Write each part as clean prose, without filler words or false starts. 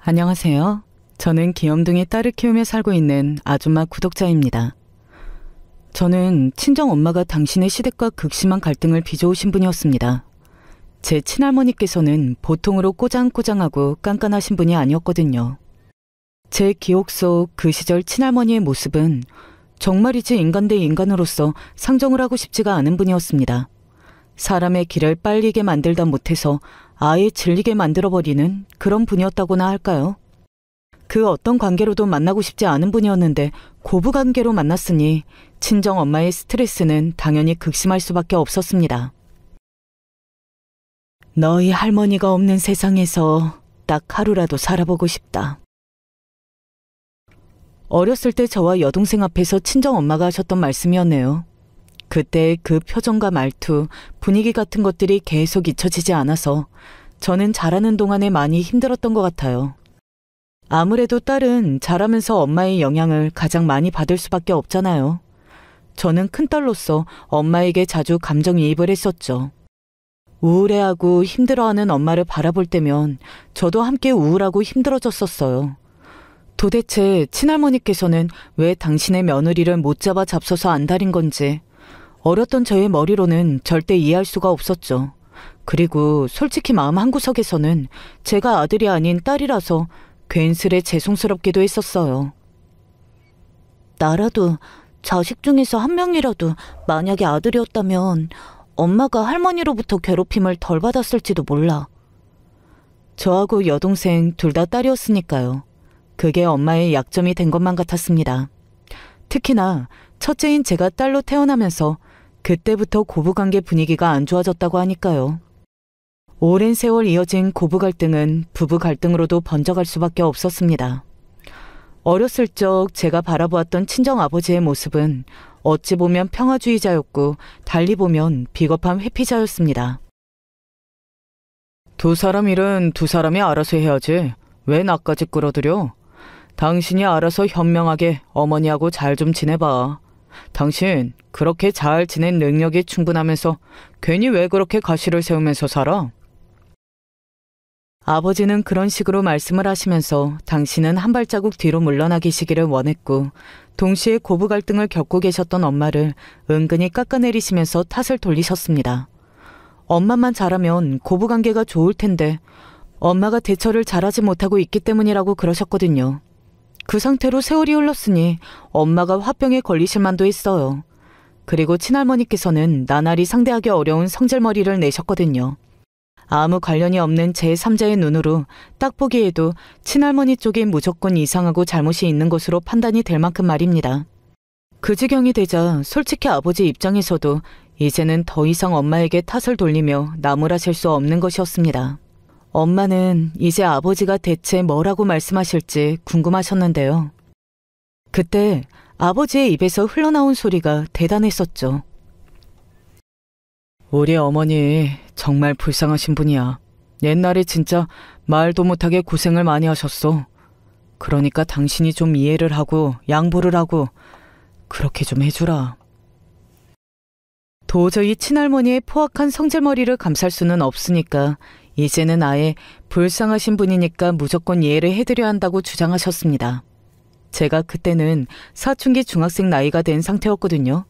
안녕하세요. 저는 귀염둥이 딸을 키우며 살고 있는 아줌마 구독자입니다. 저는 친정엄마가 당신의 시댁과 극심한 갈등을 빚어오신 분이었습니다. 제 친할머니께서는 보통으로 꼬장꼬장하고 깐깐하신 분이 아니었거든요. 제 기억 속 그 시절 친할머니의 모습은 정말이지 인간 대 인간으로서 상종을 하고 싶지가 않은 분이었습니다. 사람의 길을 빨리게 만들다 못해서 아예 질리게 만들어버리는 그런 분이었다고나 할까요? 그 어떤 관계로도 만나고 싶지 않은 분이었는데 고부관계로 만났으니 친정엄마의 스트레스는 당연히 극심할 수밖에 없었습니다. 너희 할머니가 없는 세상에서 딱 하루라도 살아보고 싶다. 어렸을 때 저와 여동생 앞에서 친정엄마가 하셨던 말씀이었네요. 그때 그 표정과 말투, 분위기 같은 것들이 계속 잊혀지지 않아서 저는 자라는 동안에 많이 힘들었던 것 같아요. 아무래도 딸은 자라면서 엄마의 영향을 가장 많이 받을 수밖에 없잖아요. 저는 큰딸로서 엄마에게 자주 감정이입을 했었죠. 우울해하고 힘들어하는 엄마를 바라볼 때면 저도 함께 우울하고 힘들어졌었어요. 도대체 친할머니께서는 왜 당신의 며느리를 못 잡아 잡숴서 안달인 건지 어렸던 저의 머리로는 절대 이해할 수가 없었죠. 그리고 솔직히 마음 한구석에서는 제가 아들이 아닌 딸이라서 괜스레 죄송스럽기도 했었어요. 나라도 자식 중에서 한 명이라도 만약에 아들이었다면 엄마가 할머니로부터 괴롭힘을 덜 받았을지도 몰라. 저하고 여동생 둘 다 딸이었으니까요. 그게 엄마의 약점이 된 것만 같았습니다. 특히나 첫째인 제가 딸로 태어나면서 그때부터 고부관계 분위기가 안 좋아졌다고 하니까요. 오랜 세월 이어진 고부 갈등은 부부 갈등으로도 번져갈 수밖에 없었습니다. 어렸을 적 제가 바라보았던 친정아버지의 모습은 어찌 보면 평화주의자였고 달리 보면 비겁한 회피자였습니다. 두 사람 일은 두 사람이 알아서 해야지. 왜 나까지 끌어들여? 당신이 알아서 현명하게 어머니하고 잘 좀 지내봐. 당신 그렇게 잘 지낸 능력이 충분하면서 괜히 왜 그렇게 가시를 세우면서 살아? 아버지는 그런 식으로 말씀을 하시면서 당신은 한 발자국 뒤로 물러나 계시기를 원했고 동시에 고부 갈등을 겪고 계셨던 엄마를 은근히 깎아내리시면서 탓을 돌리셨습니다. 엄마만 잘하면 고부관계가 좋을 텐데 엄마가 대처를 잘하지 못하고 있기 때문이라고 그러셨거든요. 그 상태로 세월이 흘렀으니 엄마가 화병에 걸리실 만도 했어요. 그리고 친할머니께서는 나날이 상대하기 어려운 성질머리를 내셨거든요. 아무 관련이 없는 제3자의 눈으로 딱 보기에도 친할머니 쪽이 무조건 이상하고 잘못이 있는 것으로 판단이 될 만큼 말입니다. 그 지경이 되자 솔직히 아버지 입장에서도 이제는 더 이상 엄마에게 탓을 돌리며 나무라실 수 없는 것이었습니다. 엄마는 이제 아버지가 대체 뭐라고 말씀하실지 궁금하셨는데요. 그때 아버지의 입에서 흘러나온 소리가 대단했었죠. 우리 어머니 정말 불쌍하신 분이야. 옛날에 진짜 말도 못하게 고생을 많이 하셨어. 그러니까 당신이 좀 이해를 하고 양보를 하고 그렇게 좀 해주라. 도저히 친할머니의 포악한 성질머리를 감쌀 수는 없으니까 이제는 아예 불쌍하신 분이니까 무조건 이해를 해드려야 한다고 주장하셨습니다. 제가 그때는 사춘기 중학생 나이가 된 상태였거든요.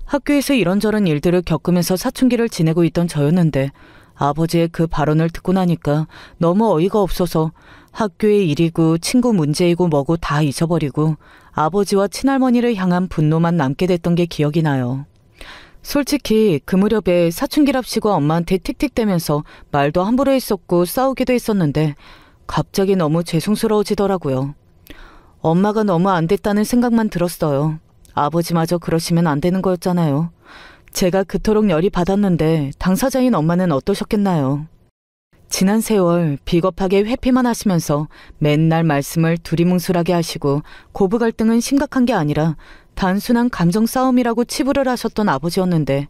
학교에서 이런저런 일들을 겪으면서 사춘기를 지내고 있던 저였는데 아버지의 그 발언을 듣고 나니까 너무 어이가 없어서 학교의 일이고 친구 문제이고 뭐고 다 잊어버리고 아버지와 친할머니를 향한 분노만 남게 됐던 게 기억이 나요. 솔직히 그 무렵에 사춘기랍시고 엄마한테 틱틱대면서 말도 함부로 했었고 싸우기도 했었는데 갑자기 너무 죄송스러워지더라고요. 엄마가 너무 안 됐다는 생각만 들었어요. 아버지마저 그러시면 안 되는 거였잖아요. 제가 그토록 열이 받았는데 당사자인 엄마는 어떠셨겠나요? 지난 세월 비겁하게 회피만 하시면서 맨날 말씀을 두리뭉술하게 하시고 고부 갈등은 심각한 게 아니라 단순한 감정 싸움이라고 치부를 하셨던 아버지였는데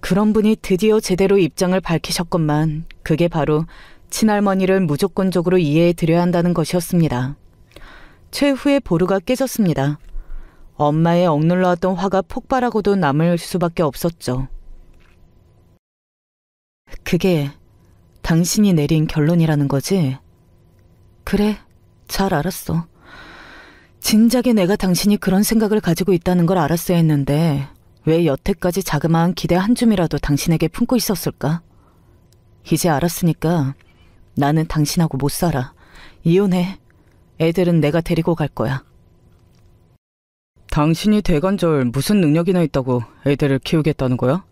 그런 분이 드디어 제대로 입장을 밝히셨건만 그게 바로 친할머니를 무조건적으로 이해해 드려야 한다는 것이었습니다. 최후의 보루가 깨졌습니다. 엄마의 억눌러왔던 화가 폭발하고도 남을 수밖에 없었죠. 그게 당신이 내린 결론이라는 거지? 그래, 잘 알았어. 진작에 내가 당신이 그런 생각을 가지고 있다는 걸 알았어야 했는데 왜 여태까지 자그마한 기대 한 줌이라도 당신에게 품고 있었을까? 이제 알았으니까 나는 당신하고 못 살아. 이혼해. 애들은 내가 데리고 갈 거야. 당신이 대관절 무슨 능력이나 있다고 애들을 키우겠다는 거야?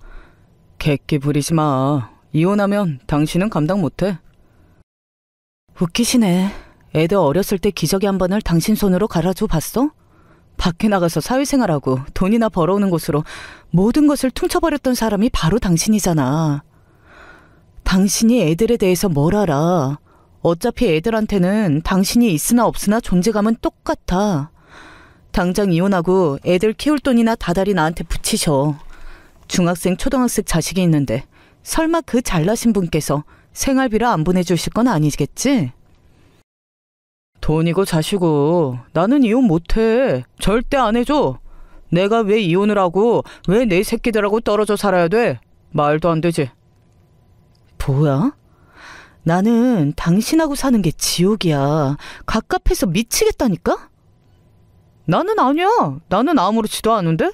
객기 부리지 마. 이혼하면 당신은 감당 못해. 웃기시네. 애들 어렸을 때 기저귀 한 번을 당신 손으로 갈아줘 봤어? 밖에 나가서 사회생활하고 돈이나 벌어오는 곳으로 모든 것을 퉁쳐버렸던 사람이 바로 당신이잖아. 당신이 애들에 대해서 뭘 알아? 어차피 애들한테는 당신이 있으나 없으나 존재감은 똑같아. 당장 이혼하고 애들 키울 돈이나 다달이 나한테 붙이셔. 중학생, 초등학생 자식이 있는데 설마 그 잘나신 분께서 생활비를 안 보내주실 건 아니겠지? 돈이고 자시고 나는 이혼 못해. 절대 안 해줘. 내가 왜 이혼을 하고 왜 내 새끼들하고 떨어져 살아야 돼? 말도 안 되지. 뭐야? 나는 당신하고 사는 게 지옥이야. 갑갑해서 미치겠다니까? 나는 아니야. 나는 아무렇지도 않은데?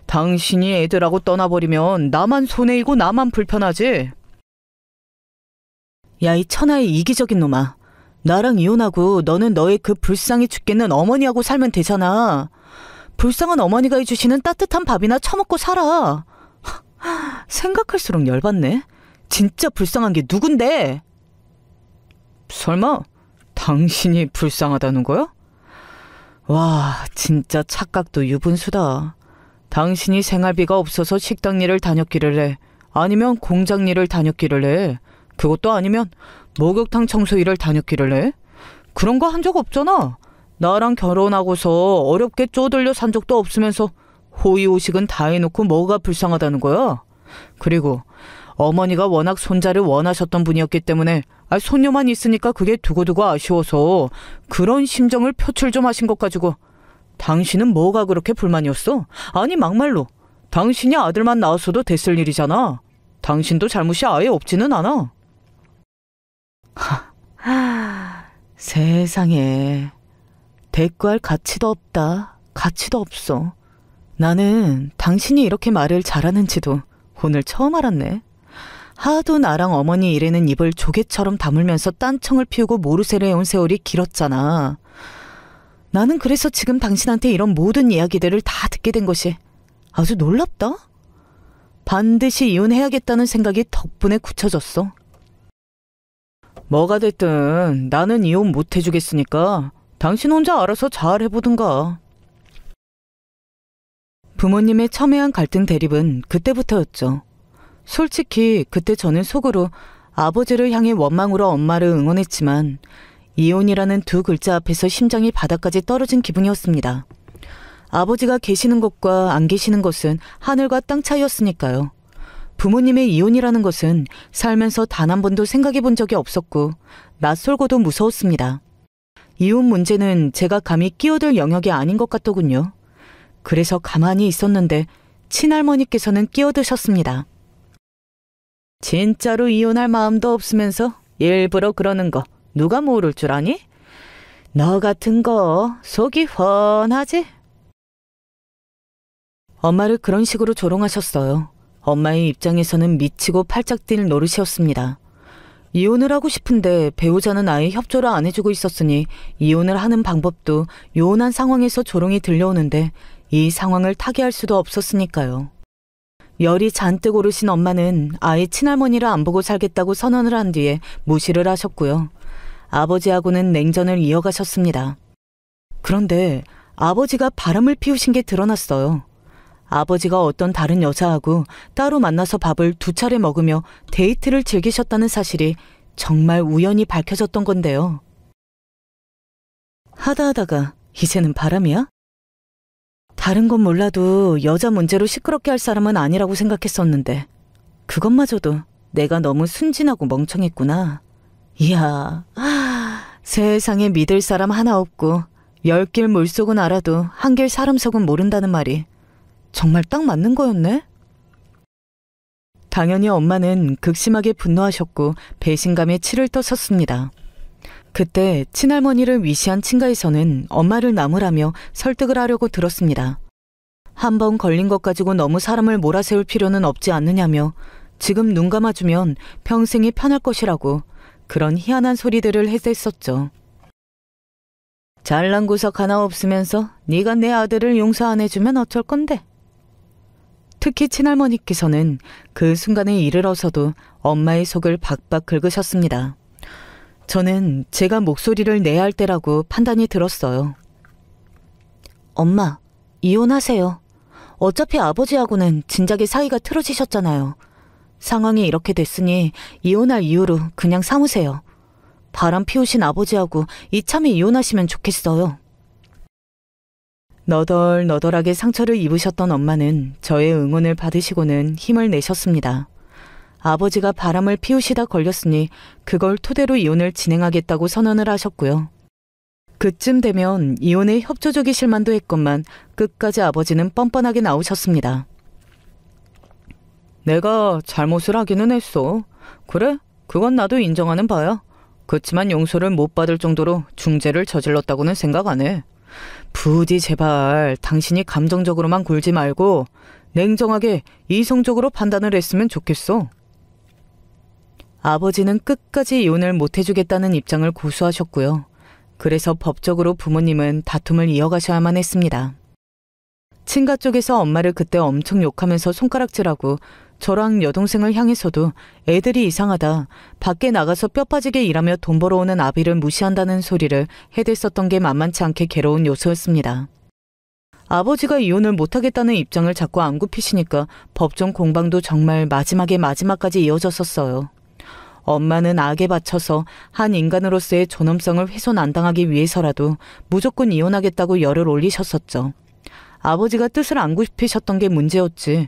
당신이 애들하고 떠나버리면 나만 손해이고 나만 불편하지. 야, 이 천하의 이기적인 놈아. 나랑 이혼하고 너는 너의 그 불쌍히 죽겠는 어머니하고 살면 되잖아. 불쌍한 어머니가 해주시는 따뜻한 밥이나 처먹고 살아. 생각할수록 열받네. 진짜 불쌍한 게 누군데? 설마 당신이 불쌍하다는 거야? 와, 진짜 착각도 유분수다. 당신이 생활비가 없어서 식당 일을 다녔기를 해. 아니면 공장 일을 다녔기를 해. 그것도 아니면 목욕탕 청소 일을 다녔기를 해. 그런 거 한 적 없잖아. 나랑 결혼하고서 어렵게 쪼들려 산 적도 없으면서 호의호식은 다 해놓고 뭐가 불쌍하다는 거야? 그리고 어머니가 워낙 손자를 원하셨던 분이었기 때문에 손녀만 있으니까 그게 두고두고 아쉬워서 그런 심정을 표출 좀 하신 것 가지고 당신은 뭐가 그렇게 불만이었어? 아니 막말로 당신이 아들만 낳았어도 됐을 일이잖아. 당신도 잘못이 아예 없지는 않아. 세상에, 대꾸할 가치도 없다. 가치도 없어. 나는 당신이 이렇게 말을 잘하는지도 오늘 처음 알았네. 하도 나랑 어머니 일에는 입을 조개처럼 다물면서 딴청을 피우고 모르쇠를 해온 세월이 길었잖아. 나는 그래서 지금 당신한테 이런 모든 이야기들을 다 듣게 된 것이 아주 놀랍다. 반드시 이혼해야겠다는 생각이 덕분에 굳혀졌어. 뭐가 됐든 나는 이혼 못 해주겠으니까 당신 혼자 알아서 잘 해보든가. 부모님의 첨예한 갈등 대립은 그때부터였죠. 솔직히 그때 저는 속으로 아버지를 향해 원망으로 엄마를 응원했지만 이혼이라는 두 글자 앞에서 심장이 바닥까지 떨어진 기분이었습니다. 아버지가 계시는 것과 안 계시는 것은 하늘과 땅 차이였으니까요. 부모님의 이혼이라는 것은 살면서 단 한 번도 생각해 본 적이 없었고 낯설고도 무서웠습니다. 이혼 문제는 제가 감히 끼어들 영역이 아닌 것 같더군요. 그래서 가만히 있었는데 친할머니께서는 끼어드셨습니다. 진짜로 이혼할 마음도 없으면서 일부러 그러는 거 누가 모를 줄 아니? 너 같은 거 속이 훤하지? 엄마를 그런 식으로 조롱하셨어요. 엄마의 입장에서는 미치고 팔짝 뛸 노릇이었습니다. 이혼을 하고 싶은데 배우자는 아예 협조를 안 해주고 있었으니 이혼을 하는 방법도 요원한 상황에서 조롱이 들려오는데 이 상황을 타개할 수도 없었으니까요. 열이 잔뜩 오르신 엄마는 아예 친할머니를 안 보고 살겠다고 선언을 한 뒤에 무시를 하셨고요. 아버지하고는 냉전을 이어가셨습니다. 그런데 아버지가 바람을 피우신 게 드러났어요. 아버지가 어떤 다른 여자하고 따로 만나서 밥을 2차례 먹으며 데이트를 즐기셨다는 사실이 정말 우연히 밝혀졌던 건데요. 하다하다가 이제는 바람이야? 다른 건 몰라도 여자 문제로 시끄럽게 할 사람은 아니라고 생각했었는데 그것마저도 내가 너무 순진하고 멍청했구나. 이야, 세상에 믿을 사람 하나 없고 10길 물속은 알아도 1길 사람 속은 모른다는 말이 정말 딱 맞는 거였네? 당연히 엄마는 극심하게 분노하셨고 배신감에 치를 떠섰습니다. 그때 친할머니를 위시한 친가에서는 엄마를 나무라며 설득을 하려고 들었습니다. 한 번 걸린 것 가지고 너무 사람을 몰아세울 필요는 없지 않느냐며 지금 눈 감아주면 평생이 편할 것이라고 그런 희한한 소리들을 해댔었죠. 잘난 구석 하나 없으면서 네가 내 아들을 용서 안 해주면 어쩔 건데. 특히 친할머니께서는 그 순간에 이르러서도 엄마의 속을 박박 긁으셨습니다. 저는 제가 목소리를 내야 할 때라고 판단이 들었어요. 엄마, 이혼하세요. 어차피 아버지하고는 진작에 사이가 틀어지셨잖아요. 상황이 이렇게 됐으니 이혼할 이유로 그냥 삼으세요. 바람 피우신 아버지하고 이참에 이혼하시면 좋겠어요. 너덜너덜하게 상처를 입으셨던 엄마는 저의 응원을 받으시고는 힘을 내셨습니다. 아버지가 바람을 피우시다 걸렸으니 그걸 토대로 이혼을 진행하겠다고 선언을 하셨고요. 그쯤 되면 이혼에 협조적이실 만도 했건만 끝까지 아버지는 뻔뻔하게 나오셨습니다. 내가 잘못을 하기는 했어. 그래? 그건 나도 인정하는 바야. 그치만 용서를 못 받을 정도로 중죄를 저질렀다고는 생각 안 해. 부디 제발 당신이 감정적으로만 굴지 말고 냉정하게 이성적으로 판단을 했으면 좋겠어. 아버지는 끝까지 이혼을 못 해주겠다는 입장을 고수하셨고요. 그래서 법적으로 부모님은 다툼을 이어가셔야만 했습니다. 친가 쪽에서 엄마를 그때 엄청 욕하면서 손가락질하고 저랑 여동생을 향해서도 애들이 이상하다, 밖에 나가서 뼈 빠지게 일하며 돈 벌어오는 아비를 무시한다는 소리를 해댔었던 게 만만치 않게 괴로운 요소였습니다. 아버지가 이혼을 못하겠다는 입장을 자꾸 안 굽히시니까 법정 공방도 정말 마지막까지 이어졌었어요. 엄마는 악에 바쳐서 한 인간으로서의 존엄성을 훼손 안 당하기 위해서라도 무조건 이혼하겠다고 열을 올리셨었죠. 아버지가 뜻을 안 굽히셨던 게 문제였지.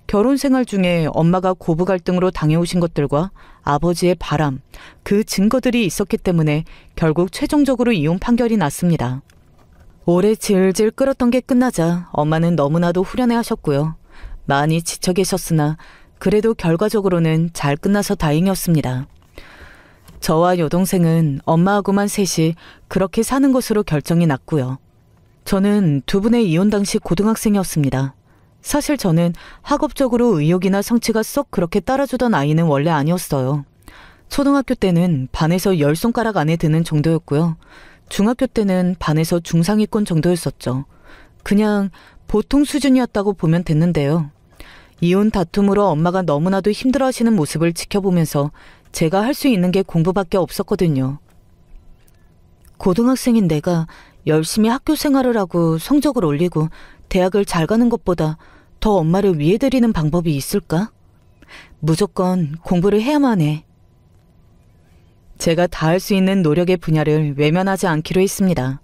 결혼 생활 중에 엄마가 고부 갈등으로 당해오신 것들과 아버지의 바람, 그 증거들이 있었기 때문에 결국 최종적으로 이혼 판결이 났습니다. 오래 질질 끌었던 게 끝나자 엄마는 너무나도 후련해하셨고요. 많이 지쳐 계셨으나 그래도 결과적으로는 잘 끝나서 다행이었습니다. 저와 여동생은 엄마하고만 셋이 그렇게 사는 것으로 결정이 났고요. 저는 두 분의 이혼 당시 고등학생이었습니다. 사실 저는 학업적으로 의욕이나 성취가 썩 그렇게 따라주던 아이는 원래 아니었어요. 초등학교 때는 반에서 10손가락 안에 드는 정도였고요. 중학교 때는 반에서 중상위권 정도였었죠. 그냥 보통 수준이었다고 보면 됐는데요. 이혼 다툼으로 엄마가 너무나도 힘들어하시는 모습을 지켜보면서 제가 할 수 있는 게 공부밖에 없었거든요. 고등학생인 내가 열심히 학교 생활을 하고 성적을 올리고 대학을 잘 가는 것보다 더 엄마를 위해드리는 방법이 있을까? 무조건 공부를 해야만 해. 제가 다할 수 있는 노력의 분야를 외면하지 않기로 했습니다.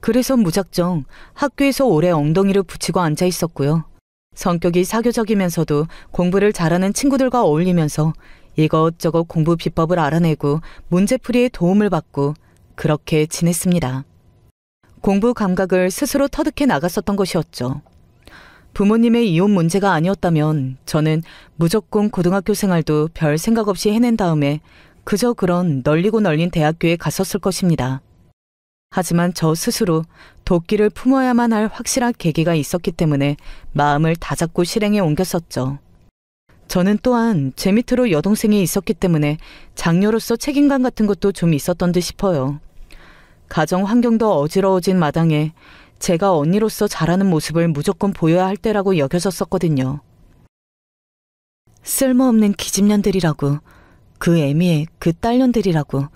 그래서 무작정 학교에서 오래 엉덩이를 붙이고 앉아 있었고요. 성격이 사교적이면서도 공부를 잘하는 친구들과 어울리면서 이것저것 공부 비법을 알아내고 문제풀이에 도움을 받고 그렇게 지냈습니다. 공부 감각을 스스로 터득해 나갔었던 것이었죠. 부모님의 이혼 문제가 아니었다면 저는 무조건 고등학교 생활도 별 생각 없이 해낸 다음에 그저 그런 널리고 널린 대학교에 갔었을 것입니다. 하지만 저 스스로 도끼를 품어야만 할 확실한 계기가 있었기 때문에 마음을 다잡고 실행에 옮겼었죠. 저는 또한 제 밑으로 여동생이 있었기 때문에 장녀로서 책임감 같은 것도 좀 있었던 듯 싶어요. 가정 환경도 어지러워진 마당에 제가 언니로서 잘하는 모습을 무조건 보여야 할 때라고 여겨졌었거든요. 쓸모없는 기집년들이라고, 그 애미의 그 딸년들이라고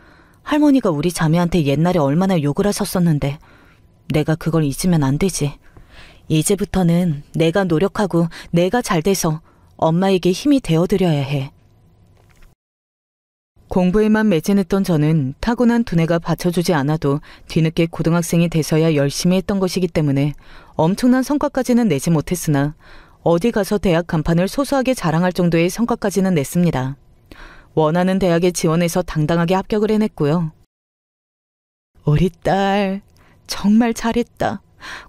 할머니가 우리 자매한테 옛날에 얼마나 욕을 하셨었는데 내가 그걸 잊으면 안 되지. 이제부터는 내가 노력하고 내가 잘 돼서 엄마에게 힘이 되어드려야 해. 공부에만 매진했던 저는 타고난 두뇌가 받쳐주지 않아도 뒤늦게 고등학생이 돼서야 열심히 했던 것이기 때문에 엄청난 성과까지는 내지 못했으나 어디 가서 대학 간판을 소소하게 자랑할 정도의 성과까지는 냈습니다. 원하는 대학에 지원해서 당당하게 합격을 해냈고요. 우리 딸 정말 잘했다.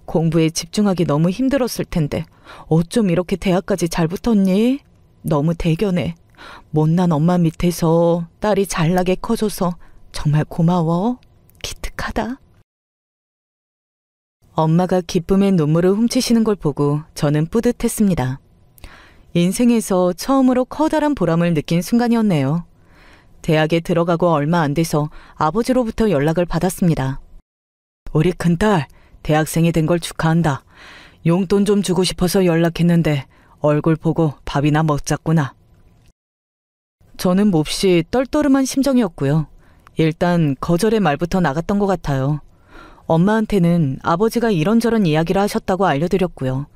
공부에 집중하기 너무 힘들었을 텐데 어쩜 이렇게 대학까지 잘 붙었니? 너무 대견해. 못난 엄마 밑에서 딸이 잘나게 커줘서 정말 고마워. 착하다. 엄마가 기쁨의 눈물을 훔치시는 걸 보고 저는 뿌듯했습니다. 인생에서 처음으로 커다란 보람을 느낀 순간이었네요. 대학에 들어가고 얼마 안 돼서 아버지로부터 연락을 받았습니다. 우리 큰딸, 대학생이 된 걸 축하한다. 용돈 좀 주고 싶어서 연락했는데 얼굴 보고 밥이나 먹자꾸나. 저는 몹시 떨떠름한 심정이었고요. 일단 거절의 말부터 나갔던 것 같아요. 엄마한테는 아버지가 이런저런 이야기를 하셨다고 알려드렸고요.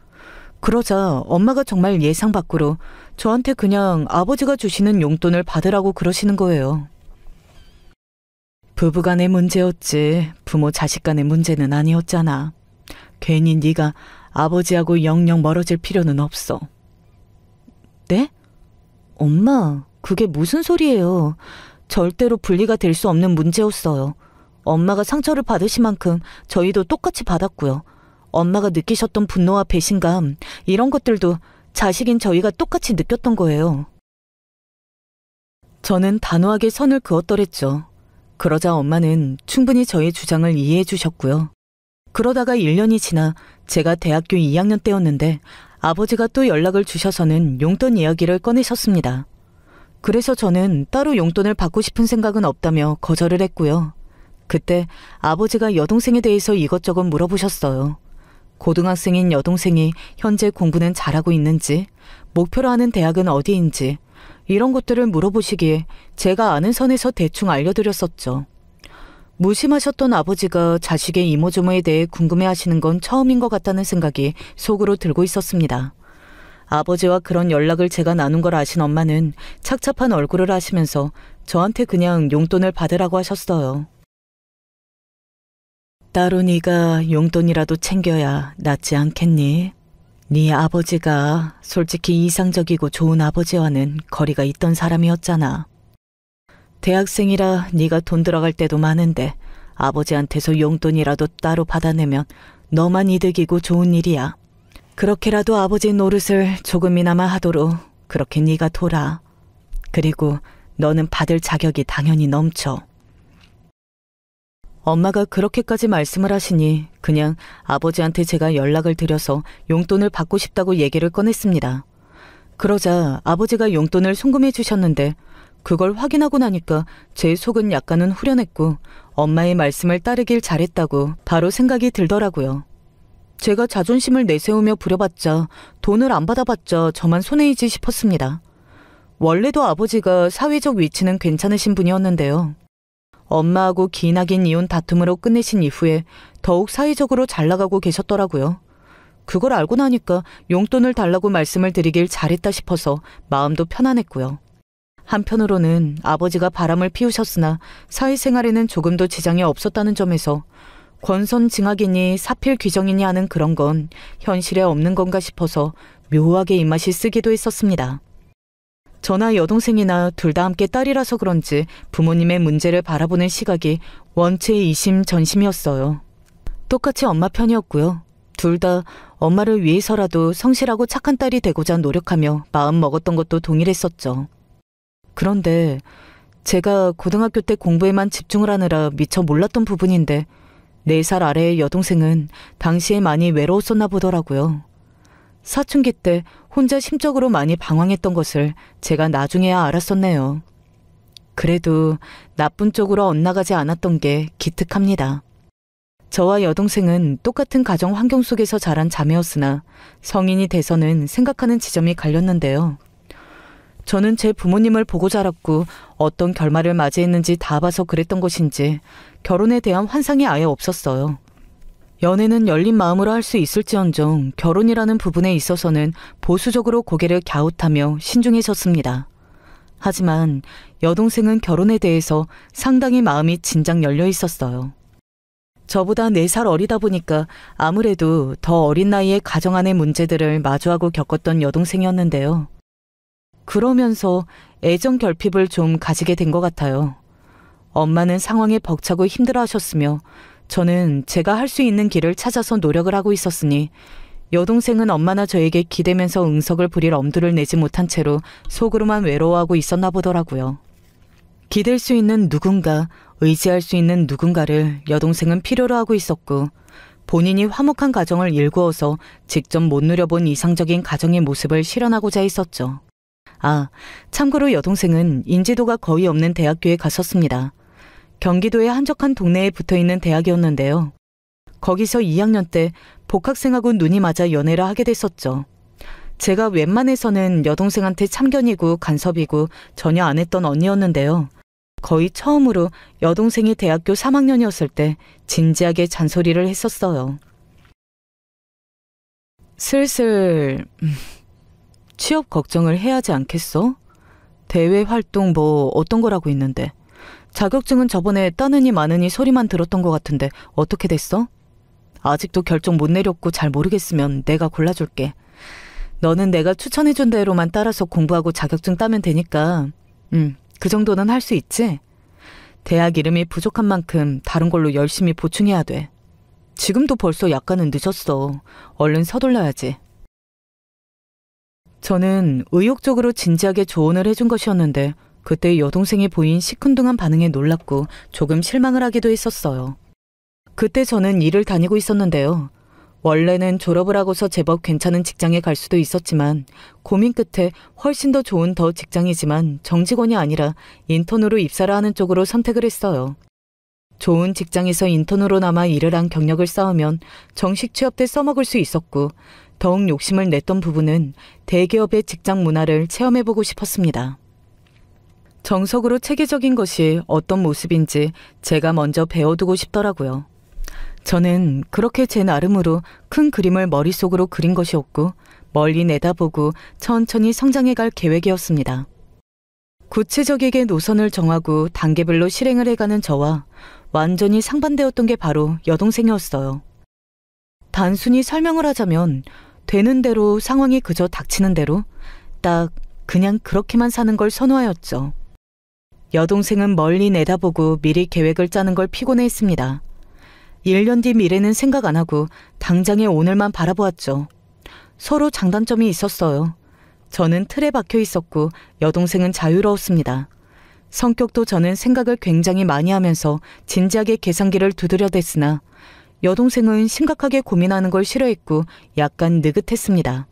그러자 엄마가 정말 예상 밖으로 저한테 그냥 아버지가 주시는 용돈을 받으라고 그러시는 거예요. 부부간의 문제였지 부모 자식 간의 문제는 아니었잖아. 괜히 네가 아버지하고 영영 멀어질 필요는 없어. 네? 엄마, 그게 무슨 소리예요. 절대로 분리가 될 수 없는 문제였어요. 엄마가 상처를 받으신 만큼 저희도 똑같이 받았고요. 엄마가 느끼셨던 분노와 배신감, 이런 것들도 자식인 저희가 똑같이 느꼈던 거예요. 저는 단호하게 선을 그었더랬죠. 그러자 엄마는 충분히 저의 주장을 이해해 주셨고요. 그러다가 1년이 지나 제가 대학교 2학년 때였는데 아버지가 또 연락을 주셔서는 용돈 이야기를 꺼내셨습니다. 그래서 저는 따로 용돈을 받고 싶은 생각은 없다며 거절을 했고요. 그때 아버지가 여동생에 대해서 이것저것 물어보셨어요. 고등학생인 여동생이 현재 공부는 잘하고 있는지, 목표로 하는 대학은 어디인지, 이런 것들을 물어보시기에 제가 아는 선에서 대충 알려드렸었죠. 무심하셨던 아버지가 자식의 이모저모에 대해 궁금해하시는 건 처음인 것 같다는 생각이 속으로 들고 있었습니다. 아버지와 그런 연락을 제가 나눈 걸 아신 엄마는 착잡한 얼굴을 하시면서 저한테 그냥 용돈을 받으라고 하셨어요. 따로 네가 용돈이라도 챙겨야 낫지 않겠니? 네 아버지가 솔직히 이상적이고 좋은 아버지와는 거리가 있던 사람이었잖아. 대학생이라 네가 돈 들어갈 때도 많은데 아버지한테서 용돈이라도 따로 받아내면 너만 이득이고 좋은 일이야. 그렇게라도 아버지 노릇을 조금이나마 하도록 그렇게 네가 돌아. 그리고 너는 받을 자격이 당연히 넘쳐. 엄마가 그렇게까지 말씀을 하시니 그냥 아버지한테 제가 연락을 드려서 용돈을 받고 싶다고 얘기를 꺼냈습니다. 그러자 아버지가 용돈을 송금해 주셨는데 그걸 확인하고 나니까 제 속은 약간은 후련했고 엄마의 말씀을 따르길 잘했다고 바로 생각이 들더라고요. 제가 자존심을 내세우며 부려봤자 돈을 안 받아봤자 저만 손해이지 싶었습니다. 원래도 아버지가 사회적 위치는 괜찮으신 분이었는데요. 엄마하고 기나긴 이혼 다툼으로 끝내신 이후에 더욱 사회적으로 잘 나가고 계셨더라고요. 그걸 알고 나니까 용돈을 달라고 말씀을 드리길 잘했다 싶어서 마음도 편안했고요. 한편으로는 아버지가 바람을 피우셨으나 사회생활에는 조금도 지장이 없었다는 점에서 권선징악이니 사필귀정이니 하는 그런 건 현실에 없는 건가 싶어서 묘하게 입맛이 쓰기도 했었습니다. 저나 여동생이나 둘 다 함께 딸이라서 그런지 부모님의 문제를 바라보는 시각이 원체 이심전심이었어요. 똑같이 엄마 편이었고요. 둘 다 엄마를 위해서라도 성실하고 착한 딸이 되고자 노력하며 마음 먹었던 것도 동일했었죠. 그런데 제가 고등학교 때 공부에만 집중을 하느라 미처 몰랐던 부분인데 4살 아래의 여동생은 당시에 많이 외로웠었나 보더라고요. 사춘기 때 혼자 심적으로 많이 방황했던 것을 제가 나중에야 알았었네요. 그래도 나쁜 쪽으로 엇나가지 않았던 게 기특합니다. 저와 여동생은 똑같은 가정 환경 속에서 자란 자매였으나 성인이 돼서는 생각하는 지점이 갈렸는데요. 저는 제 부모님을 보고 자랐고 어떤 결말을 맞이했는지 다 봐서 그랬던 것인지 결혼에 대한 환상이 아예 없었어요. 연애는 열린 마음으로 할 수 있을지언정 결혼이라는 부분에 있어서는 보수적으로 고개를 갸웃하며 신중해졌습니다. 하지만 여동생은 결혼에 대해서 상당히 마음이 진작 열려 있었어요. 저보다 4살 어리다 보니까 아무래도 더 어린 나이에 가정 안의 문제들을 마주하고 겪었던 여동생이었는데요. 그러면서 애정 결핍을 좀 가지게 된 것 같아요. 엄마는 상황에 벅차고 힘들어하셨으며 저는 제가 할 수 있는 길을 찾아서 노력을 하고 있었으니 여동생은 엄마나 저에게 기대면서 응석을 부릴 엄두를 내지 못한 채로 속으로만 외로워하고 있었나 보더라고요. 기댈 수 있는 누군가, 의지할 수 있는 누군가를 여동생은 필요로 하고 있었고 본인이 화목한 가정을 일구어서 직접 못 누려본 이상적인 가정의 모습을 실현하고자 했었죠. 아, 참고로 여동생은 인지도가 거의 없는 대학교에 갔었습니다. 경기도의 한적한 동네에 붙어있는 대학이었는데요. 거기서 2학년 때 복학생하고 눈이 맞아 연애를 하게 됐었죠. 제가 웬만해서는 여동생한테 참견이고 간섭이고 전혀 안 했던 언니였는데요. 거의 처음으로 여동생이 대학교 3학년이었을 때 진지하게 잔소리를 했었어요. 슬슬 취업 걱정을 해야 하지 않겠어? 대외 활동 뭐 어떤 거라고 있는데. 자격증은 저번에 따느니 마느니 소리만 들었던 것 같은데 어떻게 됐어? 아직도 결정 못 내렸고 잘 모르겠으면 내가 골라줄게. 너는 내가 추천해준 대로만 따라서 공부하고 자격증 따면 되니까 그 정도는 할 수 있지? 대학 이름이 부족한 만큼 다른 걸로 열심히 보충해야 돼. 지금도 벌써 약간은 늦었어. 얼른 서둘러야지. 저는 의욕적으로 진지하게 조언을 해준 것이었는데 그때 여동생이 보인 시큰둥한 반응에 놀랐고 조금 실망을 하기도 했었어요. 그때 저는 일을 다니고 있었는데요. 원래는 졸업을 하고서 제법 괜찮은 직장에 갈 수도 있었지만 고민 끝에 훨씬 더 좋은 더 직장이지만 정직원이 아니라 인턴으로 입사를 하는 쪽으로 선택을 했어요. 좋은 직장에서 인턴으로나마 일을 한 경력을 쌓으면 정식 취업 때 써먹을 수 있었고 더욱 욕심을 냈던 부분은 대기업의 직장 문화를 체험해보고 싶었습니다. 정석으로 체계적인 것이 어떤 모습인지 제가 먼저 배워두고 싶더라고요. 저는 그렇게 제 나름으로 큰 그림을 머릿속으로 그린 것이었고 멀리 내다보고 천천히 성장해갈 계획이었습니다. 구체적이게 노선을 정하고 단계별로 실행을 해가는 저와 완전히 상반되었던 게 바로 여동생이었어요. 단순히 설명을 하자면 되는 대로 상황이 그저 닥치는 대로 딱 그냥 그렇게만 사는 걸 선호하였죠. 여동생은 멀리 내다보고 미리 계획을 짜는 걸 피곤해했습니다. 1년 뒤 미래는 생각 안 하고 당장의 오늘만 바라보았죠. 서로 장단점이 있었어요. 저는 틀에 박혀 있었고 여동생은 자유로웠습니다. 성격도 저는 생각을 굉장히 많이 하면서 진지하게 계산기를 두드려댔으나 여동생은 심각하게 고민하는 걸 싫어했고 약간 느긋했습니다.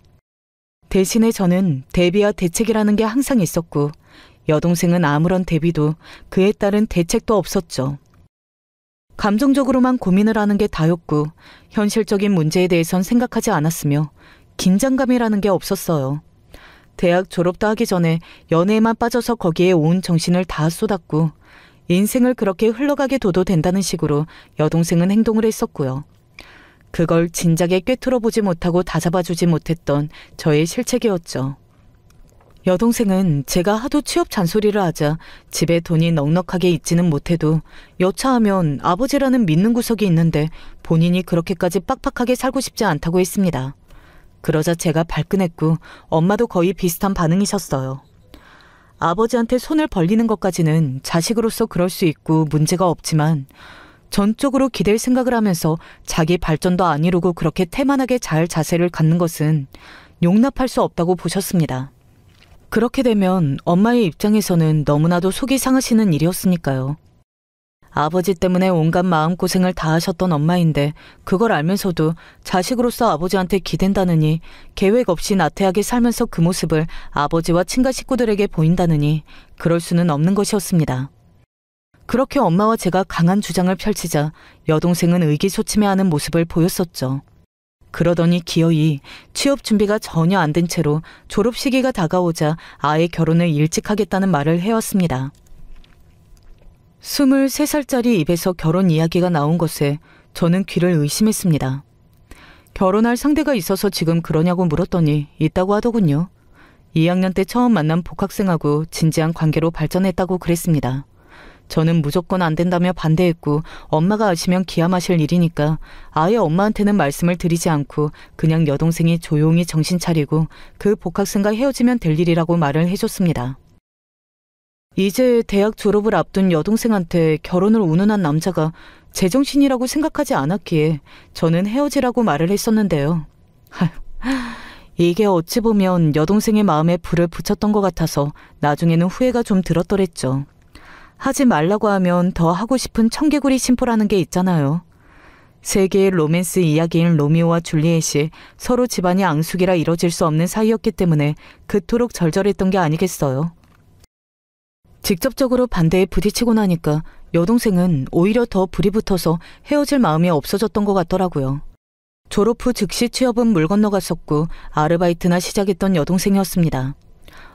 대신에 저는 대비와 대책이라는 게 항상 있었고 여동생은 아무런 대비도 그에 따른 대책도 없었죠. 감정적으로만 고민을 하는 게 다였고 현실적인 문제에 대해선 생각하지 않았으며 긴장감이라는 게 없었어요. 대학 졸업도 하기 전에 연애에만 빠져서 거기에 온 정신을 다 쏟았고 인생을 그렇게 흘러가게 둬도 된다는 식으로 여동생은 행동을 했었고요. 그걸 진작에 꿰뚫어보지 못하고 다잡아주지 못했던 저의 실책이었죠. 여동생은 제가 하도 취업 잔소리를 하자 집에 돈이 넉넉하게 있지는 못해도 여차하면 아버지라는 믿는 구석이 있는데 본인이 그렇게까지 빡빡하게 살고 싶지 않다고 했습니다. 그러자 제가 발끈했고 엄마도 거의 비슷한 반응이셨어요. 아버지한테 손을 벌리는 것까지는 자식으로서 그럴 수 있고 문제가 없지만 전적으로 기댈 생각을 하면서 자기 발전도 안 이루고 그렇게 태만하게 잘 자세를 갖는 것은 용납할 수 없다고 보셨습니다. 그렇게 되면 엄마의 입장에서는 너무나도 속이 상하시는 일이었으니까요. 아버지 때문에 온갖 마음고생을 다 하셨던 엄마인데 그걸 알면서도 자식으로서 아버지한테 기댄다느니 계획 없이 나태하게 살면서 그 모습을 아버지와 친가 식구들에게 보인다느니 그럴 수는 없는 것이었습니다. 그렇게 엄마와 제가 강한 주장을 펼치자 여동생은 의기소침해하는 모습을 보였었죠. 그러더니 기어이 취업 준비가 전혀 안 된 채로 졸업 시기가 다가오자 아예 결혼을 일찍 하겠다는 말을 해왔습니다. 23살짜리 입에서 결혼 이야기가 나온 것에 저는 귀를 의심했습니다. 결혼할 상대가 있어서 지금 그러냐고 물었더니 있다고 하더군요. 2학년 때 처음 만난 복학생하고 진지한 관계로 발전했다고 그랬습니다. 저는 무조건 안 된다며 반대했고 엄마가 아시면 기함하실 일이니까 아예 엄마한테는 말씀을 드리지 않고 그냥 여동생이 조용히 정신 차리고 그 복학생과 헤어지면 될 일이라고 말을 해줬습니다. 이제 대학 졸업을 앞둔 여동생한테 결혼을 운운한 남자가 제정신이라고 생각하지 않았기에 저는 헤어지라고 말을 했었는데요. 이게 어찌 보면 여동생의 마음에 불을 붙였던 것 같아서 나중에는 후회가 좀 들었더랬죠. 하지 말라고 하면 더 하고 싶은 청개구리 심보라는 게 있잖아요. 세계의 로맨스 이야기인 로미오와 줄리엣이 서로 집안이 앙숙이라 이뤄질 수 없는 사이였기 때문에 그토록 절절했던 게 아니겠어요. 직접적으로 반대에 부딪히고 나니까 여동생은 오히려 더 불이 붙어서 헤어질 마음이 없어졌던 것 같더라고요. 졸업 후 즉시 취업은 물 건너갔었고 아르바이트나 시작했던 여동생이었습니다.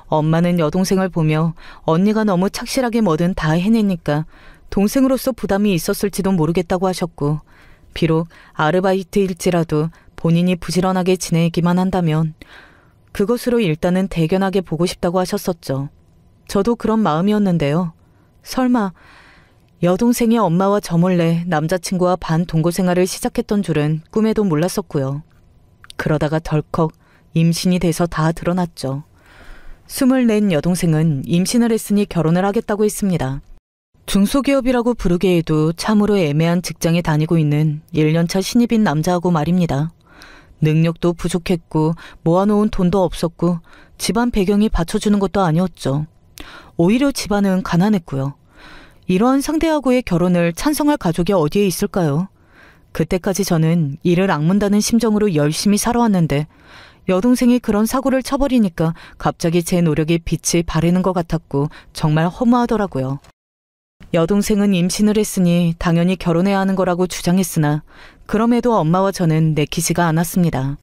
엄마는 여동생을 보며 언니가 너무 착실하게 뭐든 다 해내니까 동생으로서 부담이 있었을지도 모르겠다고 하셨고, 비록 아르바이트일지라도 본인이 부지런하게 지내기만 한다면 그것으로 일단은 대견하게 보고 싶다고 하셨었죠. 저도 그런 마음이었는데요. 설마 여동생이 엄마와 저 몰래 남자친구와 반동거 생활을 시작했던 줄은 꿈에도 몰랐었고요. 그러다가 덜컥 임신이 돼서 다 드러났죠. 24 여동생은 임신을 했으니 결혼을 하겠다고 했습니다. 중소기업이라고 부르기에도 참으로 애매한 직장에 다니고 있는 1년차 신입인 남자하고 말입니다. 능력도 부족했고 모아놓은 돈도 없었고 집안 배경이 받쳐주는 것도 아니었죠. 오히려 집안은 가난했고요. 이러한 상대하고의 결혼을 찬성할 가족이 어디에 있을까요? 그때까지 저는 이를 악문다는 심정으로 열심히 살아왔는데 여동생이 그런 사고를 쳐버리니까 갑자기 제 노력이 빛이 바래는 것 같았고 정말 허무하더라고요. 여동생은 임신을 했으니 당연히 결혼해야 하는 거라고 주장했으나 그럼에도 엄마와 저는 내키지가 않았습니다.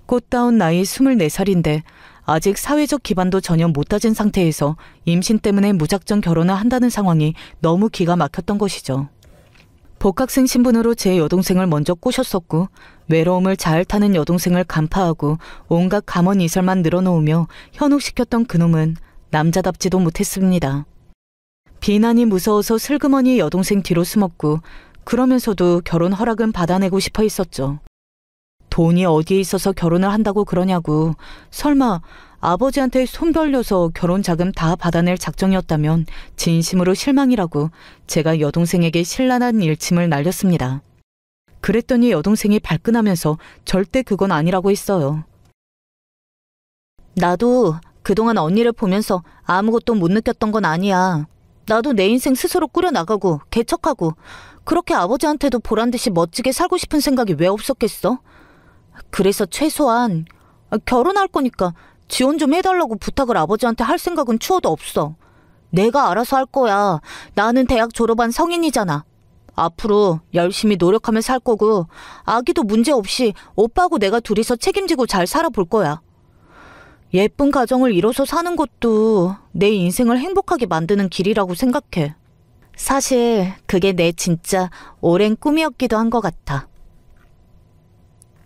꽃다운 나이 24살인데 아직 사회적 기반도 전혀 못 다진 상태에서 임신 때문에 무작정 결혼을 한다는 상황이 너무 기가 막혔던 것이죠. 복학생 신분으로 제 여동생을 먼저 꼬셨었고 외로움을 잘 타는 여동생을 간파하고 온갖 감언이설만 늘어놓으며 현혹시켰던 그놈은 남자답지도 못했습니다. 비난이 무서워서 슬그머니 여동생 뒤로 숨었고 그러면서도 결혼 허락은 받아내고 싶어 했었죠. 돈이 어디에 있어서 결혼을 한다고 그러냐고, 설마 아버지한테 손 벌려서 결혼 자금 다 받아낼 작정이었다면 진심으로 실망이라고 제가 여동생에게 신랄한 일침을 날렸습니다. 그랬더니 여동생이 발끈하면서 절대 그건 아니라고 했어요. 나도 그동안 언니를 보면서 아무것도 못 느꼈던 건 아니야. 나도 내 인생 스스로 꾸려나가고 개척하고 그렇게 아버지한테도 보란듯이 멋지게 살고 싶은 생각이 왜 없었겠어? 그래서 최소한 결혼할 거니까 지원 좀 해달라고 부탁을 아버지한테 할 생각은 추워도 없어. 내가 알아서 할 거야. 나는 대학 졸업한 성인이잖아. 앞으로 열심히 노력하며 살 거고 아기도 문제없이 오빠하고 내가 둘이서 책임지고 잘 살아볼 거야. 예쁜 가정을 이뤄서 사는 것도 내 인생을 행복하게 만드는 길이라고 생각해. 사실 그게 내 진짜 오랜 꿈이었기도 한 것 같아.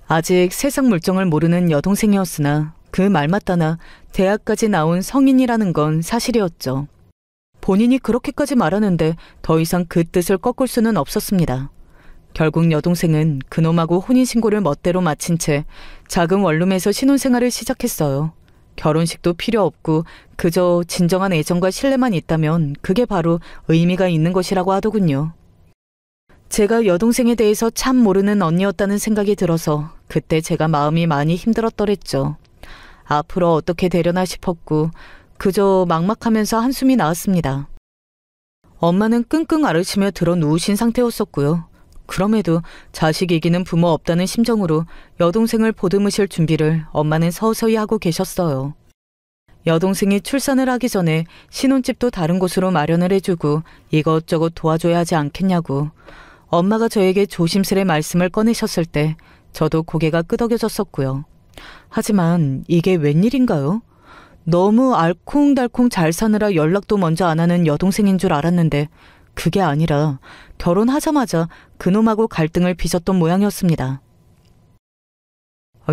아직 세상 물정을 모르는 여동생이었으나 그 말 맞다나 대학까지 나온 성인이라는 건 사실이었죠. 본인이 그렇게까지 말하는데 더 이상 그 뜻을 꺾을 수는 없었습니다. 결국 여동생은 그놈하고 혼인신고를 멋대로 마친 채 작은 원룸에서 신혼생활을 시작했어요. 결혼식도 필요 없고 그저 진정한 애정과 신뢰만 있다면 그게 바로 의미가 있는 것이라고 하더군요. 제가 여동생에 대해서 참 모르는 언니였다는 생각이 들어서 그때 제가 마음이 많이 힘들었더랬죠. 앞으로 어떻게 되려나 싶었고 그저 막막하면서 한숨이 나왔습니다. 엄마는 끙끙 앓으시며 들어 누우신 상태였었고요. 그럼에도 자식 이기는 부모 없다는 심정으로 여동생을 보듬으실 준비를 엄마는 서서히 하고 계셨어요. 여동생이 출산을 하기 전에 신혼집도 다른 곳으로 마련을 해주고 이것저것 도와줘야 하지 않겠냐고 엄마가 저에게 조심스레 말씀을 꺼내셨을 때 저도 고개가 끄덕여졌었고요. 하지만 이게 웬일인가요? 너무 알콩달콩 잘 사느라 연락도 먼저 안 하는 여동생인 줄 알았는데 그게 아니라 결혼하자마자 그놈하고 갈등을 빚었던 모양이었습니다.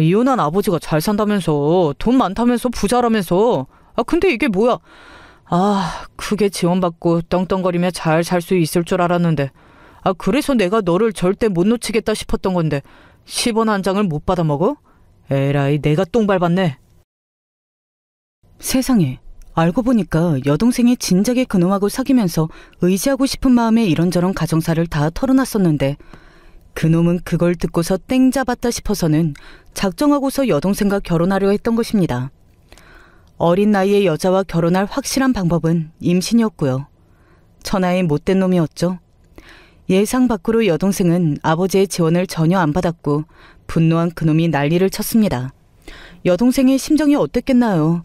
이혼한 아버지가 잘 산다면서 돈 많다면서 부자라면서 근데 이게 뭐야? 크게 지원받고 떵떵거리며 잘 살 수 있을 줄 알았는데 그래서 내가 너를 절대 못 놓치겠다 싶었던 건데 10원 한 장을 못 받아먹어? 에라이 내가 똥 밟았네. 세상에, 알고 보니까 여동생이 진작에 그놈하고 사귀면서 의지하고 싶은 마음에 이런저런 가정사를 다 털어놨었는데 그놈은 그걸 듣고서 땡 잡았다 싶어서는 작정하고서 여동생과 결혼하려 했던 것입니다. 어린 나이에 여자와 결혼할 확실한 방법은 임신이었고요. 천하의 못된 놈이었죠. 예상 밖으로 여동생은 아버지의 지원을 전혀 안 받았고 분노한 그놈이 난리를 쳤습니다. 여동생의 심정이 어땠겠나요?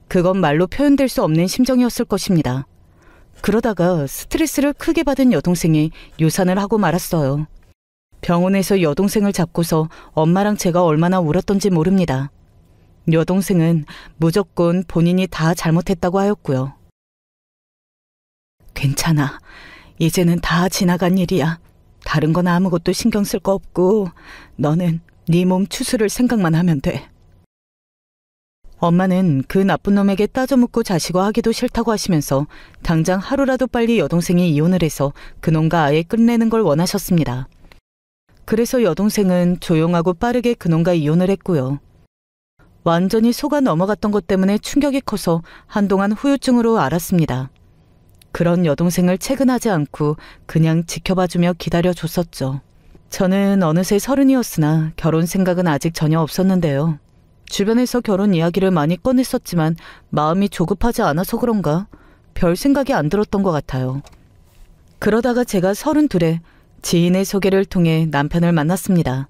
그건 말로 표현될 수 없는 심정이었을 것입니다. 그러다가 스트레스를 크게 받은 여동생이 유산을 하고 말았어요. 병원에서 여동생을 잡고서 엄마랑 제가 얼마나 울었던지 모릅니다. 여동생은 무조건 본인이 다 잘못했다고 하였고요. 괜찮아. 이제는 다 지나간 일이야. 다른 건 아무것도 신경 쓸 거 없고 너는 네 몸 추스를 생각만 하면 돼. 엄마는 그 나쁜 놈에게 따져묻고 자식화하기도 싫다고 하시면서 당장 하루라도 빨리 여동생이 이혼을 해서 그놈과 아예 끝내는 걸 원하셨습니다. 그래서 여동생은 조용하고 빠르게 그놈과 이혼을 했고요. 완전히 속아 넘어갔던 것 때문에 충격이 커서 한동안 후유증으로 앓았습니다. 그런 여동생을 채근하지 않고 그냥 지켜봐주며 기다려줬었죠. 저는 어느새 30이었으나 결혼 생각은 아직 전혀 없었는데요. 주변에서 결혼 이야기를 많이 꺼냈었지만 마음이 조급하지 않아서 그런가 별 생각이 안 들었던 것 같아요. 그러다가 제가 32에 지인의 소개를 통해 남편을 만났습니다.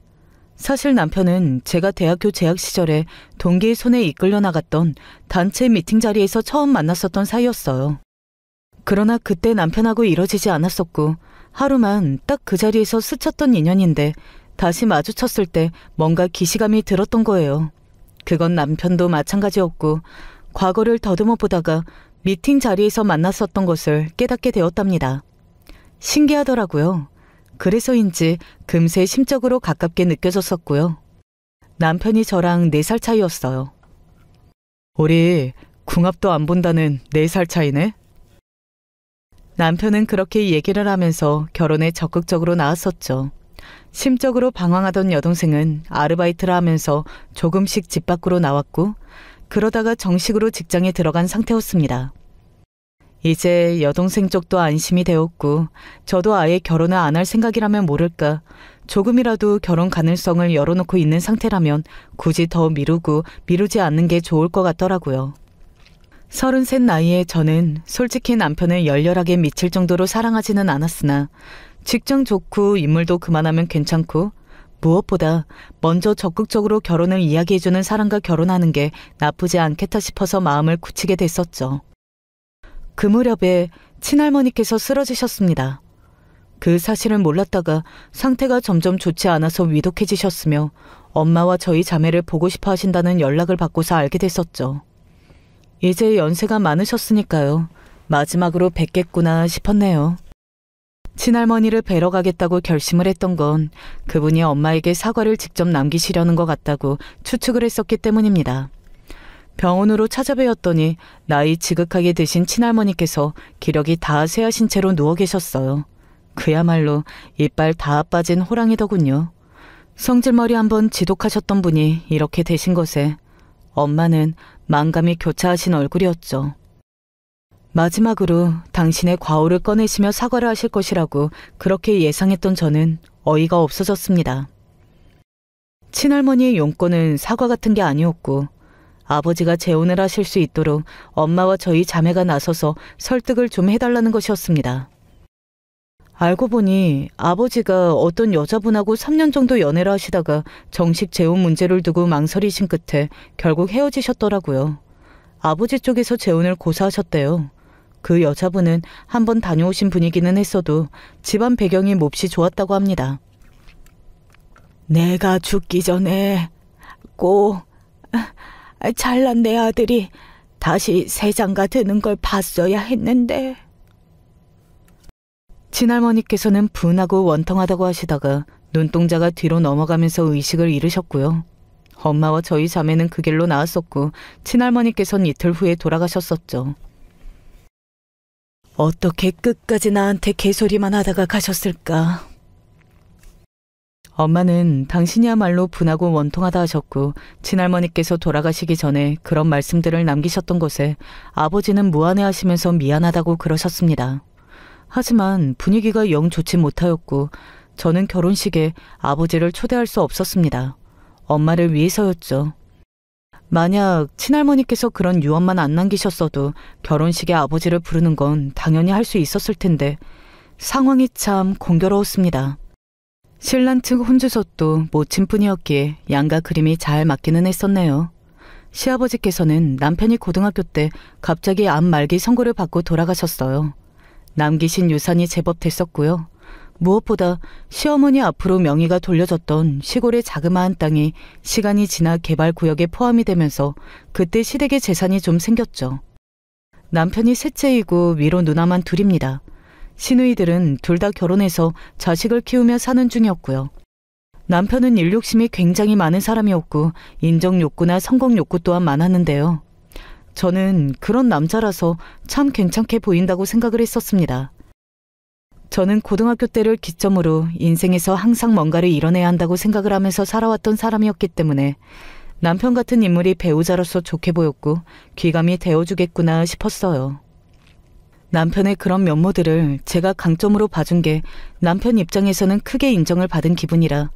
사실 남편은 제가 대학교 재학 시절에 동기의 손에 이끌려 나갔던 단체 미팅 자리에서 처음 만났었던 사이였어요. 그러나 그때 남편하고 이뤄지지 않았었고 하루만 딱 그 자리에서 스쳤던 인연인데 다시 마주쳤을 때 뭔가 기시감이 들었던 거예요. 그건 남편도 마찬가지였고 과거를 더듬어 보다가 미팅 자리에서 만났었던 것을 깨닫게 되었답니다. 신기하더라고요. 그래서인지 금세 심적으로 가깝게 느껴졌었고요. 남편이 저랑 4살 차이였어요. 우리 궁합도 안 본다는 4살 차이네? 남편은 그렇게 얘기를 하면서 결혼에 적극적으로 나왔었죠. 심적으로 방황하던 여동생은 아르바이트를 하면서 조금씩 집 밖으로 나왔고 그러다가 정식으로 직장에 들어간 상태였습니다. 이제 여동생 쪽도 안심이 되었고 저도 아예 결혼을 안 할 생각이라면 모를까 조금이라도 결혼 가능성을 열어놓고 있는 상태라면 굳이 더 미루지 않는 게 좋을 것 같더라고요. 33 나이에 저는 솔직히 남편을 열렬하게 미칠 정도로 사랑하지는 않았으나 직장 좋고 인물도 그만하면 괜찮고 무엇보다 먼저 적극적으로 결혼을 이야기해주는 사람과 결혼하는 게 나쁘지 않겠다 싶어서 마음을 굳히게 됐었죠. 그 무렵에 친할머니께서 쓰러지셨습니다. 그 사실을 몰랐다가 상태가 점점 좋지 않아서 위독해지셨으며 엄마와 저희 자매를 보고 싶어 하신다는 연락을 받고서 알게 됐었죠. 이제 연세가 많으셨으니까요. 마지막으로 뵙겠구나 싶었네요. 친할머니를 뵈러 가겠다고 결심을 했던 건 그분이 엄마에게 사과를 직접 남기시려는 것 같다고 추측을 했었기 때문입니다. 병원으로 찾아뵈었더니 나이 지극하게 드신 친할머니께서 기력이 다 쇠하신 채로 누워 계셨어요. 그야말로 이빨 다 빠진 호랑이더군요. 성질머리 한번 지독하셨던 분이 이렇게 되신 것에 엄마는 만감이 교차하신 얼굴이었죠. 마지막으로 당신의 과오를 꺼내시며 사과를 하실 것이라고 그렇게 예상했던 저는 어이가 없어졌습니다. 친할머니의 용건은 사과 같은 게 아니었고 아버지가 재혼을 하실 수 있도록 엄마와 저희 자매가 나서서 설득을 좀 해달라는 것이었습니다. 알고 보니 아버지가 어떤 여자분하고 3년 정도 연애를 하시다가 정식 재혼 문제를 두고 망설이신 끝에 결국 헤어지셨더라고요. 아버지 쪽에서 재혼을 고사하셨대요. 그 여자분은 한번 다녀오신 분이기는 했어도 집안 배경이 몹시 좋았다고 합니다. 내가 죽기 전에 꼭 잘난 내 아들이 다시 세장가 드는 걸 봤어야 했는데. 친할머니께서는 분하고 원통하다고 하시다가 눈동자가 뒤로 넘어가면서 의식을 잃으셨고요. 엄마와 저희 자매는 그 길로 나왔었고 친할머니께서는 이틀 후에 돌아가셨었죠. 어떻게 끝까지 나한테 개소리만 하다가 가셨을까? 엄마는 당신이야말로 분하고 원통하다 하셨고 친할머니께서 돌아가시기 전에 그런 말씀들을 남기셨던 것에 아버지는 무안해하시면서 미안하다고 그러셨습니다. 하지만 분위기가 영 좋지 못하였고 저는 결혼식에 아버지를 초대할 수 없었습니다. 엄마를 위해서였죠. 만약 친할머니께서 그런 유언만 안 남기셨어도 결혼식에 아버지를 부르는 건 당연히 할 수 있었을 텐데 상황이 참 공교로웠습니다. 신랑 측 혼주석도 모친뿐이었기에 양가 그림이 잘 맞기는 했었네요. 시아버지께서는 남편이 고등학교 때 갑자기 암 말기 선고를 받고 돌아가셨어요. 남기신 유산이 제법 됐었고요. 무엇보다 시어머니 앞으로 명의가 돌려졌던 시골의 자그마한 땅이 시간이 지나 개발구역에 포함이 되면서 그때 시댁의 재산이 좀 생겼죠. 남편이 셋째이고 위로 누나만 둘입니다. 시누이들은 둘 다 결혼해서 자식을 키우며 사는 중이었고요. 남편은 일 욕심이 굉장히 많은 사람이었고 인정 욕구나 성공 욕구 또한 많았는데요. 저는 그런 남자라서 참 괜찮게 보인다고 생각을 했었습니다. 저는 고등학교 때를 기점으로 인생에서 항상 뭔가를 이뤄내야 한다고 생각을 하면서 살아왔던 사람이었기 때문에 남편 같은 인물이 배우자로서 좋게 보였고 귀감이 되어주겠구나 싶었어요. 남편의 그런 면모들을 제가 강점으로 봐준 게 남편 입장에서는 크게 인정을 받은 기분이라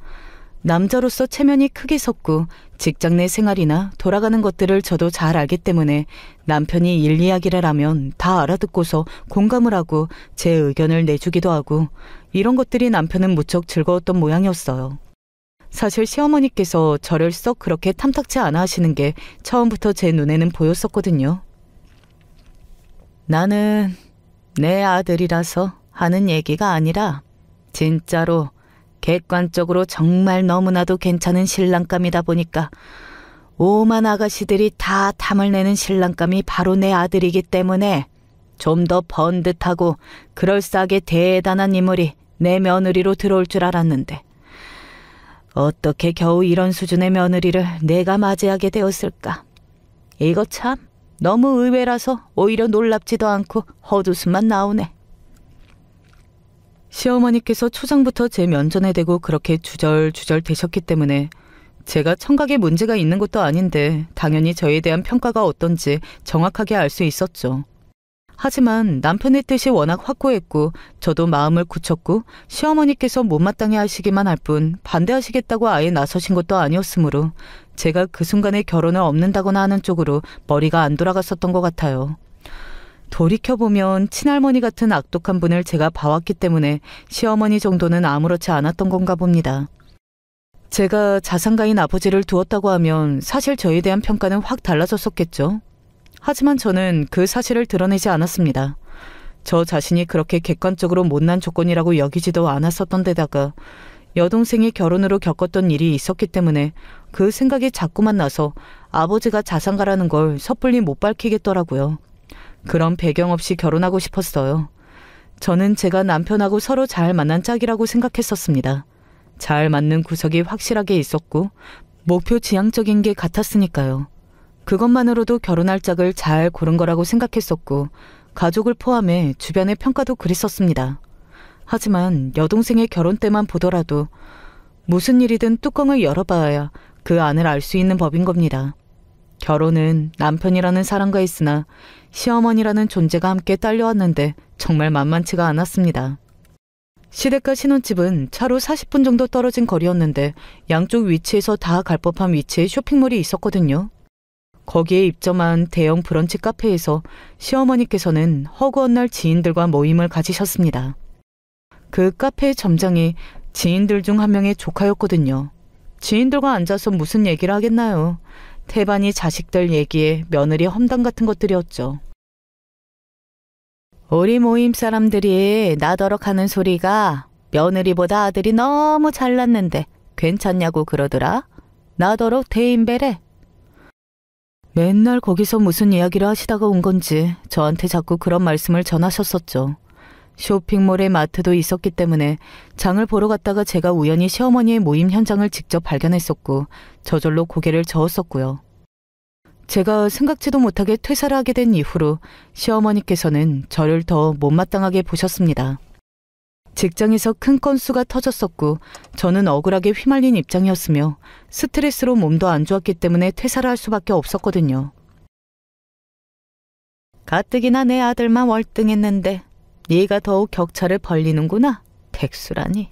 남자로서 체면이 크게 섰고 직장 내 생활이나 돌아가는 것들을 저도 잘 알기 때문에 남편이 일 이야기를 하면 다 알아듣고서 공감을 하고 제 의견을 내주기도 하고 이런 것들이 남편은 무척 즐거웠던 모양이었어요. 사실 시어머니께서 저를 썩 그렇게 탐탁치 않아 하시는 게 처음부터 제 눈에는 보였었거든요. 나는 내 아들이라서 하는 얘기가 아니라 진짜로 객관적으로 정말 너무나도 괜찮은 신랑감이다 보니까 오만 아가씨들이 다 탐을 내는 신랑감이 바로 내 아들이기 때문에 좀 더 번듯하고 그럴싸하게 대단한 인물이 내 며느리로 들어올 줄 알았는데 어떻게 겨우 이런 수준의 며느리를 내가 맞이하게 되었을까. 이거 참 너무 의외라서 오히려 놀랍지도 않고 헛웃음만 나오네. 시어머니께서 초장부터 제 면전에 대고 그렇게 주절주절 대셨기 때문에 제가 청각에 문제가 있는 것도 아닌데 당연히 저에 대한 평가가 어떤지 정확하게 알 수 있었죠. 하지만 남편의 뜻이 워낙 확고했고 저도 마음을 굳혔고 시어머니께서 못마땅해 하시기만 할 뿐 반대하시겠다고 아예 나서신 것도 아니었으므로 제가 그 순간에 결혼을 없는다거나 하는 쪽으로 머리가 안 돌아갔었던 것 같아요. 돌이켜보면 친할머니 같은 악독한 분을 제가 봐왔기 때문에 시어머니 정도는 아무렇지 않았던 건가 봅니다. 제가 자산가인 아버지를 두었다고 하면 사실 저에 대한 평가는 확 달라졌었겠죠. 하지만 저는 그 사실을 드러내지 않았습니다. 저 자신이 그렇게 객관적으로 못난 조건이라고 여기지도 않았었던 데다가 여동생이 결혼으로 겪었던 일이 있었기 때문에 그 생각이 자꾸만 나서 아버지가 자산가라는 걸 섣불리 못 밝히겠더라고요. 그런 배경 없이 결혼하고 싶었어요. 저는 제가 남편하고 서로 잘 만난 짝이라고 생각했었습니다. 잘 맞는 구석이 확실하게 있었고 목표 지향적인 게 같았으니까요. 그것만으로도 결혼할 짝을 잘 고른 거라고 생각했었고 가족을 포함해 주변의 평가도 그랬었습니다. 하지만 여동생의 결혼 때만 보더라도 무슨 일이든 뚜껑을 열어봐야 그 안을 알 수 있는 법인 겁니다. 결혼은 남편이라는 사람과 했으나 시어머니라는 존재가 함께 딸려왔는데 정말 만만치가 않았습니다. 시댁과 신혼집은 차로 40분 정도 떨어진 거리였는데 양쪽 위치에서 다 갈 법한 위치에 쇼핑몰이 있었거든요. 거기에 입점한 대형 브런치 카페에서 시어머니께서는 허구한 날 지인들과 모임을 가지셨습니다. 그 카페의 점장이 지인들 중 한 명의 조카였거든요. 지인들과 앉아서 무슨 얘기를 하겠나요? 태반이 자식들 얘기에 며느리 험담 같은 것들이었죠. 우리 모임 사람들이 나더러 하는 소리가 며느리보다 아들이 너무 잘났는데 괜찮냐고 그러더라. 나더러 대인배래. 맨날 거기서 무슨 이야기를 하시다가 온 건지 저한테 자꾸 그런 말씀을 전하셨었죠. 쇼핑몰에 마트도 있었기 때문에 장을 보러 갔다가 제가 우연히 시어머니의 모임 현장을 직접 발견했었고 저절로 고개를 저었었고요. 제가 생각지도 못하게 퇴사를 하게 된 이후로 시어머니께서는 저를 더 못마땅하게 보셨습니다. 직장에서 큰 건수가 터졌었고 저는 억울하게 휘말린 입장이었으며 스트레스로 몸도 안 좋았기 때문에 퇴사를 할 수밖에 없었거든요. 가뜩이나 내 아들만 월등했는데 네가 더욱 격차를 벌리는구나. 백수라니.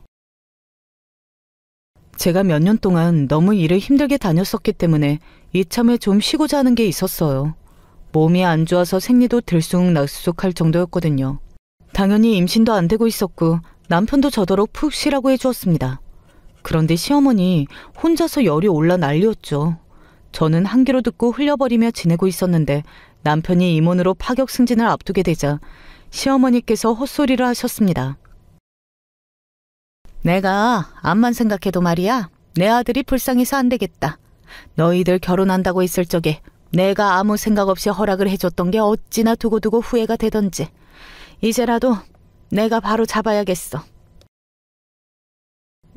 제가 몇 년 동안 너무 일을 힘들게 다녔었기 때문에 이참에 좀 쉬고자 하는 게 있었어요. 몸이 안 좋아서 생리도 들쑥날쑥할 정도였거든요. 당연히 임신도 안 되고 있었고 남편도 저더러 푹 쉬라고 해주었습니다. 그런데 시어머니 혼자서 열이 올라 난리였죠. 저는 한 귀로 듣고 흘려버리며 지내고 있었는데 남편이 임원으로 파격 승진을 앞두게 되자 시어머니께서 헛소리를 하셨습니다. 내가 암만 생각해도 말이야, 내 아들이 불쌍해서 안 되겠다. 너희들 결혼한다고 했을 적에 내가 아무 생각 없이 허락을 해줬던 게 어찌나 두고두고 후회가 되던지. 이제라도 내가 바로 잡아야겠어.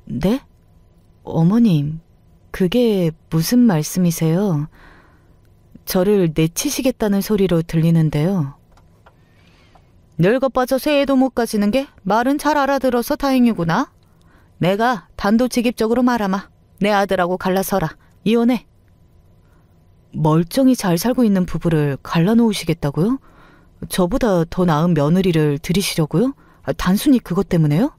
네? 어머님, 그게 무슨 말씀이세요? 저를 내치시겠다는 소리로 들리는데요. 늙어 빠져서 애도 못 가지는 게 말은 잘 알아들어서 다행이구나. 내가 단도직입적으로 말하마. 내 아들하고 갈라서라. 이혼해. 멀쩡히 잘 살고 있는 부부를 갈라놓으시겠다고요? 저보다 더 나은 며느리를 들이시려고요? 단순히 그것 때문에요?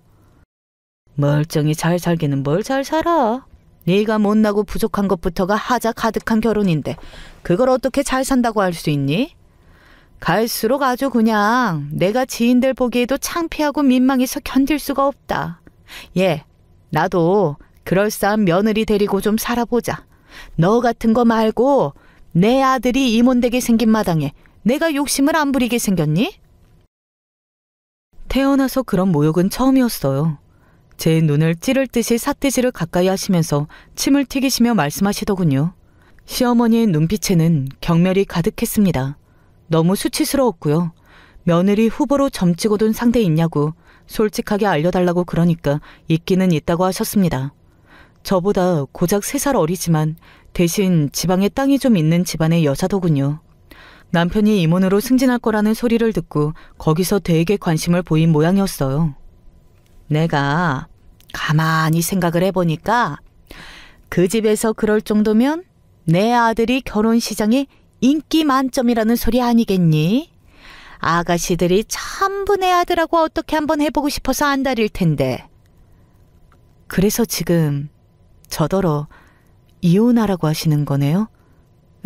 멀쩡히 잘 살기는 뭘 잘 살아. 네가 못나고 부족한 것부터가 하자 가득한 결혼인데 그걸 어떻게 잘 산다고 할 수 있니? 갈수록 아주 그냥 내가 지인들 보기에도 창피하고 민망해서 견딜 수가 없다. 예, 나도 그럴싸한 며느리 데리고 좀 살아보자. 너 같은 거 말고 내 아들이 임원되게 생긴 마당에 내가 욕심을 안 부리게 생겼니? 태어나서 그런 모욕은 처음이었어요. 제 눈을 찌를 듯이 삿대질을 가까이 하시면서 침을 튀기시며 말씀하시더군요. 시어머니의 눈빛에는 경멸이 가득했습니다. 너무 수치스러웠고요. 며느리 후보로 점 찍어둔 상대 있냐고 솔직하게 알려달라고 그러니까 있기는 있다고 하셨습니다. 저보다 고작 3살 어리지만 대신 지방에 땅이 좀 있는 집안의 여자더군요. 남편이 임원으로 승진할 거라는 소리를 듣고 거기서 되게 관심을 보인 모양이었어요. 내가 가만히 생각을 해보니까 그 집에서 그럴 정도면 내 아들이 결혼 시장에 인기 만점이라는 소리 아니겠니? 아가씨들이 전부 내 아들하고 어떻게 한번 해보고 싶어서 안달일 텐데. 그래서 지금 저더러 이혼하라고 하시는 거네요?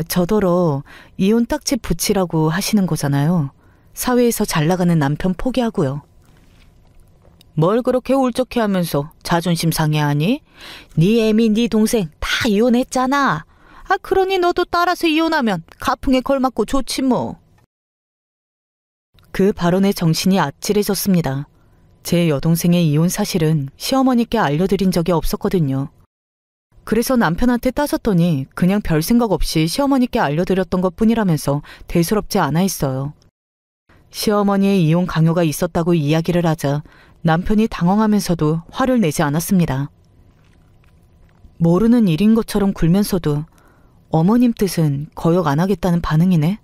저더러 이혼 딱지 붙이라고 하시는 거잖아요. 사회에서 잘 나가는 남편 포기하고요. 뭘 그렇게 울적해하면서 자존심 상해하니? 네 애미 네 동생 다 이혼했잖아. 그러니 너도 따라서 이혼하면 가풍에 걸맞고 좋지 뭐. 그 발언에 정신이 아찔해졌습니다. 제 여동생의 이혼 사실은 시어머니께 알려드린 적이 없었거든요. 그래서 남편한테 따졌더니 그냥 별 생각 없이 시어머니께 알려드렸던 것뿐이라면서 대수롭지 않아 했어요. 시어머니의 이혼 강요가 있었다고 이야기를 하자 남편이 당황하면서도 화를 내지 않았습니다. 모르는 일인 것처럼 굴면서도 어머님 뜻은 거역 안 하겠다는 반응이네.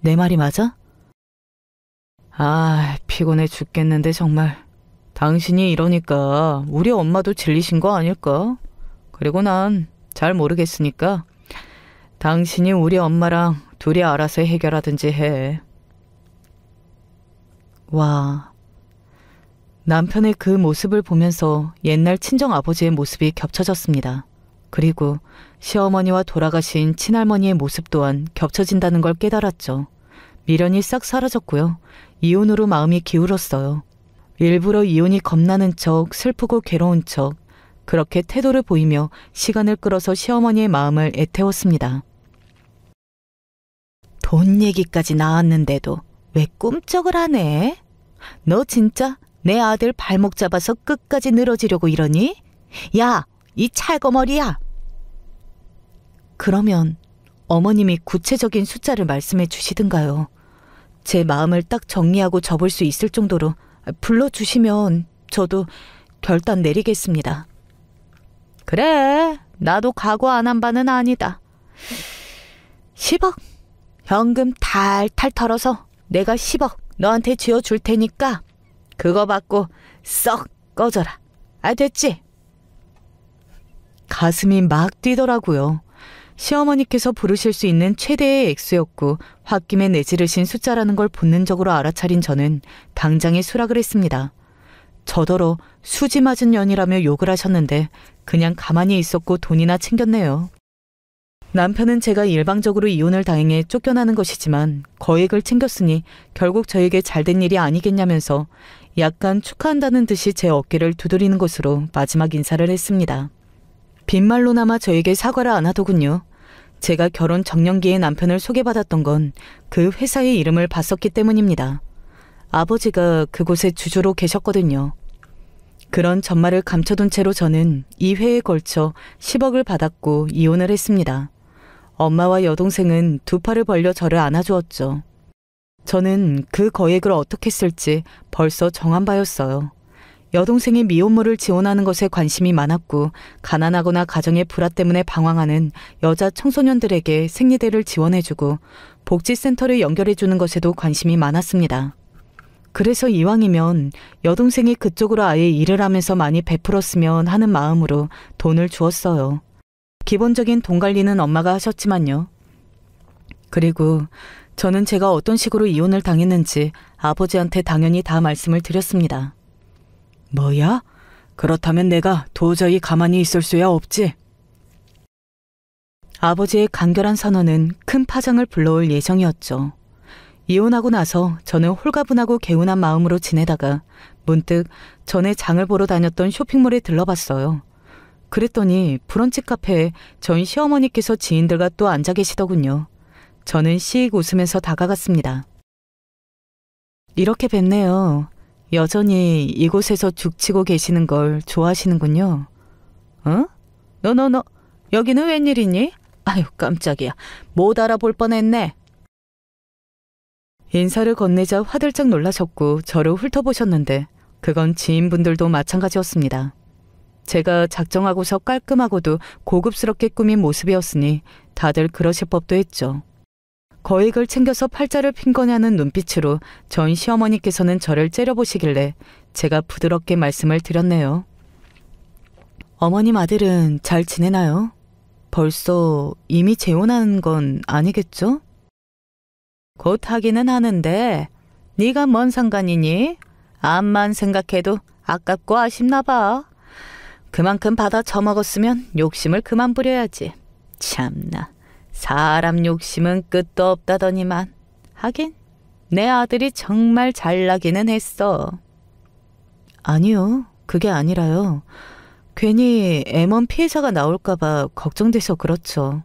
내 말이 맞아? 피곤해 죽겠는데 정말. 당신이 이러니까 우리 엄마도 질리신 거 아닐까? 그리고 난 잘 모르겠으니까 당신이 우리 엄마랑 둘이 알아서 해결하든지 해. 와, 남편의 그 모습을 보면서 옛날 친정아버지의 모습이 겹쳐졌습니다. 그리고 시어머니와 돌아가신 친할머니의 모습 또한 겹쳐진다는 걸 깨달았죠. 미련이 싹 사라졌고요. 이혼으로 마음이 기울었어요. 일부러 이혼이 겁나는 척, 슬프고 괴로운 척, 그렇게 태도를 보이며 시간을 끌어서 시어머니의 마음을 애태웠습니다. 돈 얘기까지 나왔는데도 왜 꿈쩍을 하네? 너 진짜 내 아들 발목 잡아서 끝까지 늘어지려고 이러니? 야, 이 찰거머리야! 그러면 어머님이 구체적인 숫자를 말씀해 주시든가요. 제 마음을 딱 정리하고 접을 수 있을 정도로 불러주시면 저도 결단 내리겠습니다. 그래, 나도 각오 안 한 바는 아니다. 10억? 현금 탈탈 털어서 내가 10억 너한테 쥐어줄 테니까 그거 받고 썩 꺼져라. 됐지? 가슴이 막 뛰더라고요. 시어머니께서 부르실 수 있는 최대의 액수였고 홧김에 내지르신 숫자라는 걸 본능적으로 알아차린 저는 당장에 수락을 했습니다. 저더러 수지 맞은 년이라며 욕을 하셨는데 그냥 가만히 있었고 돈이나 챙겼네요. 남편은 제가 일방적으로 이혼을 당해 쫓겨나는 것이지만 거액을 챙겼으니 결국 저에게 잘된 일이 아니겠냐면서 약간 축하한다는 듯이 제 어깨를 두드리는 것으로 마지막 인사를 했습니다. 빈말로나마 저에게 사과를 안 하더군요. 제가 결혼 정년기에 남편을 소개받았던 건 그 회사의 이름을 봤었기 때문입니다. 아버지가 그곳에 주주로 계셨거든요. 그런 전말을 감춰둔 채로 저는 2회에 걸쳐 10억을 받았고 이혼을 했습니다. 엄마와 여동생은 두 팔을 벌려 저를 안아주었죠. 저는 그 거액을 어떻게 쓸지 벌써 정한 바였어요. 여동생이 미혼모를 지원하는 것에 관심이 많았고 가난하거나 가정의 불화 때문에 방황하는 여자 청소년들에게 생리대를 지원해주고 복지센터를 연결해주는 것에도 관심이 많았습니다. 그래서 이왕이면 여동생이 그쪽으로 아예 일을 하면서 많이 베풀었으면 하는 마음으로 돈을 주었어요. 기본적인 돈 관리는 엄마가 하셨지만요. 그리고 저는 제가 어떤 식으로 이혼을 당했는지 아버지한테 당연히 다 말씀을 드렸습니다. 뭐야? 그렇다면 내가 도저히 가만히 있을 수야 없지. 아버지의 간결한 선언은 큰 파장을 불러올 예정이었죠. 이혼하고 나서 저는 홀가분하고 개운한 마음으로 지내다가 문득 전에 장을 보러 다녔던 쇼핑몰에 들러봤어요. 그랬더니 브런치 카페에 저희 시어머니께서 지인들과 또 앉아 계시더군요. 저는 씩 웃으면서 다가갔습니다. 이렇게 뵙네요. 여전히 이곳에서 죽치고 계시는 걸 좋아하시는군요. 어? 너 여기는 웬일이니? 아유 깜짝이야. 못 알아볼 뻔했네. 인사를 건네자 화들짝 놀라셨고 저를 훑어보셨는데 그건 지인분들도 마찬가지였습니다. 제가 작정하고서 깔끔하고도 고급스럽게 꾸민 모습이었으니 다들 그러실 법도 했죠. 거액을 챙겨서 팔자를 핀 거냐는 눈빛으로 전 시어머니께서는 저를 째려보시길래 제가 부드럽게 말씀을 드렸네요. 어머님 아들은 잘 지내나요? 벌써 이미 재혼하는 건 아니겠죠? 곧 하기는 하는데 네가 뭔 상관이니? 암만 생각해도 아깝고 아쉽나 봐. 그만큼 받아 처먹었으면 욕심을 그만 부려야지. 참나. 사람 욕심은 끝도 없다더니만. 하긴 내 아들이 정말 잘나기는 했어. 아니요. 그게 아니라요. 괜히 M1 피해자가 나올까봐 걱정돼서 그렇죠.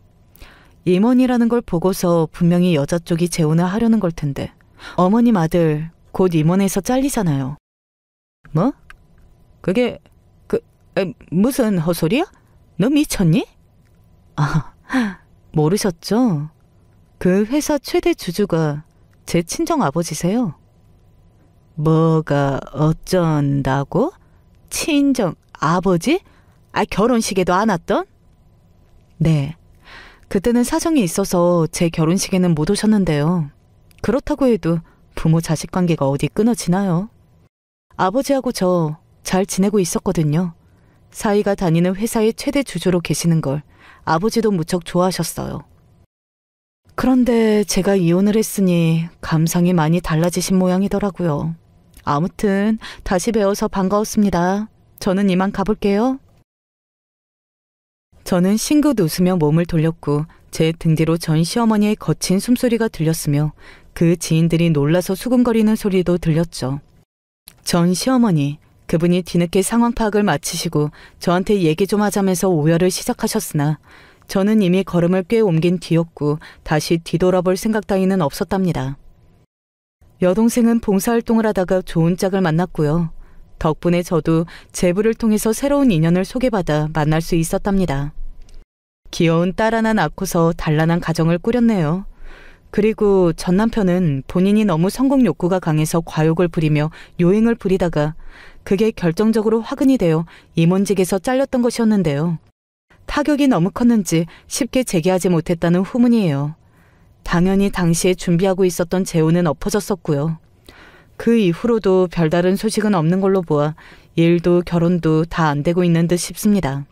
임원이라는 걸 보고서 분명히 여자 쪽이 재혼을 하려는 걸 텐데. 어머님 아들 곧 임원에서 잘리잖아요. 뭐? 그게 무슨 헛소리야? 너 미쳤니? 아, 모르셨죠? 그 회사 최대 주주가 제 친정 아버지세요. 뭐가 어쩐다고? 친정 아버지? 결혼식에도 안 왔던? 네. 그때는 사정이 있어서 제 결혼식에는 못 오셨는데요. 그렇다고 해도 부모 자식 관계가 어디 끊어지나요? 아버지하고 저 잘 지내고 있었거든요. 사위가 다니는 회사의 최대 주주로 계시는 걸 아버지도 무척 좋아하셨어요. 그런데 제가 이혼을 했으니 감상이 많이 달라지신 모양이더라고요. 아무튼 다시 뵈어서 반가웠습니다. 저는 이만 가볼게요. 저는 싱긋 웃으며 몸을 돌렸고 제 등 뒤로 전 시어머니의 거친 숨소리가 들렸으며 그 지인들이 놀라서 수근거리는 소리도 들렸죠. 전 시어머니, 그분이 뒤늦게 상황 파악을 마치시고 저한테 얘기 좀 하자면서 오열을 시작하셨으나 저는 이미 걸음을 꽤 옮긴 뒤였고 다시 뒤돌아볼 생각 따위는 없었답니다. 여동생은 봉사활동을 하다가 좋은 짝을 만났고요. 덕분에 저도 제부를 통해서 새로운 인연을 소개받아 만날 수 있었답니다. 귀여운 딸 하나 낳고서 단란한 가정을 꾸렸네요. 그리고 전 남편은 본인이 너무 성공 욕구가 강해서 과욕을 부리며 요행을 부리다가 그게 결정적으로 화근이 되어 임원직에서 잘렸던 것이었는데요. 타격이 너무 컸는지 쉽게 재개하지 못했다는 후문이에요. 당연히 당시에 준비하고 있었던 재혼은 엎어졌었고요. 그 이후로도 별다른 소식은 없는 걸로 보아 일도 결혼도 다 안 되고 있는 듯 싶습니다.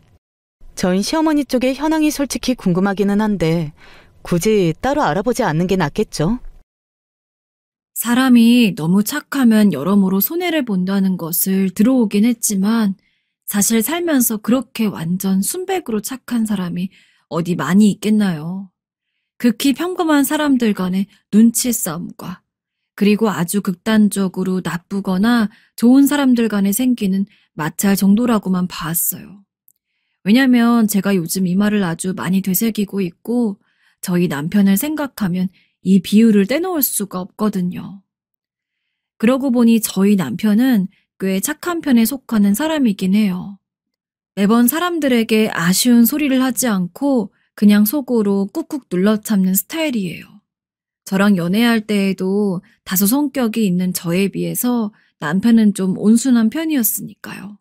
전 시어머니 쪽의 현황이 솔직히 궁금하기는 한데 굳이 따로 알아보지 않는 게 낫겠죠? 사람이 너무 착하면 여러모로 손해를 본다는 것을 들어오긴 했지만 사실 살면서 그렇게 완전 순백으로 착한 사람이 어디 많이 있겠나요. 극히 평범한 사람들 간의 눈치 싸움과 그리고 아주 극단적으로 나쁘거나 좋은 사람들 간에 생기는 마찰 정도라고만 봤어요. 왜냐면 제가 요즘 이 말을 아주 많이 되새기고 있고 저희 남편을 생각하면 이 비유를 떼놓을 수가 없거든요. 그러고 보니 저희 남편은 꽤 착한 편에 속하는 사람이긴 해요. 매번 사람들에게 아쉬운 소리를 하지 않고 그냥 속으로 꾹꾹 눌러 참는 스타일이에요. 저랑 연애할 때에도 다소 성격이 있는 저에 비해서 남편은 좀 온순한 편이었으니까요.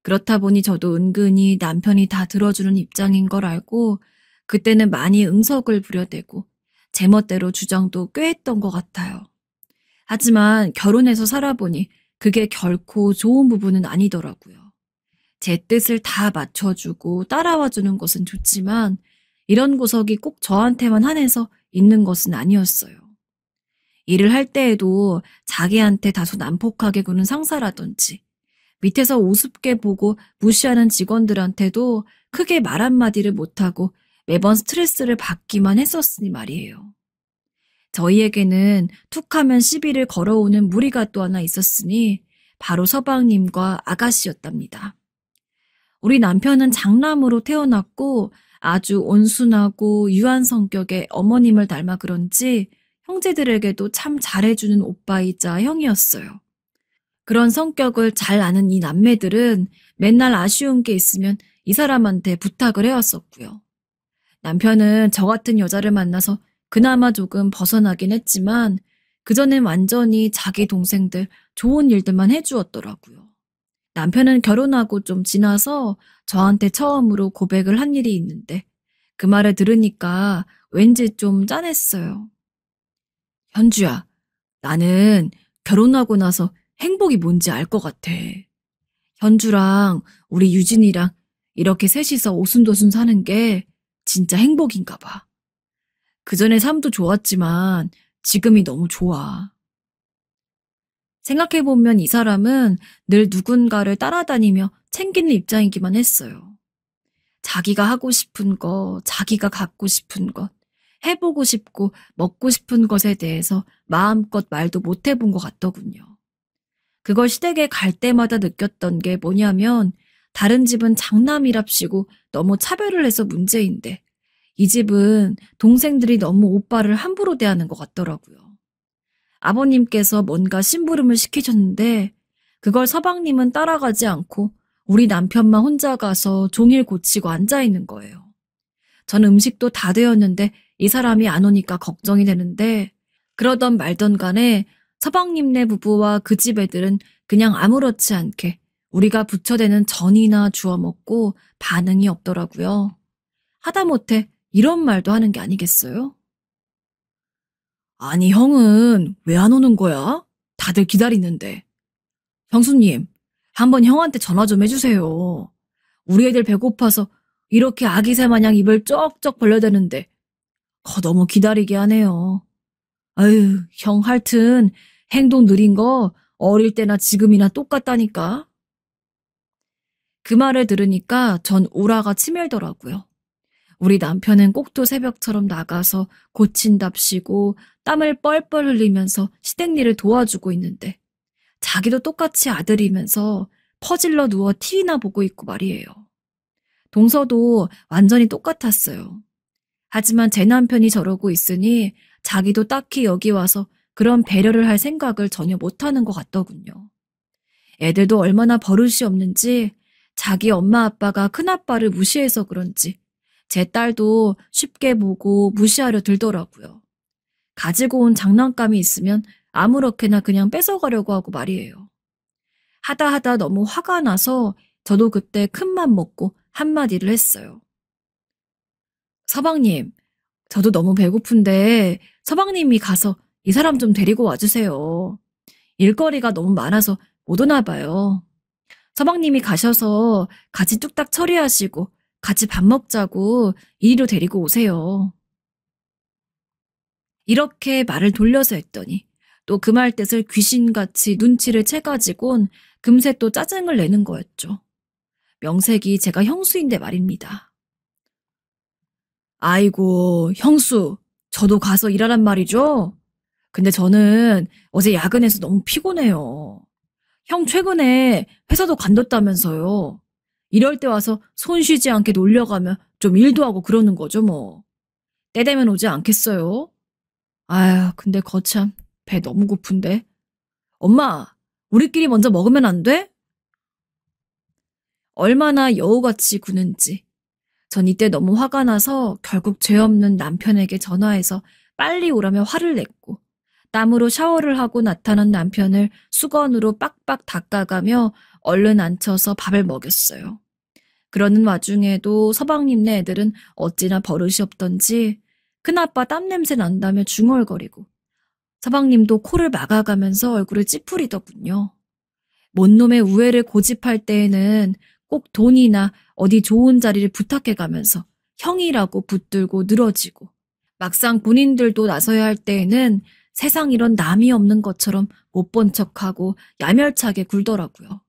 그렇다 보니 저도 은근히 남편이 다 들어주는 입장인 걸 알고 그때는 많이 응석을 부려대고 제멋대로 주장도 꽤 했던 것 같아요. 하지만 결혼해서 살아보니 그게 결코 좋은 부분은 아니더라고요. 제 뜻을 다 맞춰주고 따라와주는 것은 좋지만 이런 구석이 꼭 저한테만 한해서 있는 것은 아니었어요. 일을 할 때에도 자기한테 다소 난폭하게 구는 상사라든지 밑에서 우습게 보고 무시하는 직원들한테도 크게 말 한마디를 못하고 매번 스트레스를 받기만 했었으니 말이에요. 저희에게는 툭하면 시비를 걸어오는 무리가 또 하나 있었으니 바로 서방님과 아가씨였답니다. 우리 남편은 장남으로 태어났고 아주 온순하고 유한 성격의 어머님을 닮아 그런지 형제들에게도 참 잘해주는 오빠이자 형이었어요. 그런 성격을 잘 아는 이 남매들은 맨날 아쉬운 게 있으면 이 사람한테 부탁을 해왔었고요. 남편은 저 같은 여자를 만나서 그나마 조금 벗어나긴 했지만 그전엔 완전히 자기 동생들 좋은 일들만 해주었더라고요. 남편은 결혼하고 좀 지나서 저한테 처음으로 고백을 한 일이 있는데 그 말을 들으니까 왠지 좀 짠했어요. 현주야, 나는 결혼하고 나서 행복이 뭔지 알 것 같아. 현주랑 우리 유진이랑 이렇게 셋이서 오순도순 사는 게 진짜 행복인가 봐. 그전에 삶도 좋았지만 지금이 너무 좋아. 생각해보면 이 사람은 늘 누군가를 따라다니며 챙기는 입장이기만 했어요. 자기가 하고 싶은 거, 자기가 갖고 싶은 것, 해보고 싶고 먹고 싶은 것에 대해서 마음껏 말도 못 해본 것 같더군요. 그걸 시댁에 갈 때마다 느꼈던 게 뭐냐면 다른 집은 장남이랍시고 너무 차별을 해서 문제인데 이 집은 동생들이 너무 오빠를 함부로 대하는 것 같더라고요. 아버님께서 뭔가 심부름을 시키셨는데 그걸 서방님은 따라가지 않고 우리 남편만 혼자 가서 종일 고치고 앉아있는 거예요. 전 음식도 다 되었는데 이 사람이 안 오니까 걱정이 되는데 그러던 말던 간에 서방님네 부부와 그 집 애들은 그냥 아무렇지 않게 우리가 부쳐대는 전이나 주워 먹고 반응이 없더라고요. 하다못해 이런 말도 하는 게 아니겠어요? 아니 형은 왜 안 오는 거야? 다들 기다리는데. 형수님, 한번 형한테 전화 좀 해주세요. 우리 애들 배고파서 이렇게 아기새 마냥 입을 쩍쩍 벌려대는데 너무 기다리게 하네요. 아유, 형 하여튼 행동 느린 거 어릴 때나 지금이나 똑같다니까. 그 말을 들으니까 전 우라가 치밀더라고요. 우리 남편은 꼭두 새벽처럼 나가서 고친답시고 땀을 뻘뻘 흘리면서 시댁 일을 도와주고 있는데 자기도 똑같이 아들이면서 퍼질러 누워 TV나 보고 있고 말이에요. 동서도 완전히 똑같았어요. 하지만 제 남편이 저러고 있으니 자기도 딱히 여기 와서 그런 배려를 할 생각을 전혀 못하는 것 같더군요. 애들도 얼마나 버릇이 없는지 자기 엄마 아빠가 큰아빠를 무시해서 그런지 제 딸도 쉽게 보고 무시하려 들더라고요. 가지고 온 장난감이 있으면 아무렇게나 그냥 뺏어가려고 하고 말이에요. 하다 너무 화가 나서 저도 그때 큰맘 먹고 한마디를 했어요. 서방님, 저도 너무 배고픈데 서방님이 가서 이 사람 좀 데리고 와주세요. 일거리가 너무 많아서 못 오나 봐요. 서방님이 가셔서 같이 뚝딱 처리하시고 같이 밥 먹자고 이리로 데리고 오세요. 이렇게 말을 돌려서 했더니 또 그 말 뜻을 귀신같이 눈치를 채가지곤 금세 또 짜증을 내는 거였죠. 명색이 제가 형수인데 말입니다. 아이고, 형수, 저도 가서 일하란 말이죠? 근데 저는 어제 야근해서 너무 피곤해요. 형 최근에 회사도 관뒀다면서요. 이럴 때 와서 손 쉬지 않게 놀려가면 좀 일도 하고 그러는 거죠, 뭐. 때 되면 오지 않겠어요? 아휴, 근데 거참, 배 너무 고픈데. 엄마, 우리끼리 먼저 먹으면 안 돼? 얼마나 여우같이 구는지. 전 이때 너무 화가 나서 결국 죄 없는 남편에게 전화해서 빨리 오라며 화를 냈고, 땀으로 샤워를 하고 나타난 남편을 수건으로 빡빡 닦아가며 얼른 앉혀서 밥을 먹였어요. 그러는 와중에도 서방님네 애들은 어찌나 버릇이 없던지 큰아빠 땀냄새 난다며 중얼거리고, 서방님도 코를 막아가면서 얼굴을 찌푸리더군요. 뭔 놈의 우애를 고집할 때에는 꼭 돈이나 어디 좋은 자리를 부탁해가면서 형이라고 붙들고 늘어지고, 막상 본인들도 나서야 할 때에는 세상 이런 남이 없는 것처럼 못 본 척하고 야멸차게 굴더라고요.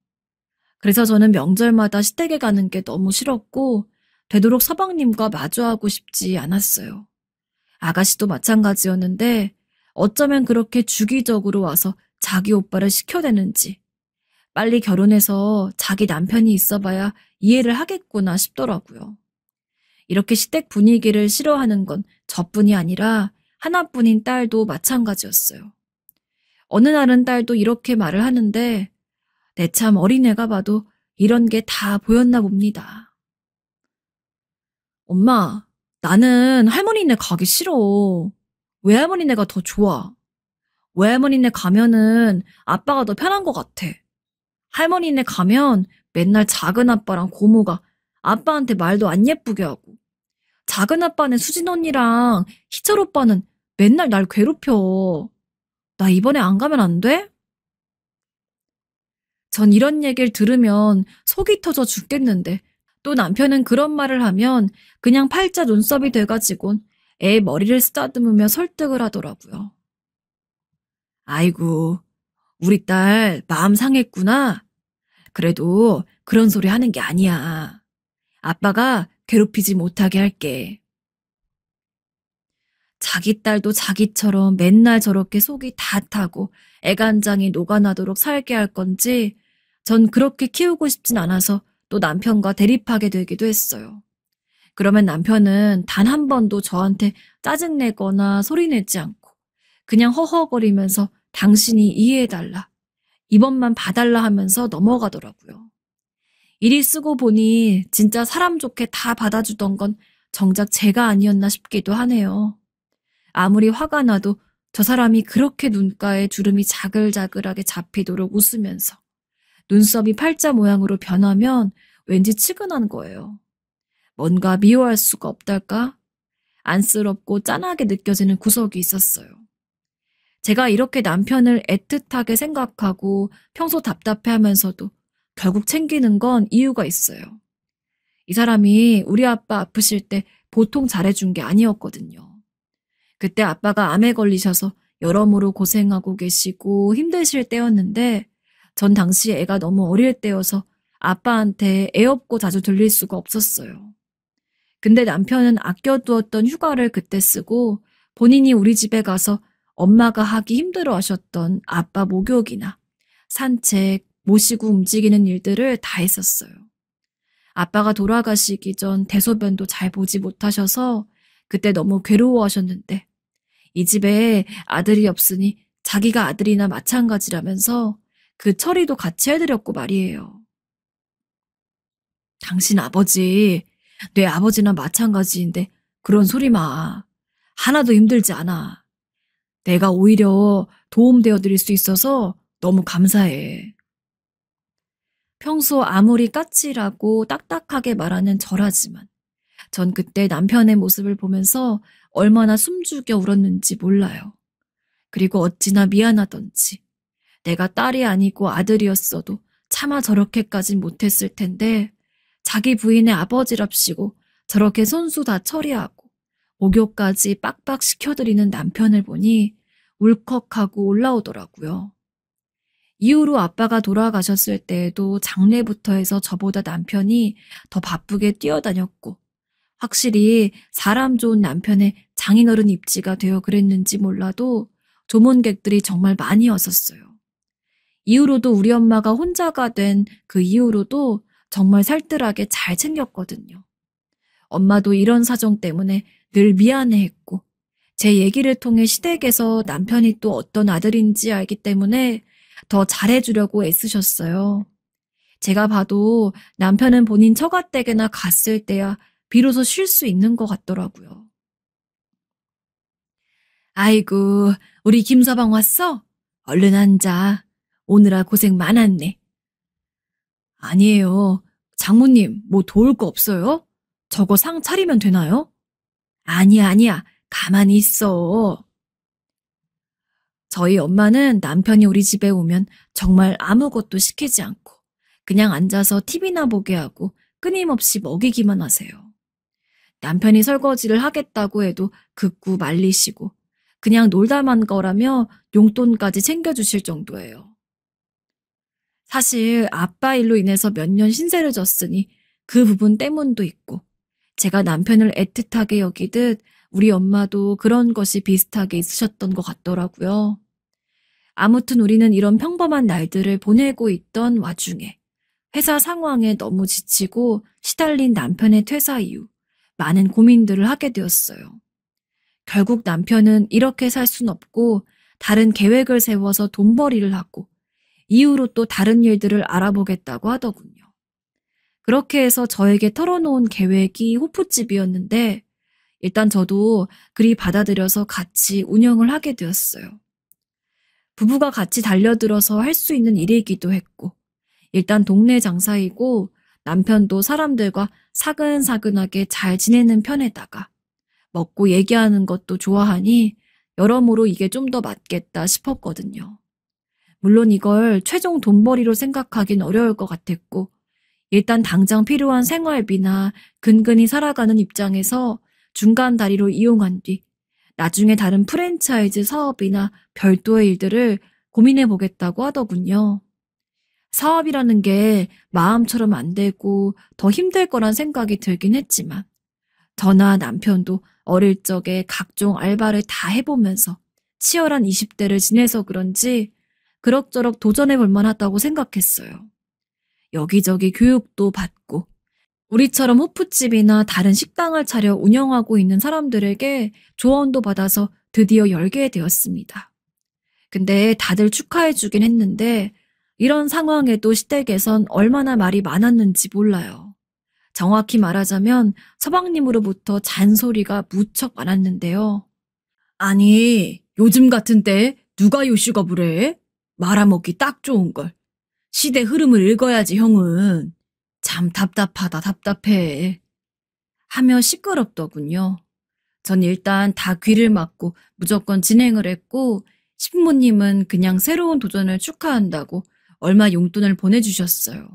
그래서 저는 명절마다 시댁에 가는 게 너무 싫었고 되도록 서방님과 마주하고 싶지 않았어요. 아가씨도 마찬가지였는데 어쩌면 그렇게 주기적으로 와서 자기 오빠를 시켜대는지 빨리 결혼해서 자기 남편이 있어봐야 이해를 하겠구나 싶더라고요. 이렇게 시댁 분위기를 싫어하는 건 저뿐이 아니라 하나뿐인 딸도 마찬가지였어요. 어느 날은 딸도 이렇게 말을 하는데 내 참 어린애가 봐도 이런 게 다 보였나 봅니다. 엄마, 나는 할머니네 가기 싫어. 외할머니네가 더 좋아. 외할머니네 가면은 아빠가 더 편한 것 같아. 할머니네 가면 맨날 작은 아빠랑 고모가 아빠한테 말도 안 예쁘게 하고, 작은 아빠는 수진 언니랑 희철 오빠는 맨날 날 괴롭혀. 나 이번에 안 가면 안 돼? 전 이런 얘기를 들으면 속이 터져 죽겠는데 또 남편은 그런 말을 하면 그냥 팔자 눈썹이 돼가지곤 애 머리를 쓰다듬으며 설득을 하더라고요. 아이고, 우리 딸 마음 상했구나. 그래도 그런 소리 하는 게 아니야. 아빠가 괴롭히지 못하게 할게. 자기 딸도 자기처럼 맨날 저렇게 속이 다 타고 애간장이 녹아나도록 살게 할 건지 전 그렇게 키우고 싶진 않아서 또 남편과 대립하게 되기도 했어요. 그러면 남편은 단 한 번도 저한테 짜증내거나 소리내지 않고 그냥 허허거리면서 당신이 이해해달라, 이번만 봐달라 하면서 넘어가더라고요. 일이 쓰고 보니 진짜 사람 좋게 다 받아주던 건 정작 제가 아니었나 싶기도 하네요. 아무리 화가 나도 저 사람이 그렇게 눈가에 주름이 자글자글하게 잡히도록 웃으면서 눈썹이 팔자 모양으로 변하면 왠지 측은한 거예요. 뭔가 미워할 수가 없달까? 안쓰럽고 짠하게 느껴지는 구석이 있었어요. 제가 이렇게 남편을 애틋하게 생각하고 평소 답답해하면서도 결국 챙기는 건 이유가 있어요. 이 사람이 우리 아빠 아프실 때 보통 잘해준 게 아니었거든요. 그때 아빠가 암에 걸리셔서 여러모로 고생하고 계시고 힘드실 때였는데 전 당시 애가 너무 어릴 때여서 아빠한테 애 없고 자주 들릴 수가 없었어요. 근데 남편은 아껴두었던 휴가를 그때 쓰고 본인이 우리 집에 가서 엄마가 하기 힘들어 하셨던 아빠 목욕이나 산책, 모시고 움직이는 일들을 다 했었어요. 아빠가 돌아가시기 전 대소변도 잘 보지 못하셔서 그때 너무 괴로워하셨는데 이 집에 아들이 없으니 자기가 아들이나 마찬가지라면서 그 처리도 같이 해드렸고 말이에요. 당신 아버지, 내 아버지나 마찬가지인데 그런 소리 마. 하나도 힘들지 않아. 내가 오히려 도움되어 드릴 수 있어서 너무 감사해. 평소 아무리 까칠하고 딱딱하게 말하는 저라지만 전 그때 남편의 모습을 보면서 얼마나 숨죽여 울었는지 몰라요. 그리고 어찌나 미안하던지 내가 딸이 아니고 아들이었어도 차마 저렇게까진 못했을 텐데 자기 부인의 아버지랍시고 저렇게 손수 다 처리하고 목욕까지 빡빡 시켜드리는 남편을 보니 울컥하고 올라오더라고요. 이후로 아빠가 돌아가셨을 때에도 장례부터 해서 저보다 남편이 더 바쁘게 뛰어다녔고 확실히 사람 좋은 남편의 장인어른 입지가 되어 그랬는지 몰라도 조문객들이 정말 많이 왔었어요. 이후로도 우리 엄마가 혼자가 된 그 이후로도 정말 살뜰하게 잘 챙겼거든요. 엄마도 이런 사정 때문에 늘 미안해했고 제 얘기를 통해 시댁에서 남편이 또 어떤 아들인지 알기 때문에 더 잘해주려고 애쓰셨어요. 제가 봐도 남편은 본인 처가댁에나 갔을 때야 비로소 쉴 수 있는 것 같더라고요. 아이고, 우리 김서방 왔어? 얼른 앉아. 오느라 고생 많았네. 아니에요. 장모님, 뭐 도울 거 없어요? 저거 상 차리면 되나요? 아니야. 가만히 있어. 저희 엄마는 남편이 우리 집에 오면 정말 아무것도 시키지 않고 그냥 앉아서 TV나 보게 하고 끊임없이 먹이기만 하세요. 남편이 설거지를 하겠다고 해도 극구 말리시고 그냥 놀다만 거라며 용돈까지 챙겨주실 정도예요. 사실 아빠 일로 인해서 몇 년 신세를 졌으니 그 부분 때문도 있고 제가 남편을 애틋하게 여기듯 우리 엄마도 그런 것이 비슷하게 있으셨던 것 같더라고요. 아무튼 우리는 이런 평범한 날들을 보내고 있던 와중에 회사 상황에 너무 지치고 시달린 남편의 퇴사 이후 많은 고민들을 하게 되었어요. 결국 남편은 이렇게 살 순 없고 다른 계획을 세워서 돈벌이를 하고 이후로 또 다른 일들을 알아보겠다고 하더군요. 그렇게 해서 저에게 털어놓은 계획이 호프집이었는데 일단 저도 그리 받아들여서 같이 운영을 하게 되었어요. 부부가 같이 달려들어서 할 수 있는 일이기도 했고 일단 동네 장사이고 남편도 사람들과 사근사근하게 잘 지내는 편에다가 먹고 얘기하는 것도 좋아하니 여러모로 이게 좀 더 맞겠다 싶었거든요. 물론 이걸 최종 돈벌이로 생각하긴 어려울 것 같았고 일단 당장 필요한 생활비나 근근히 살아가는 입장에서 중간 다리로 이용한 뒤 나중에 다른 프랜차이즈 사업이나 별도의 일들을 고민해 보겠다고 하더군요. 사업이라는 게 마음처럼 안 되고 더 힘들 거란 생각이 들긴 했지만 저나 남편도 어릴 적에 각종 알바를 다 해보면서 치열한 20대를 지내서 그런지 그럭저럭 도전해 볼 만하다고 생각했어요. 여기저기 교육도 받고 우리처럼 호프집이나 다른 식당을 차려 운영하고 있는 사람들에게 조언도 받아서 드디어 열게 되었습니다. 근데 다들 축하해 주긴 했는데 이런 상황에도 시댁에선 얼마나 말이 많았는지 몰라요. 정확히 말하자면 서방님으로부터 잔소리가 무척 많았는데요. 아니, 요즘 같은 때 누가 요식업을 해? 말아먹기 딱 좋은 걸. 시대 흐름을 읽어야지 형은. 참 답답하다 답답해. 하며 시끄럽더군요. 전 일단 다 귀를 막고 무조건 진행을 했고 신부님은 그냥 새로운 도전을 축하한다고 얼마 용돈을 보내주셨어요.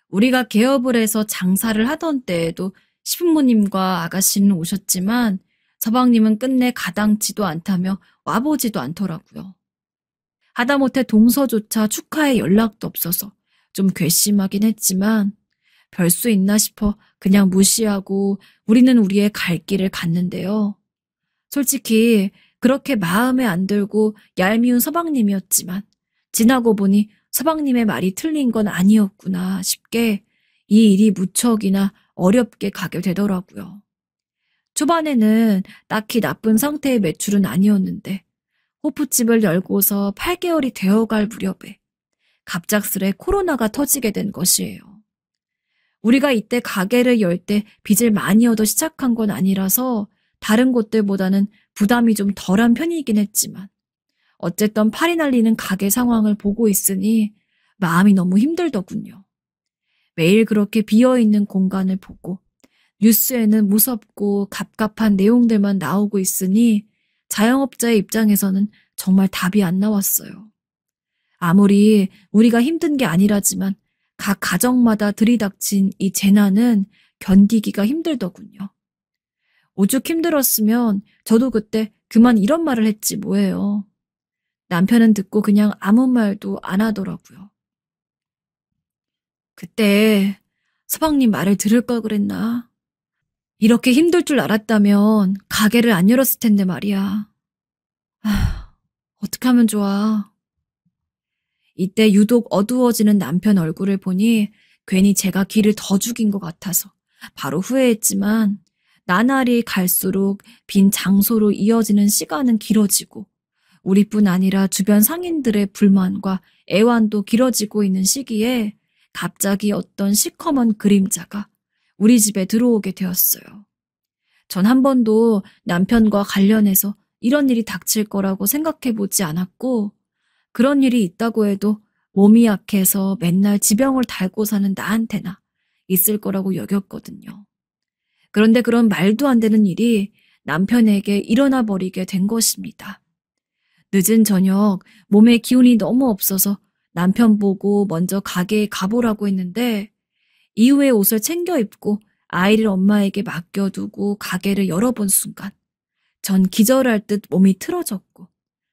우리가 개업을 해서 장사를 하던 때에도 시부모님과 아가씨는 오셨지만 서방님은 끝내 가당치도 않다며 와보지도 않더라고요. 하다못해 동서조차 축하의 연락도 없어서 좀 괘씸하긴 했지만 별 수 있나 싶어 그냥 무시하고 우리는 우리의 갈 길을 갔는데요. 솔직히 그렇게 마음에 안 들고 얄미운 서방님이었지만 지나고 보니 서방님의 말이 틀린 건 아니었구나 싶게 이 일이 무척이나 어렵게 가게 되더라고요. 초반에는 딱히 나쁜 상태의 매출은 아니었는데 호프집을 열고서 8개월이 되어갈 무렵에 갑작스레 코로나가 터지게 된 것이에요. 우리가 이때 가게를 열 때 빚을 많이 얻어 시작한 건 아니라서 다른 곳들보다는 부담이 좀 덜한 편이긴 했지만 어쨌든 팔이 날리는 가게 상황을 보고 있으니 마음이 너무 힘들더군요. 매일 그렇게 비어있는 공간을 보고 뉴스에는 무섭고 갑갑한 내용들만 나오고 있으니 자영업자의 입장에서는 정말 답이 안 나왔어요. 아무리 우리가 힘든 게 아니라지만 각 가정마다 들이닥친 이 재난은 견디기가 힘들더군요. 오죽 힘들었으면 저도 그때 그만 이런 말을 했지 뭐예요. 남편은 듣고 그냥 아무 말도 안 하더라고요. 그때 서방님 말을 들을 걸 그랬나? 이렇게 힘들 줄 알았다면 가게를 안 열었을 텐데 말이야. 어떻게 하면 좋아. 이때 유독 어두워지는 남편 얼굴을 보니 괜히 제가 기를 더 죽인 것 같아서 바로 후회했지만 나날이 갈수록 빈 장소로 이어지는 시간은 길어지고 우리뿐 아니라 주변 상인들의 불만과 애환도 길어지고 있는 시기에 갑자기 어떤 시커먼 그림자가 우리 집에 들어오게 되었어요. 전 한 번도 남편과 관련해서 이런 일이 닥칠 거라고 생각해 보지 않았고 그런 일이 있다고 해도 몸이 약해서 맨날 지병을 달고 사는 나한테나 있을 거라고 여겼거든요. 그런데 그런 말도 안 되는 일이 남편에게 일어나 버리게 된 것입니다. 늦은 저녁 몸에 기운이 너무 없어서 남편 보고 먼저 가게에 가보라고 했는데 이후에 옷을 챙겨 입고 아이를 엄마에게 맡겨두고 가게를 열어본 순간 전 기절할 듯 몸이 틀어졌고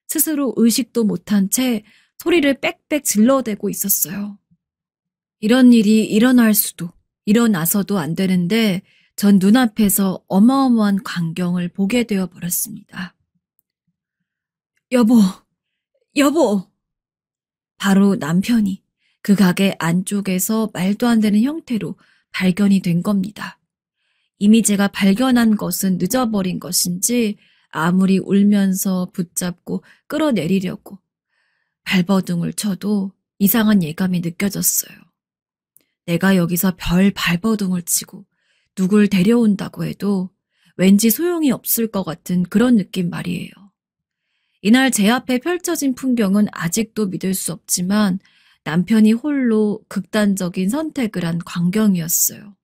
스스로 의식도 못한 채 소리를 빽빽 질러대고 있었어요. 이런 일이 일어날 수도 일어나서도 안 되는데 전 눈앞에서 어마어마한 광경을 보게 되어 버렸습니다. 여보, 여보! 바로 남편이 그 가게 안쪽에서 말도 안 되는 형태로 발견이 된 겁니다. 이미 제가 발견한 것은 늦어버린 것인지 아무리 울면서 붙잡고 끌어내리려고 발버둥을 쳐도 이상한 예감이 느껴졌어요. 내가 여기서 별 발버둥을 치고 누굴 데려온다고 해도 왠지 소용이 없을 것 같은 그런 느낌 말이에요. 이날 제 앞에 펼쳐진 풍경은 아직도 믿을 수 없지만 남편이 홀로 극단적인 선택을 한 광경이었어요.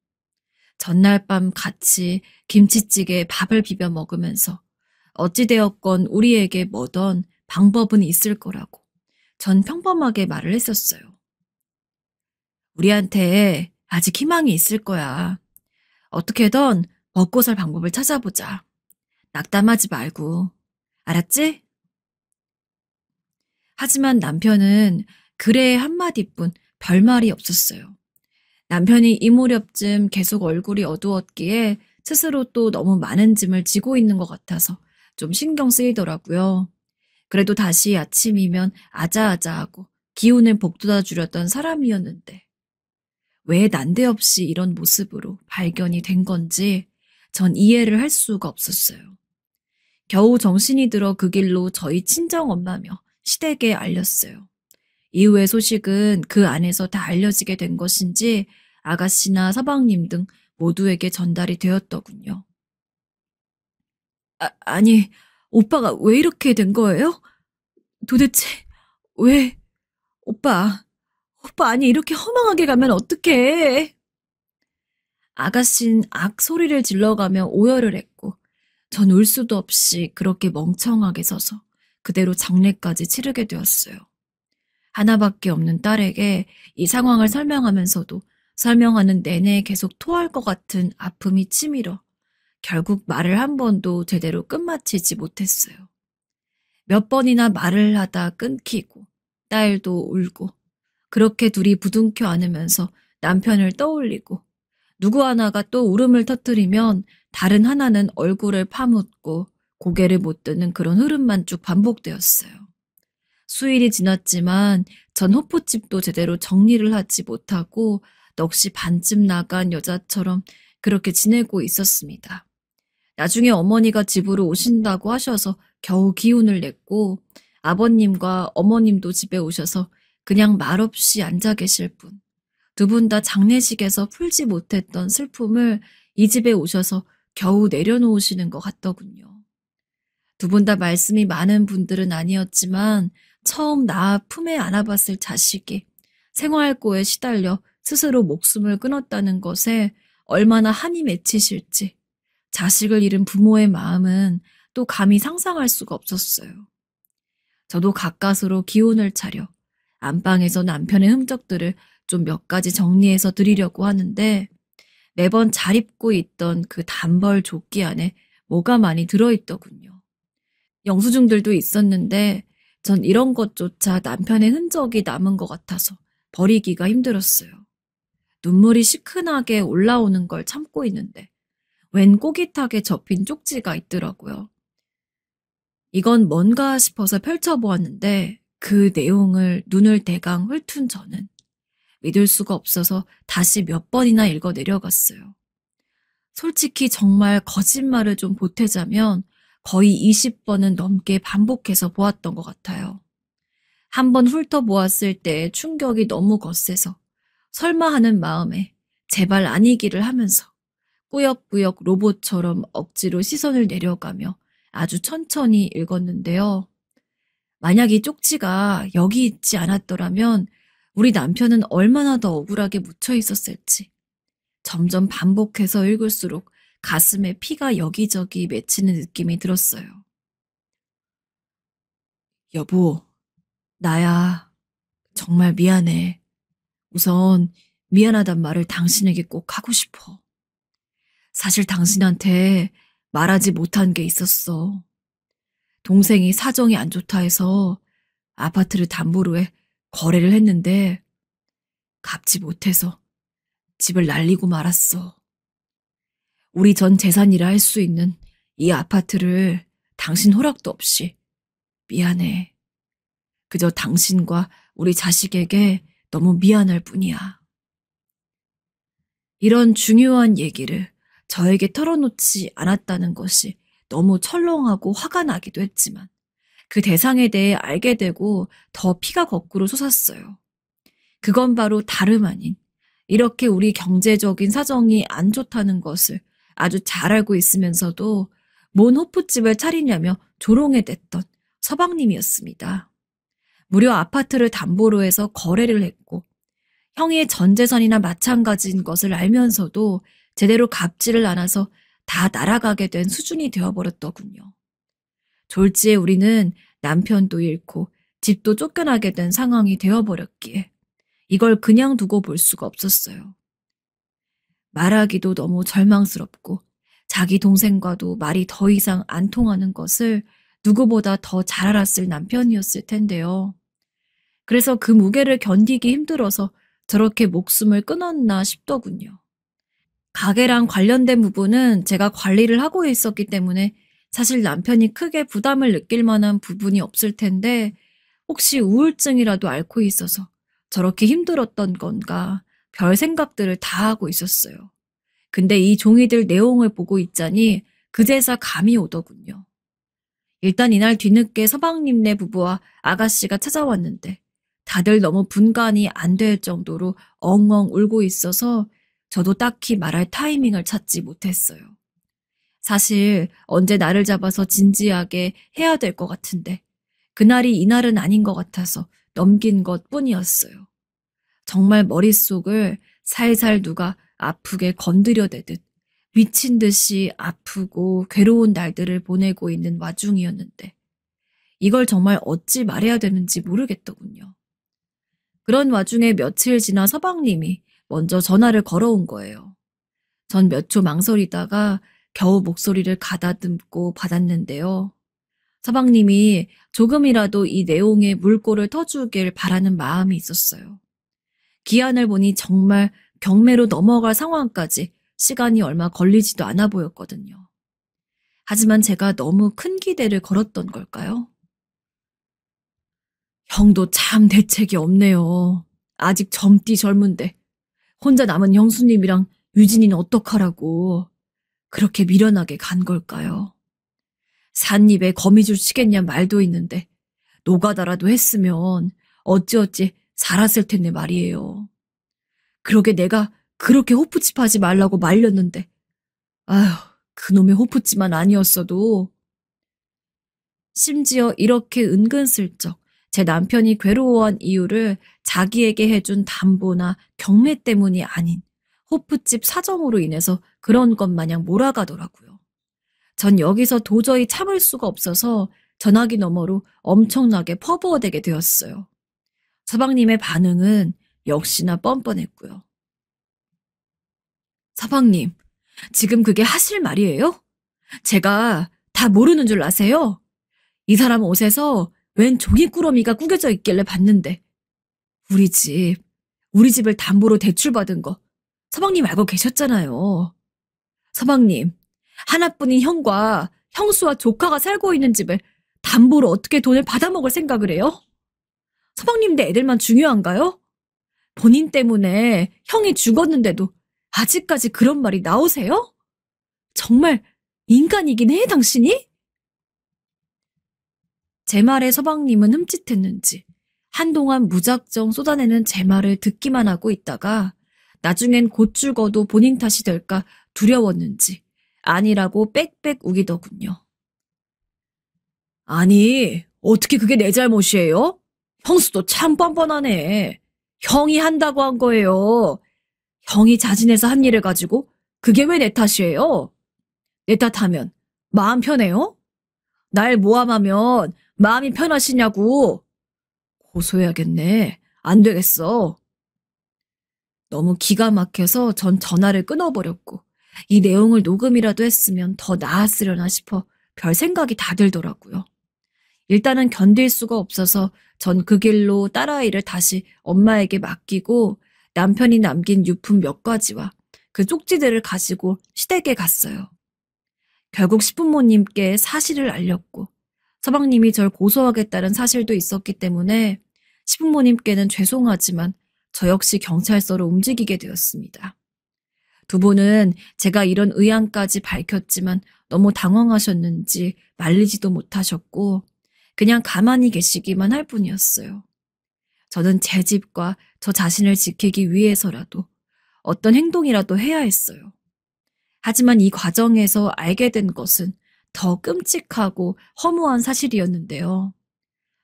전날 밤 같이 김치찌개에 밥을 비벼 먹으면서 어찌되었건 우리에게 뭐던 방법은 있을 거라고 전 평범하게 말을 했었어요. 우리한테 아직 희망이 있을 거야. 어떻게든 먹고 살 방법을 찾아보자. 낙담하지 말고. 알았지? 하지만 남편은 그래 한마디뿐 별말이 없었어요. 남편이 이 무렵쯤 계속 얼굴이 어두웠기에 스스로 또 너무 많은 짐을 지고 있는 것 같아서 좀 신경 쓰이더라고요. 그래도 다시 아침이면 아자아자하고 기운을 북돋아 주려던 사람이었는데 왜 난데없이 이런 모습으로 발견이 된 건지 전 이해를 할 수가 없었어요. 겨우 정신이 들어 그 길로 저희 친정엄마며 시댁에 알렸어요. 이후의 소식은 그 안에서 다 알려지게 된 것인지 아가씨나 서방님 등 모두에게 전달이 되었더군요. 아니, 오빠가 왜 이렇게 된 거예요? 도대체 왜? 오빠 아니 이렇게 허망하게 가면 어떡해? 아가씨는 악 소리를 질러가며 오열을 했고 전 울 수도 없이 그렇게 멍청하게 서서 그대로 장례까지 치르게 되었어요. 하나밖에 없는 딸에게 이 상황을 설명하면서도 설명하는 내내 계속 토할 것 같은 아픔이 치밀어 결국 말을 한 번도 제대로 끝마치지 못했어요. 몇 번이나 말을 하다 끊기고 딸도 울고 그렇게 둘이 부둥켜 안으면서 남편을 떠올리고 누구 하나가 또 울음을 터뜨리면 다른 하나는 얼굴을 파묻고 고개를 못 드는 그런 흐름만 쭉 반복되었어요. 수일이 지났지만 전 호프집도 제대로 정리를 하지 못하고 넋이 반쯤 나간 여자처럼 그렇게 지내고 있었습니다. 나중에 어머니가 집으로 오신다고 하셔서 겨우 기운을 냈고 아버님과 어머님도 집에 오셔서 그냥 말없이 앉아 계실 뿐. 두 분 다 장례식에서 풀지 못했던 슬픔을 이 집에 오셔서 겨우 내려놓으시는 것 같더군요. 두 분 다 말씀이 많은 분들은 아니었지만 처음 나 품에 안아봤을 자식이 생활고에 시달려 스스로 목숨을 끊었다는 것에 얼마나 한이 맺히실지 자식을 잃은 부모의 마음은 또 감히 상상할 수가 없었어요. 저도 가까스로 기운을 차려 안방에서 남편의 흔적들을 좀 몇 가지 정리해서 드리려고 하는데 매번 잘 입고 있던 그 단벌 조끼 안에 뭐가 많이 들어있더군요. 영수증들도 있었는데 전 이런 것조차 남편의 흔적이 남은 것 같아서 버리기가 힘들었어요. 눈물이 시큰하게 올라오는 걸 참고 있는데 웬 꼬깃하게 접힌 쪽지가 있더라고요. 이건 뭔가 싶어서 펼쳐보았는데 그 내용을 눈을 대강 훑은 저는 믿을 수가 없어서 다시 몇 번이나 읽어 내려갔어요. 솔직히 정말 거짓말을 좀 보태자면 거의 20번은 넘게 반복해서 보았던 것 같아요. 한번 훑어보았을 때 충격이 너무 거세서 설마 하는 마음에 제발 아니기를 하면서 꾸역꾸역 로봇처럼 억지로 시선을 내려가며 아주 천천히 읽었는데요. 만약 이 쪽지가 여기 있지 않았더라면 우리 남편은 얼마나 더 억울하게 묻혀 있었을지. 점점 반복해서 읽을수록 가슴에 피가 여기저기 맺히는 느낌이 들었어요. 여보, 나야 정말 미안해. 우선 미안하단 말을 당신에게 꼭 하고 싶어. 사실 당신한테 말하지 못한 게 있었어. 동생이 사정이 안 좋다 해서 아파트를 담보로 해 거래를 했는데 갚지 못해서 집을 날리고 말았어. 우리 전 재산이라 할 수 있는 이 아파트를 당신 허락도 없이 미안해. 그저 당신과 우리 자식에게 너무 미안할 뿐이야. 이런 중요한 얘기를 저에게 털어놓지 않았다는 것이 너무 철렁하고 화가 나기도 했지만 그 대상에 대해 알게 되고 더 피가 거꾸로 솟았어요. 그건 바로 다름 아닌 이렇게 우리 경제적인 사정이 안 좋다는 것을 아주 잘 알고 있으면서도 뭔 호프집을 차리냐며 조롱에 댔던 서방님이었습니다. 무려 아파트를 담보로 해서 거래를 했고 형의 전 재산이나 마찬가지인 것을 알면서도 제대로 갚지를 않아서 다 날아가게 된 수준이 되어버렸더군요. 졸지에 우리는 남편도 잃고 집도 쫓겨나게 된 상황이 되어버렸기에 이걸 그냥 두고 볼 수가 없었어요. 말하기도 너무 절망스럽고 자기 동생과도 말이 더 이상 안 통하는 것을 누구보다 더 잘 알았을 남편이었을 텐데요. 그래서 그 무게를 견디기 힘들어서 저렇게 목숨을 끊었나 싶더군요. 가게랑 관련된 부분은 제가 관리를 하고 있었기 때문에 사실 남편이 크게 부담을 느낄 만한 부분이 없을 텐데 혹시 우울증이라도 앓고 있어서 저렇게 힘들었던 건가 별 생각들을 다 하고 있었어요. 근데 이 종이들 내용을 보고 있자니 그제서 감이 오더군요. 일단 이날 뒤늦게 서방님네 부부와 아가씨가 찾아왔는데 다들 너무 분간이 안 될 정도로 엉엉 울고 있어서 저도 딱히 말할 타이밍을 찾지 못했어요. 사실 언제 날을 잡아서 진지하게 해야 될 것 같은데 그날이 이날은 아닌 것 같아서 넘긴 것 뿐이었어요. 정말 머릿속을 살살 누가 아프게 건드려대듯 미친 듯이 아프고 괴로운 날들을 보내고 있는 와중이었는데 이걸 정말 어찌 말해야 되는지 모르겠더군요. 그런 와중에 며칠 지나 서방님이 먼저 전화를 걸어온 거예요. 전 몇 초 망설이다가 겨우 목소리를 가다듬고 받았는데요. 서방님이 조금이라도 이 내용에 물꼬를 터주길 바라는 마음이 있었어요. 기한을 보니 정말 경매로 넘어갈 상황까지 시간이 얼마 걸리지도 않아 보였거든요. 하지만 제가 너무 큰 기대를 걸었던 걸까요? 형도 참 대책이 없네요. 아직 젊디 젊은데 혼자 남은 형수님이랑 유진이는 어떡하라고 그렇게 미련하게 간 걸까요? 삿입에 거미줄 치겠냐 말도 있는데 노가다라도 했으면 어찌어찌 살았을 텐데 말이에요. 그러게 내가 그렇게 호프집하지 말라고 말렸는데 아휴 그놈의 호프집만 아니었어도 심지어 이렇게 은근슬쩍 제 남편이 괴로워한 이유를 자기에게 해준 담보나 경매 때문이 아닌 호프집 사정으로 인해서 그런 것 마냥 몰아가더라고요. 전 여기서 도저히 참을 수가 없어서 전화기 너머로 엄청나게 퍼부어대게 되었어요. 서방님의 반응은 역시나 뻔뻔했고요. 서방님, 지금 그게 하실 말이에요? 제가 다 모르는 줄 아세요? 이 사람 옷에서 웬 종이꾸러미가 구겨져 있길래 봤는데 우리 집을 담보로 대출받은 거 서방님 알고 계셨잖아요. 서방님, 하나뿐인 형과 형수와 조카가 살고 있는 집에 담보로 어떻게 돈을 받아먹을 생각을 해요? 서방님네 애들만 중요한가요? 본인 때문에 형이 죽었는데도 아직까지 그런 말이 나오세요? 정말 인간이긴 해, 당신이? 제 말에 서방님은 흠칫했는지 한동안 무작정 쏟아내는 제 말을 듣기만 하고 있다가 나중엔 곧 죽어도 본인 탓이 될까 두려웠는지 아니라고 빽빽 우기더군요. 아니, 어떻게 그게 내 잘못이에요? 형수도 참 뻔뻔하네. 형이 한다고 한 거예요. 형이 자진해서 한 일을 가지고 그게 왜 내 탓이에요? 내 탓하면 마음 편해요? 날 모함하면 마음이 편하시냐고. 고소해야겠네. 안 되겠어. 너무 기가 막혀서 전 전화를 끊어버렸고 이 내용을 녹음이라도 했으면 더 나았으려나 싶어 별 생각이 다 들더라고요. 일단은 견딜 수가 없어서 전 그 길로 딸아이를 다시 엄마에게 맡기고 남편이 남긴 유품 몇 가지와 그 쪽지들을 가지고 시댁에 갔어요. 결국 시부모님께 사실을 알렸고 서방님이 절 고소하겠다는 사실도 있었기 때문에 시부모님께는 죄송하지만 저 역시 경찰서로 움직이게 되었습니다. 두 분은 제가 이런 의향까지 밝혔지만 너무 당황하셨는지 말리지도 못하셨고 그냥 가만히 계시기만 할 뿐이었어요. 저는 제 집과 저 자신을 지키기 위해서라도 어떤 행동이라도 해야 했어요. 하지만 이 과정에서 알게 된 것은 더 끔찍하고 허무한 사실이었는데요.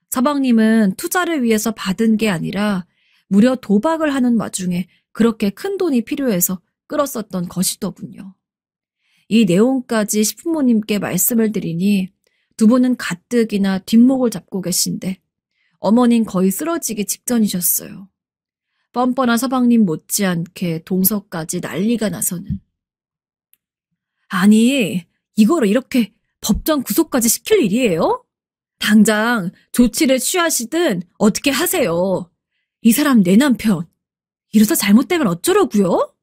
서방님은 투자를 위해서 받은 게 아니라 무려 도박을 하는 와중에 그렇게 큰 돈이 필요해서 끌었었던 것이더군요. 이 내용까지 시부모님께 말씀을 드리니 두 분은 가뜩이나 뒷목을 잡고 계신데 어머닌 거의 쓰러지기 직전이셨어요. 뻔뻔한 서방님 못지않게 동서까지 난리가 나서는. 아니, 이거를 이렇게 법정 구속까지 시킬 일이에요? 당장 조치를 취하시든 어떻게 하세요. 이 사람 내 남편. 이러다 잘못되면 어쩌려고요?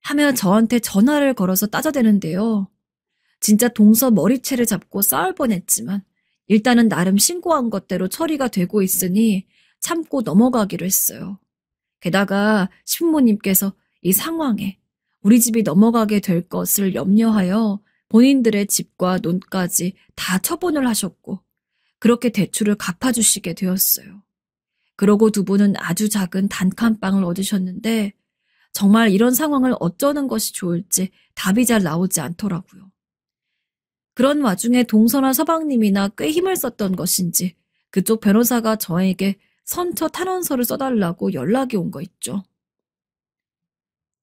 하며 저한테 전화를 걸어서 따져대는데요. 진짜 동서 머리채를 잡고 싸울 뻔했지만 일단은 나름 신고한 것대로 처리가 되고 있으니 참고 넘어가기로 했어요. 게다가 시부모님께서 이 상황에 우리 집이 넘어가게 될 것을 염려하여 본인들의 집과 논까지 다 처분을 하셨고 그렇게 대출을 갚아주시게 되었어요. 그러고 두 분은 아주 작은 단칸방을 얻으셨는데 정말 이런 상황을 어쩌는 것이 좋을지 답이 잘 나오지 않더라고요. 그런 와중에 동서나 서방님이나 꽤 힘을 썼던 것인지 그쪽 변호사가 저에게 선처 탄원서를 써달라고 연락이 온 거 있죠.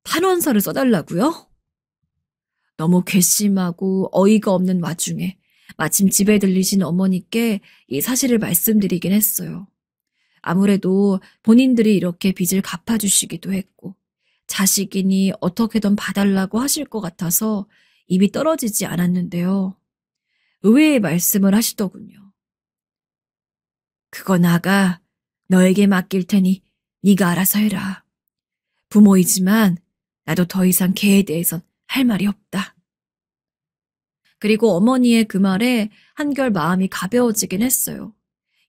탄원서를 써달라고요? 너무 괘씸하고 어이가 없는 와중에 마침 집에 들리신 어머니께 이 사실을 말씀드리긴 했어요. 아무래도 본인들이 이렇게 빚을 갚아주시기도 했고 자식이니 어떻게든 봐달라고 하실 것 같아서 입이 떨어지지 않았는데요. 의외의 말씀을 하시더군요. 그건 아가 너에게 맡길 테니 네가 알아서 해라. 부모이지만 나도 더 이상 걔에 대해선 할 말이 없다. 그리고 어머니의 그 말에 한결 마음이 가벼워지긴 했어요.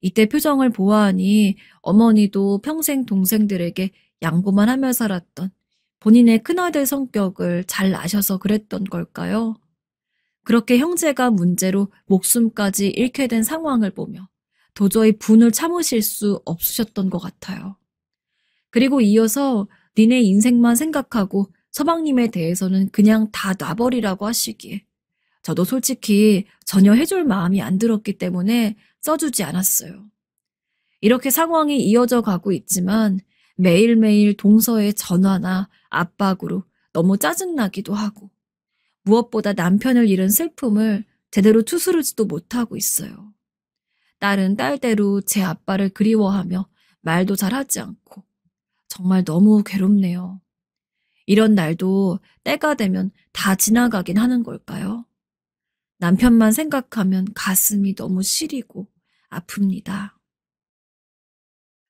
이때 표정을 보아하니 어머니도 평생 동생들에게 양보만 하며 살았던 본인의 큰아들 성격을 잘 아셔서 그랬던 걸까요? 그렇게 형제가 문제로 목숨까지 잃게 된 상황을 보며 도저히 분을 참으실 수 없으셨던 것 같아요. 그리고 이어서 니네 인생만 생각하고 서방님에 대해서는 그냥 다 놔버리라고 하시기에 저도 솔직히 전혀 해줄 마음이 안 들었기 때문에 써주지 않았어요. 이렇게 상황이 이어져 가고 있지만 매일매일 동서의 전화나 압박으로 너무 짜증나기도 하고 무엇보다 남편을 잃은 슬픔을 제대로 추스르지도 못하고 있어요. 딸은 딸대로 제 아빠를 그리워하며 말도 잘하지 않고 정말 너무 괴롭네요. 이런 날도 때가 되면 다 지나가긴 하는 걸까요? 남편만 생각하면 가슴이 너무 시리고 아픕니다.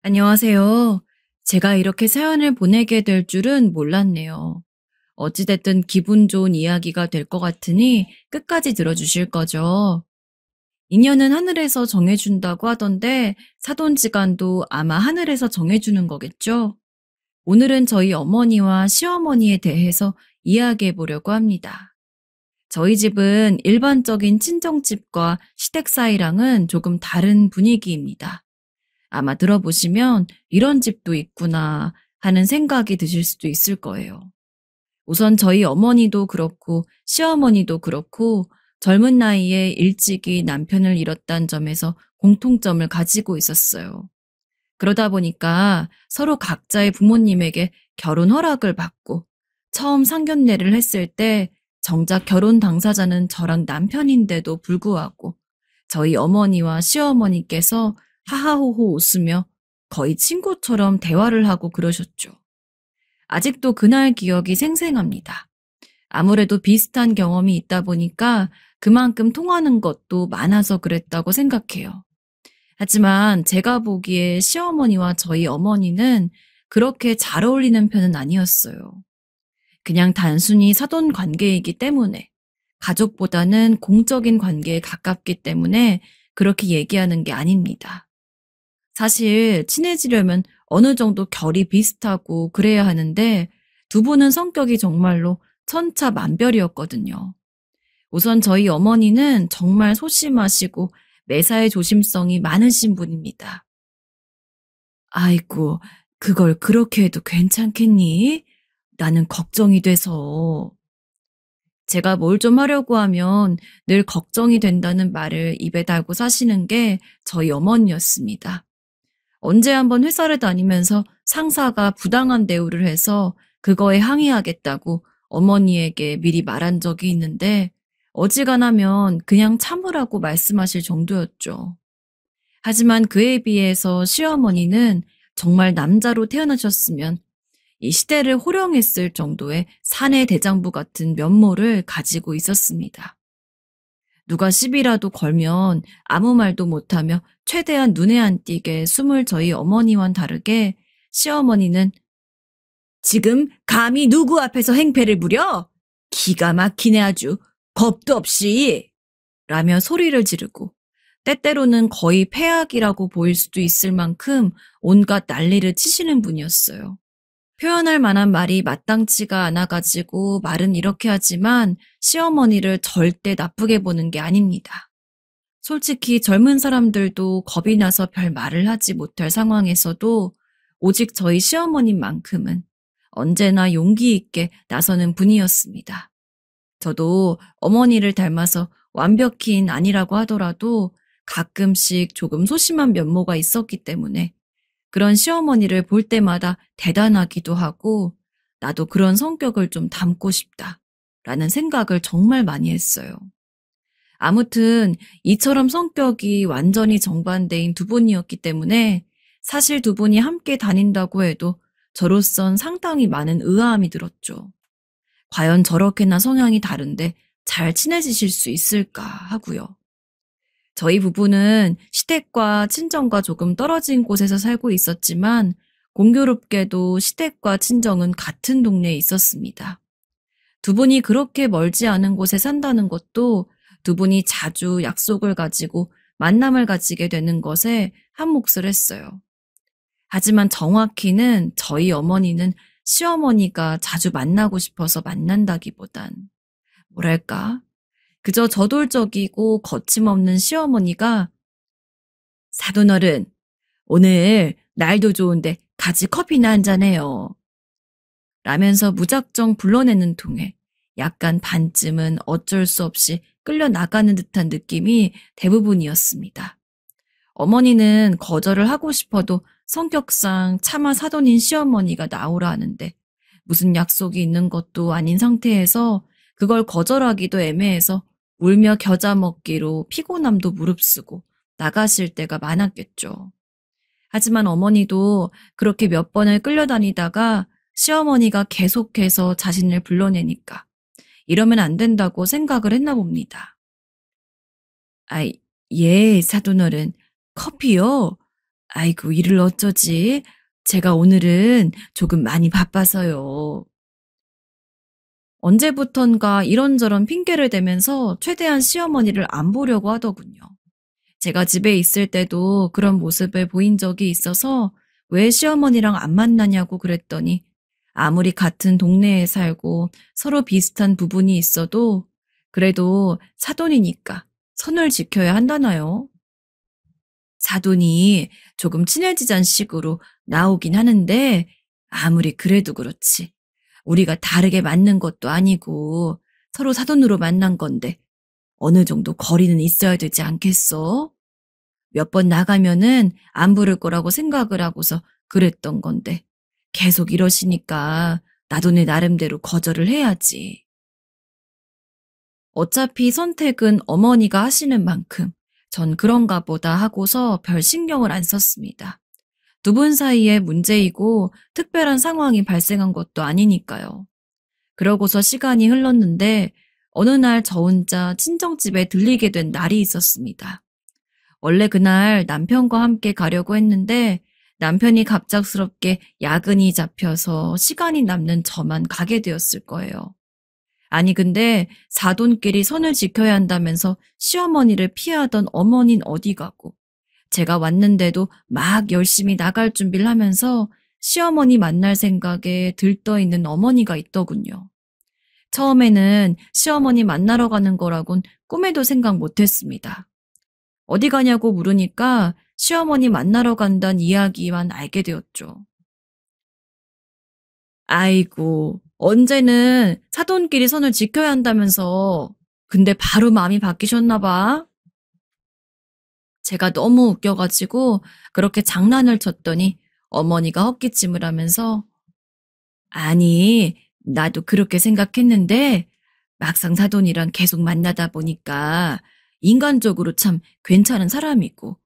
안녕하세요. 제가 이렇게 사연을 보내게 될 줄은 몰랐네요. 어찌됐든 기분 좋은 이야기가 될 것 같으니 끝까지 들어주실 거죠. 인연은 하늘에서 정해준다고 하던데 사돈지간도 아마 하늘에서 정해주는 거겠죠? 오늘은 저희 어머니와 시어머니에 대해서 이야기해 보려고 합니다. 저희 집은 일반적인 친정집과 시댁 사이랑은 조금 다른 분위기입니다. 아마 들어보시면 이런 집도 있구나 하는 생각이 드실 수도 있을 거예요. 우선 저희 어머니도 그렇고 시어머니도 그렇고 젊은 나이에 일찍이 남편을 잃었다는 점에서 공통점을 가지고 있었어요. 그러다 보니까 서로 각자의 부모님에게 결혼 허락을 받고 처음 상견례를 했을 때 정작 결혼 당사자는 저랑 남편인데도 불구하고 저희 어머니와 시어머니께서 하하호호 웃으며 거의 친구처럼 대화를 하고 그러셨죠. 아직도 그날 기억이 생생합니다. 아무래도 비슷한 경험이 있다 보니까 그만큼 통하는 것도 많아서 그랬다고 생각해요. 하지만 제가 보기에 시어머니와 저희 어머니는 그렇게 잘 어울리는 편은 아니었어요. 그냥 단순히 사돈 관계이기 때문에, 가족보다는 공적인 관계에 가깝기 때문에 그렇게 얘기하는 게 아닙니다. 사실 친해지려면 어느 정도 결이 비슷하고 그래야 하는데 두 분은 성격이 정말로 천차만별이었거든요. 우선 저희 어머니는 정말 소심하시고 매사에 조심성이 많으신 분입니다. 아이고, 그걸 그렇게 해도 괜찮겠니? 나는 걱정이 돼서. 제가 뭘 좀 하려고 하면 늘 걱정이 된다는 말을 입에 달고 사시는 게 저희 어머니였습니다. 언제 한번 회사를 다니면서 상사가 부당한 대우를 해서 그거에 항의하겠다고 어머니에게 미리 말한 적이 있는데 어지간하면 그냥 참으라고 말씀하실 정도였죠. 하지만 그에 비해서 시어머니는 정말 남자로 태어나셨으면 이 시대를 호령했을 정도의 사내 대장부 같은 면모를 가지고 있었습니다. 누가 시비라도 걸면 아무 말도 못하며 최대한 눈에 안 띄게 숨을 저희 어머니와는 다르게 시어머니는 지금 감히 누구 앞에서 행패를 부려? 기가 막히네 아주. 겁도 없이. 라며 소리를 지르고 때때로는 거의 폐악이라고 보일 수도 있을 만큼 온갖 난리를 치시는 분이었어요. 표현할 만한 말이 마땅치가 않아가지고 말은 이렇게 하지만 시어머니를 절대 나쁘게 보는 게 아닙니다. 솔직히 젊은 사람들도 겁이 나서 별 말을 하지 못할 상황에서도 오직 저희 시어머님만큼은 언제나 용기 있게 나서는 분이었습니다. 저도 어머니를 닮아서 완벽히는 아니라고 하더라도 가끔씩 조금 소심한 면모가 있었기 때문에 그런 시어머니를 볼 때마다 대단하기도 하고 나도 그런 성격을 좀 닮고 싶다라는 생각을 정말 많이 했어요. 아무튼 이처럼 성격이 완전히 정반대인 두 분이었기 때문에 사실 두 분이 함께 다닌다고 해도 저로선 상당히 많은 의아함이 들었죠. 과연 저렇게나 성향이 다른데 잘 친해지실 수 있을까 하고요. 저희 부부는 시댁과 친정과 조금 떨어진 곳에서 살고 있었지만 공교롭게도 시댁과 친정은 같은 동네에 있었습니다. 두 분이 그렇게 멀지 않은 곳에 산다는 것도 두 분이 자주 약속을 가지고 만남을 가지게 되는 것에 한몫을 했어요. 하지만 정확히는 저희 어머니는 시어머니가 자주 만나고 싶어서 만난다기보단 뭐랄까 그저 저돌적이고 거침없는 시어머니가 사돈어른 오늘 날도 좋은데 같이 커피나 한잔해요 라면서 무작정 불러내는 통에 약간 반쯤은 어쩔 수 없이 끌려나가는 듯한 느낌이 대부분이었습니다. 어머니는 거절을 하고 싶어도 성격상 차마 사돈인 시어머니가 나오라 하는데 무슨 약속이 있는 것도 아닌 상태에서 그걸 거절하기도 애매해서 울며 겨자 먹기로 피곤함도 무릅쓰고 나가실 때가 많았겠죠. 하지만 어머니도 그렇게 몇 번을 끌려다니다가 시어머니가 계속해서 자신을 불러내니까 이러면 안 된다고 생각을 했나 봅니다. 예, 사돈어른, 커피요? 아이고, 이를 어쩌지? 제가 오늘은 조금 많이 바빠서요. 언제부턴가 이런저런 핑계를 대면서 최대한 시어머니를 안 보려고 하더군요. 제가 집에 있을 때도 그런 모습을 보인 적이 있어서 왜 시어머니랑 안 만나냐고 그랬더니 아무리 같은 동네에 살고 서로 비슷한 부분이 있어도 그래도 사돈이니까 선을 지켜야 한다나요? 사돈이 조금 친해지자는 식으로 나오긴 하는데 아무리 그래도 그렇지. 우리가 다르게 맞는 것도 아니고 서로 사돈으로 만난 건데 어느 정도 거리는 있어야 되지 않겠어? 몇 번 나가면은 안 부를 거라고 생각을 하고서 그랬던 건데 계속 이러시니까 나도 내 나름대로 거절을 해야지. 어차피 선택은 어머니가 하시는 만큼 전 그런가 보다 하고서 별 신경을 안 썼습니다. 두 분 사이에 문제이고 특별한 상황이 발생한 것도 아니니까요. 그러고서 시간이 흘렀는데 어느 날 저 혼자 친정집에 들리게 된 날이 있었습니다. 원래 그날 남편과 함께 가려고 했는데 남편이 갑작스럽게 야근이 잡혀서 시간이 남는 저만 가게 되었을 거예요. 아니 근데 사돈끼리 선을 지켜야 한다면서 시어머니를 피하던 어머니는 어디 가고 제가 왔는데도 막 열심히 나갈 준비를 하면서 시어머니 만날 생각에 들떠 있는 어머니가 있더군요. 처음에는 시어머니 만나러 가는 거라곤 꿈에도 생각 못했습니다. 어디 가냐고 물으니까 시어머니 만나러 간다는 이야기만 알게 되었죠. 아이고, 언제는 사돈끼리 선을 지켜야 한다면서. 근데 바로 마음이 바뀌셨나 봐. 제가 너무 웃겨가지고 그렇게 장난을 쳤더니 어머니가 헛기침을 하면서 아니, 나도 그렇게 생각했는데 막상 사돈이랑 계속 만나다 보니까 인간적으로 참 괜찮은 사람이고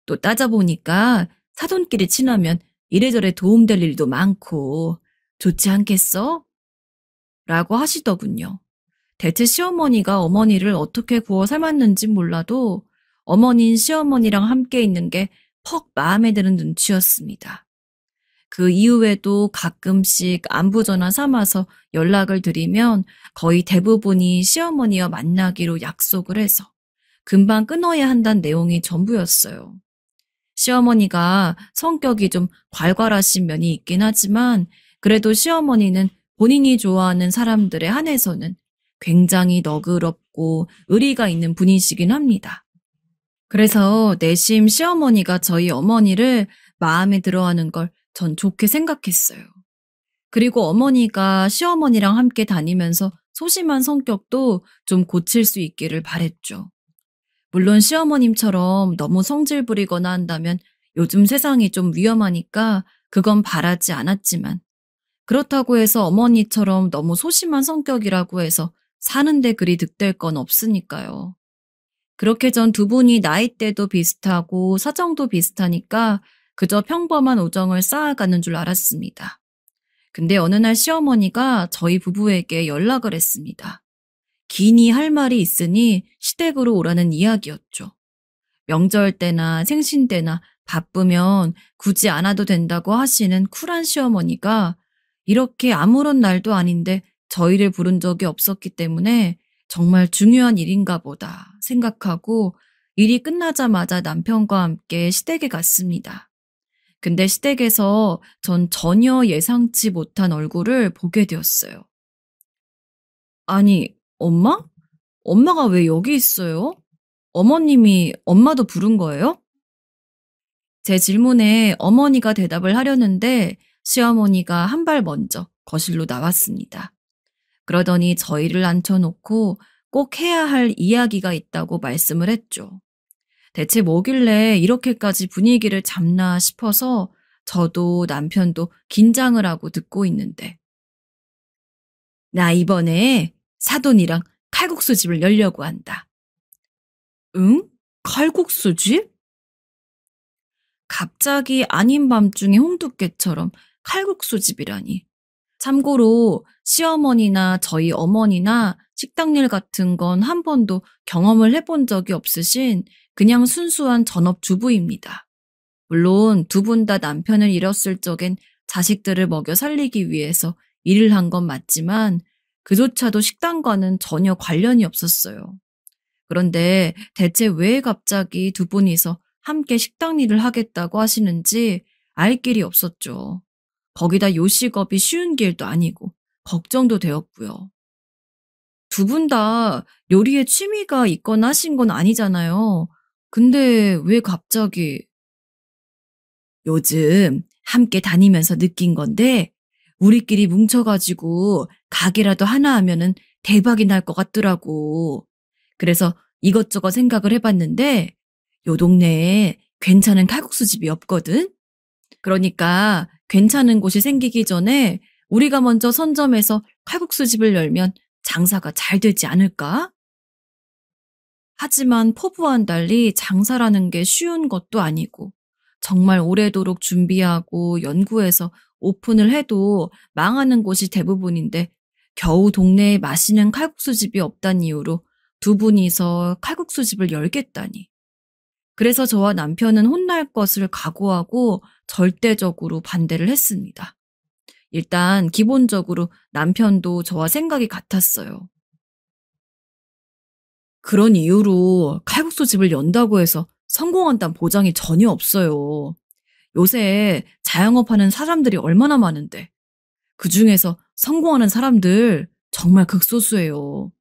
또 따져보니까 사돈끼리 친하면 이래저래 도움될 일도 많고 좋지 않겠어? 라고 하시더군요. 대체 시어머니가 어머니를 어떻게 구워 삶았는지 몰라도 어머니는 시어머니랑 함께 있는 게 퍽 마음에 드는 눈치였습니다. 그 이후에도 가끔씩 안부 전화 삼아서 연락을 드리면 거의 대부분이 시어머니와 만나기로 약속을 해서 금방 끊어야 한다는 내용이 전부였어요. 시어머니가 성격이 좀 괄괄하신 면이 있긴 하지만 그래도 시어머니는 본인이 좋아하는 사람들에 한해서는 굉장히 너그럽고 의리가 있는 분이시긴 합니다. 그래서 내심 시어머니가 저희 어머니를 마음에 들어하는 걸 전 좋게 생각했어요. 그리고 어머니가 시어머니랑 함께 다니면서 소심한 성격도 좀 고칠 수 있기를 바랬죠. 물론 시어머님처럼 너무 성질 부리거나 한다면 요즘 세상이 좀 위험하니까 그건 바라지 않았지만 그렇다고 해서 어머니처럼 너무 소심한 성격이라고 해서 사는데 그리 득될 건 없으니까요. 그렇게 전 두 분이 나이대도 비슷하고 사정도 비슷하니까 그저 평범한 우정을 쌓아가는 줄 알았습니다. 근데 어느 날 시어머니가 저희 부부에게 연락을 했습니다. 기니 할 말이 있으니 시댁으로 오라는 이야기였죠. 명절 때나 생신 때나 바쁘면 굳이 안 와도 된다고 하시는 쿨한 시어머니가 이렇게 아무런 날도 아닌데 저희를 부른 적이 없었기 때문에 정말 중요한 일인가 보다 생각하고 일이 끝나자마자 남편과 함께 시댁에 갔습니다. 근데 시댁에서 전 전혀 예상치 못한 얼굴을 보게 되었어요. 아니, 엄마? 엄마가 왜 여기 있어요? 어머님이 엄마도 부른 거예요? 제 질문에 어머니가 대답을 하려는데 시어머니가 한 발 먼저 거실로 나왔습니다. 그러더니 저희를 앉혀놓고 꼭 해야 할 이야기가 있다고 말씀을 했죠. 대체 뭐길래 이렇게까지 분위기를 잡나 싶어서 저도 남편도 긴장을 하고 듣고 있는데 나 이번에 사돈이랑 칼국수집을 열려고 한다. 응? 칼국수집? 갑자기 아닌 밤중에 홍두깨처럼 칼국수집이라니. 참고로 시어머니나 저희 어머니나 식당일 같은 건 한 번도 경험을 해본 적이 없으신 그냥 순수한 전업주부입니다. 물론 두 분 다 남편을 잃었을 적엔 자식들을 먹여 살리기 위해서 일을 한 건 맞지만 그조차도 식당과는 전혀 관련이 없었어요. 그런데 대체 왜 갑자기 두 분이서 함께 식당 일을 하겠다고 하시는지 알 길이 없었죠. 거기다 요식업이 쉬운 길도 아니고 걱정도 되었고요. 두 분 다 요리에 취미가 있거나 하신 건 아니잖아요. 근데 왜 갑자기? 요즘 함께 다니면서 느낀 건데 우리끼리 뭉쳐가지고 가게라도 하나 하면은 대박이 날 것 같더라고. 그래서 이것저것 생각을 해봤는데 요 동네에 괜찮은 칼국수 집이 없거든? 그러니까 괜찮은 곳이 생기기 전에 우리가 먼저 선점해서 칼국수 집을 열면 장사가 잘 되지 않을까? 하지만 포부와는 달리 장사라는 게 쉬운 것도 아니고 정말 오래도록 준비하고 연구해서 오픈을 해도 망하는 곳이 대부분인데 겨우 동네에 맛있는 칼국수 집이 없다는 이유로 두 분이서 칼국수 집을 열겠다니. 그래서 저와 남편은 혼날 것을 각오하고 절대적으로 반대를 했습니다. 일단 기본적으로 남편도 저와 생각이 같았어요. 그런 이유로 칼국수 집을 연다고 해서 성공한다는 보장이 전혀 없어요. 요새 자영업하는 사람들이 얼마나 많은데 그중에서 성공하는 사람들 정말 극소수예요.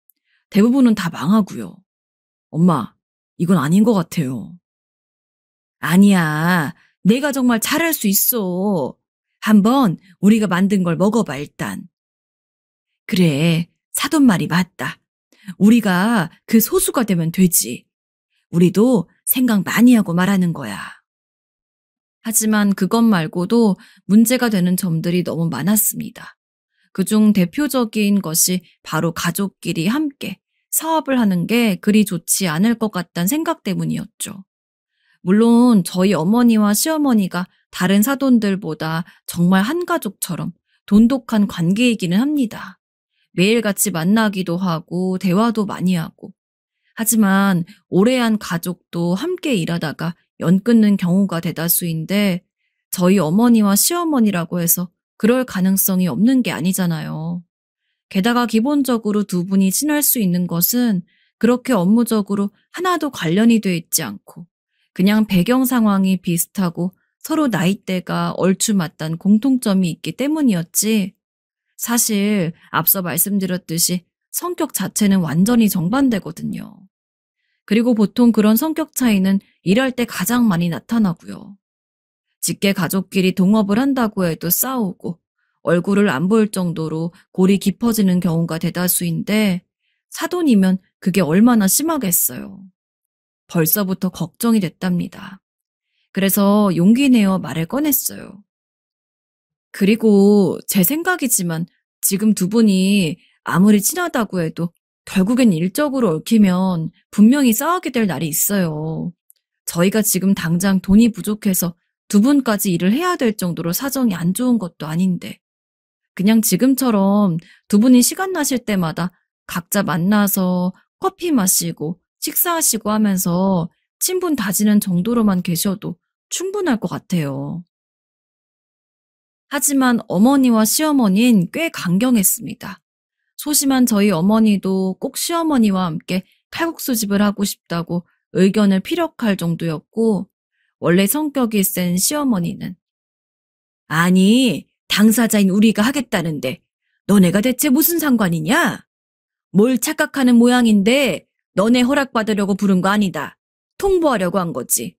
대부분은 다 망하고요. 엄마, 이건 아닌 것 같아요. 아니야. 내가 정말 잘할 수 있어. 한번 우리가 만든 걸 먹어봐, 일단. 그래, 사돈 말이 맞다. 우리가 그 소수가 되면 되지. 우리도 생각 많이 하고 말하는 거야. 하지만 그것 말고도 문제가 되는 점들이 너무 많았습니다. 그중 대표적인 것이 바로 가족끼리 함께 사업을 하는 게 그리 좋지 않을 것 같다는 생각 때문이었죠. 물론 저희 어머니와 시어머니가 다른 사돈들보다 정말 한 가족처럼 돈독한 관계이기는 합니다. 매일같이 만나기도 하고 대화도 많이 하고. 하지만 오래한 가족도 함께 일하다가 연 끊는 경우가 대다수인데 저희 어머니와 시어머니라고 해서 그럴 가능성이 없는 게 아니잖아요. 게다가 기본적으로 두 분이 친할 수 있는 것은 그렇게 업무적으로 하나도 관련이 돼 있지 않고 그냥 배경 상황이 비슷하고 서로 나이대가 얼추 맞단 공통점이 있기 때문이었지. 사실 앞서 말씀드렸듯이 성격 자체는 완전히 정반대거든요. 그리고 보통 그런 성격 차이는 일할 때 가장 많이 나타나고요. 직계 가족끼리 동업을 한다고 해도 싸우고 얼굴을 안 볼 정도로 골이 깊어지는 경우가 대다수인데 사돈이면 그게 얼마나 심하겠어요. 벌써부터 걱정이 됐답니다. 그래서 용기 내어 말을 꺼냈어요. 그리고 제 생각이지만 지금 두 분이 아무리 친하다고 해도 결국엔 일적으로 얽히면 분명히 싸우게 될 날이 있어요. 저희가 지금 당장 돈이 부족해서 두 분까지 일을 해야 될 정도로 사정이 안 좋은 것도 아닌데 그냥 지금처럼 두 분이 시간 나실 때마다 각자 만나서 커피 마시고 식사하시고 하면서 친분 다지는 정도로만 계셔도 충분할 것 같아요. 하지만 어머니와 시어머니는 꽤 강경했습니다. 소심한 저희 어머니도 꼭 시어머니와 함께 칼국수집을 하고 싶다고 의견을 피력할 정도였고 원래 성격이 센 시어머니는 아니, 당사자인 우리가 하겠다는데 너네가 대체 무슨 상관이냐? 뭘 착각하는 모양인데 너네 허락받으려고 부른 거 아니다. 통보하려고 한 거지.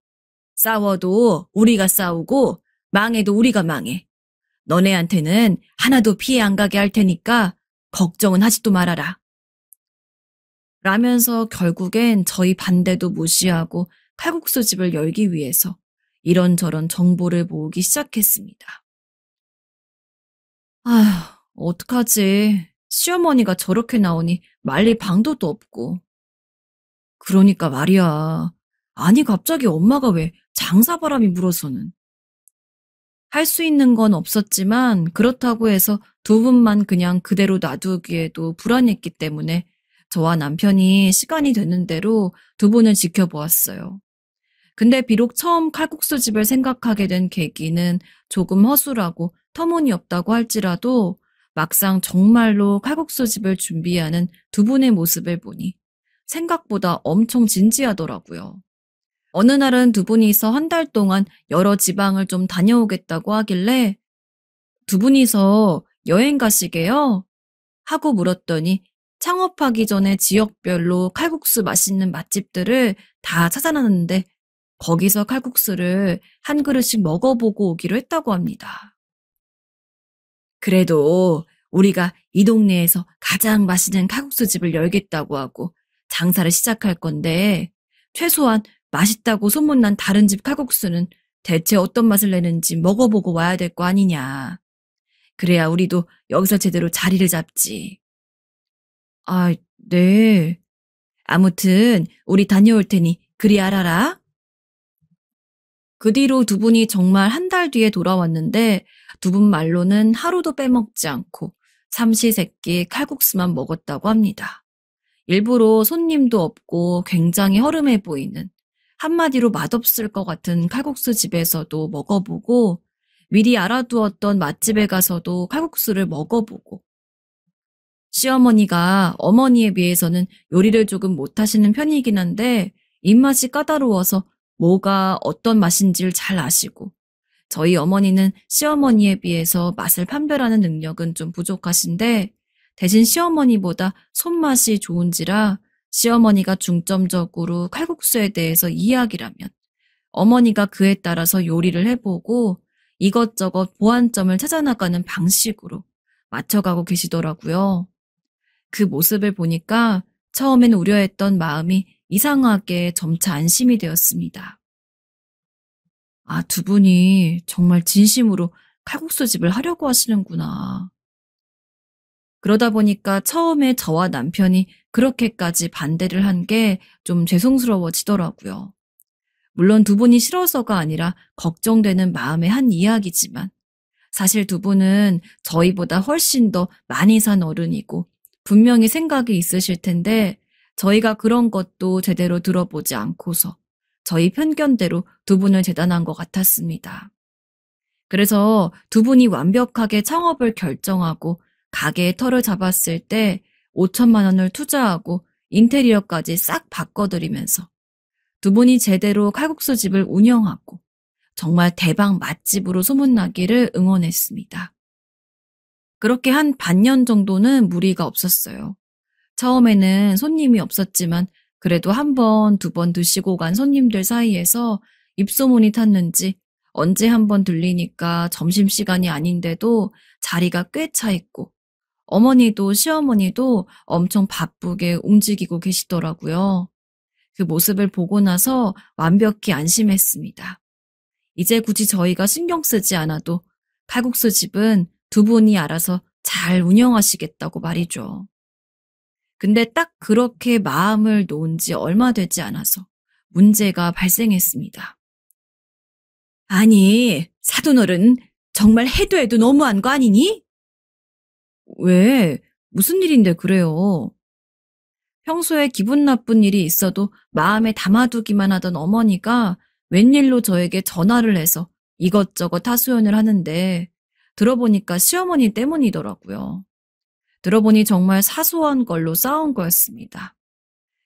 싸워도 우리가 싸우고 망해도 우리가 망해. 너네한테는 하나도 피해 안 가게 할 테니까 걱정은 하지도 말아라. 라면서 결국엔 저희 반대도 무시하고 칼국수집을 열기 위해서 이런저런 정보를 모으기 시작했습니다. 아휴, 어떡하지. 시어머니가 저렇게 나오니 말릴 방도도 없고. 그러니까 말이야. 아니 갑자기 엄마가 왜 장사바람이 불어서는. 할 수 있는 건 없었지만 그렇다고 해서 두 분만 그냥 그대로 놔두기에도 불안했기 때문에 저와 남편이 시간이 되는 대로 두 분을 지켜보았어요. 근데 비록 처음 칼국수집을 생각하게 된 계기는 조금 허술하고 터무니없다고 할지라도 막상 정말로 칼국수 집을 준비하는 두 분의 모습을 보니 생각보다 엄청 진지하더라고요. 어느 날은 두 분이서 한 달 동안 여러 지방을 좀 다녀오겠다고 하길래 두 분이서 여행 가시게요? 하고 물었더니 창업하기 전에 지역별로 칼국수 맛있는 맛집들을 다 찾아놨는데 거기서 칼국수를 한 그릇씩 먹어보고 오기로 했다고 합니다. 그래도 우리가 이 동네에서 가장 맛있는 칼국수 집을 열겠다고 하고 장사를 시작할 건데 최소한 맛있다고 소문난 다른 집 칼국수는 대체 어떤 맛을 내는지 먹어보고 와야 될 거 아니냐. 그래야 우리도 여기서 제대로 자리를 잡지. 아, 네. 아무튼 우리 다녀올 테니 그리 알아라. 그 뒤로 두 분이 정말 한 달 뒤에 돌아왔는데 두 분 말로는 하루도 빼먹지 않고 삼시세끼 칼국수만 먹었다고 합니다. 일부러 손님도 없고 굉장히 허름해 보이는 한마디로 맛없을 것 같은 칼국수 집에서도 먹어보고 미리 알아두었던 맛집에 가서도 칼국수를 먹어보고 시어머니가 어머니에 비해서는 요리를 조금 못하시는 편이긴 한데 입맛이 까다로워서 뭐가 어떤 맛인지를 잘 아시고 저희 어머니는 시어머니에 비해서 맛을 판별하는 능력은 좀 부족하신데 대신 시어머니보다 손맛이 좋은지라 시어머니가 중점적으로 칼국수에 대해서 이야기라면 어머니가 그에 따라서 요리를 해보고 이것저것 보완점을 찾아나가는 방식으로 맞춰가고 계시더라고요. 그 모습을 보니까 처음엔 우려했던 마음이 이상하게 점차 안심이 되었습니다. 아, 두 분이 정말 진심으로 칼국수 집을 하려고 하시는구나. 그러다 보니까 처음에 저와 남편이 그렇게까지 반대를 한 게 좀 죄송스러워지더라고요. 물론 두 분이 싫어서가 아니라 걱정되는 마음의 한 이야기지만 사실 두 분은 저희보다 훨씬 더 많이 산 어른이고 분명히 생각이 있으실 텐데 저희가 그런 것도 제대로 들어보지 않고서 저희 편견대로 두 분을 재단한 것 같았습니다. 그래서 두 분이 완벽하게 창업을 결정하고 가게의 털을 잡았을 때 5천만 원을 투자하고 인테리어까지 싹 바꿔드리면서 두 분이 제대로 칼국수 집을 운영하고 정말 대박 맛집으로 소문나기를 응원했습니다. 그렇게 한 반년 정도는 무리가 없었어요. 처음에는 손님이 없었지만 그래도 한 번, 두 번 드시고 간 손님들 사이에서 입소문이 탔는지 언제 한 번 들리니까 점심시간이 아닌데도 자리가 꽤 차 있고 어머니도 시어머니도 엄청 바쁘게 움직이고 계시더라고요. 그 모습을 보고 나서 완벽히 안심했습니다. 이제 굳이 저희가 신경 쓰지 않아도 칼국수 집은 두 분이 알아서 잘 운영하시겠다고 말이죠. 근데 딱 그렇게 마음을 놓은 지 얼마 되지 않아서 문제가 발생했습니다. 아니, 사돈어른 정말 해도 해도 너무한 거 아니니? 왜? 무슨 일인데 그래요? 평소에 기분 나쁜 일이 있어도 마음에 담아두기만 하던 어머니가 웬일로 저에게 전화를 해서 이것저것 하소연을 하는데 들어보니까 시어머니 때문이더라고요. 들어보니 정말 사소한 걸로 싸운 거였습니다.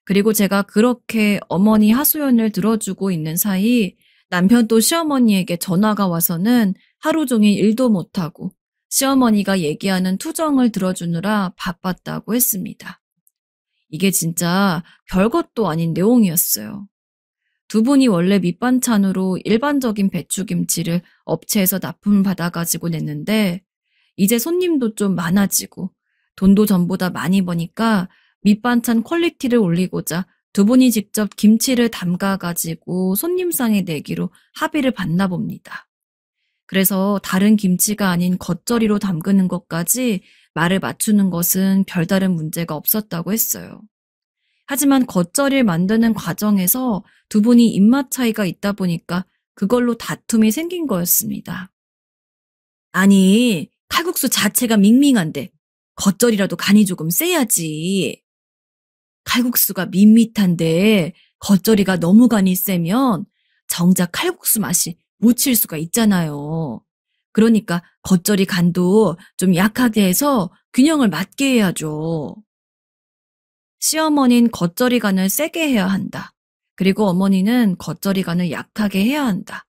그리고 제가 그렇게 어머니 하소연을 들어주고 있는 사이 남편도 시어머니에게 전화가 와서는 하루 종일 일도 못하고 시어머니가 얘기하는 투정을 들어주느라 바빴다고 했습니다. 이게 진짜 별것도 아닌 내용이었어요. 두 분이 원래 밑반찬으로 일반적인 배추김치를 업체에서 납품을 받아가지고 냈는데 이제 손님도 좀 많아지고 돈도 전보다 많이 버니까 밑반찬 퀄리티를 올리고자 두 분이 직접 김치를 담가가지고 손님상에 내기로 합의를 봤나 봅니다. 그래서 다른 김치가 아닌 겉절이로 담그는 것까지 말을 맞추는 것은 별다른 문제가 없었다고 했어요. 하지만 겉절이를 만드는 과정에서 두 분이 입맛 차이가 있다 보니까 그걸로 다툼이 생긴 거였습니다. 아니, 칼국수 자체가 밍밍한데 겉절이라도 간이 조금 세야지. 칼국수가 밋밋한데 겉절이가 너무 간이 세면 정작 칼국수 맛이 묻힐 수가 있잖아요. 그러니까 겉절이 간도 좀 약하게 해서 균형을 맞게 해야죠. 시어머니는 겉절이 간을 세게 해야 한다. 그리고 어머니는 겉절이 간을 약하게 해야 한다.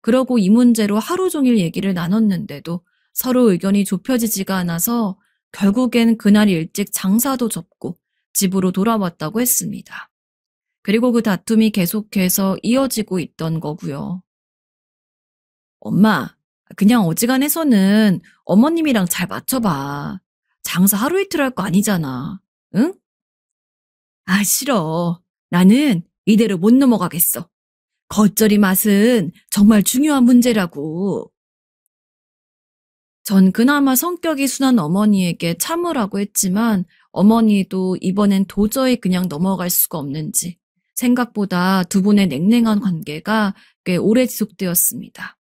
그러고 이 문제로 하루 종일 얘기를 나눴는데도 서로 의견이 좁혀지지가 않아서 결국엔 그날 일찍 장사도 접고 집으로 돌아왔다고 했습니다. 그리고 그 다툼이 계속해서 이어지고 있던 거고요. 엄마, 그냥 어지간해서는 어머님이랑 잘 맞춰봐. 장사 하루 이틀 할 거 아니잖아. 응? 아, 싫어. 나는 이대로 못 넘어가겠어. 겉절이 맛은 정말 중요한 문제라고. 전 그나마 성격이 순한 어머니에게 참으라고 했지만 어머니도 이번엔 도저히 그냥 넘어갈 수가 없는지 생각보다 두 분의 냉랭한 관계가 꽤 오래 지속되었습니다.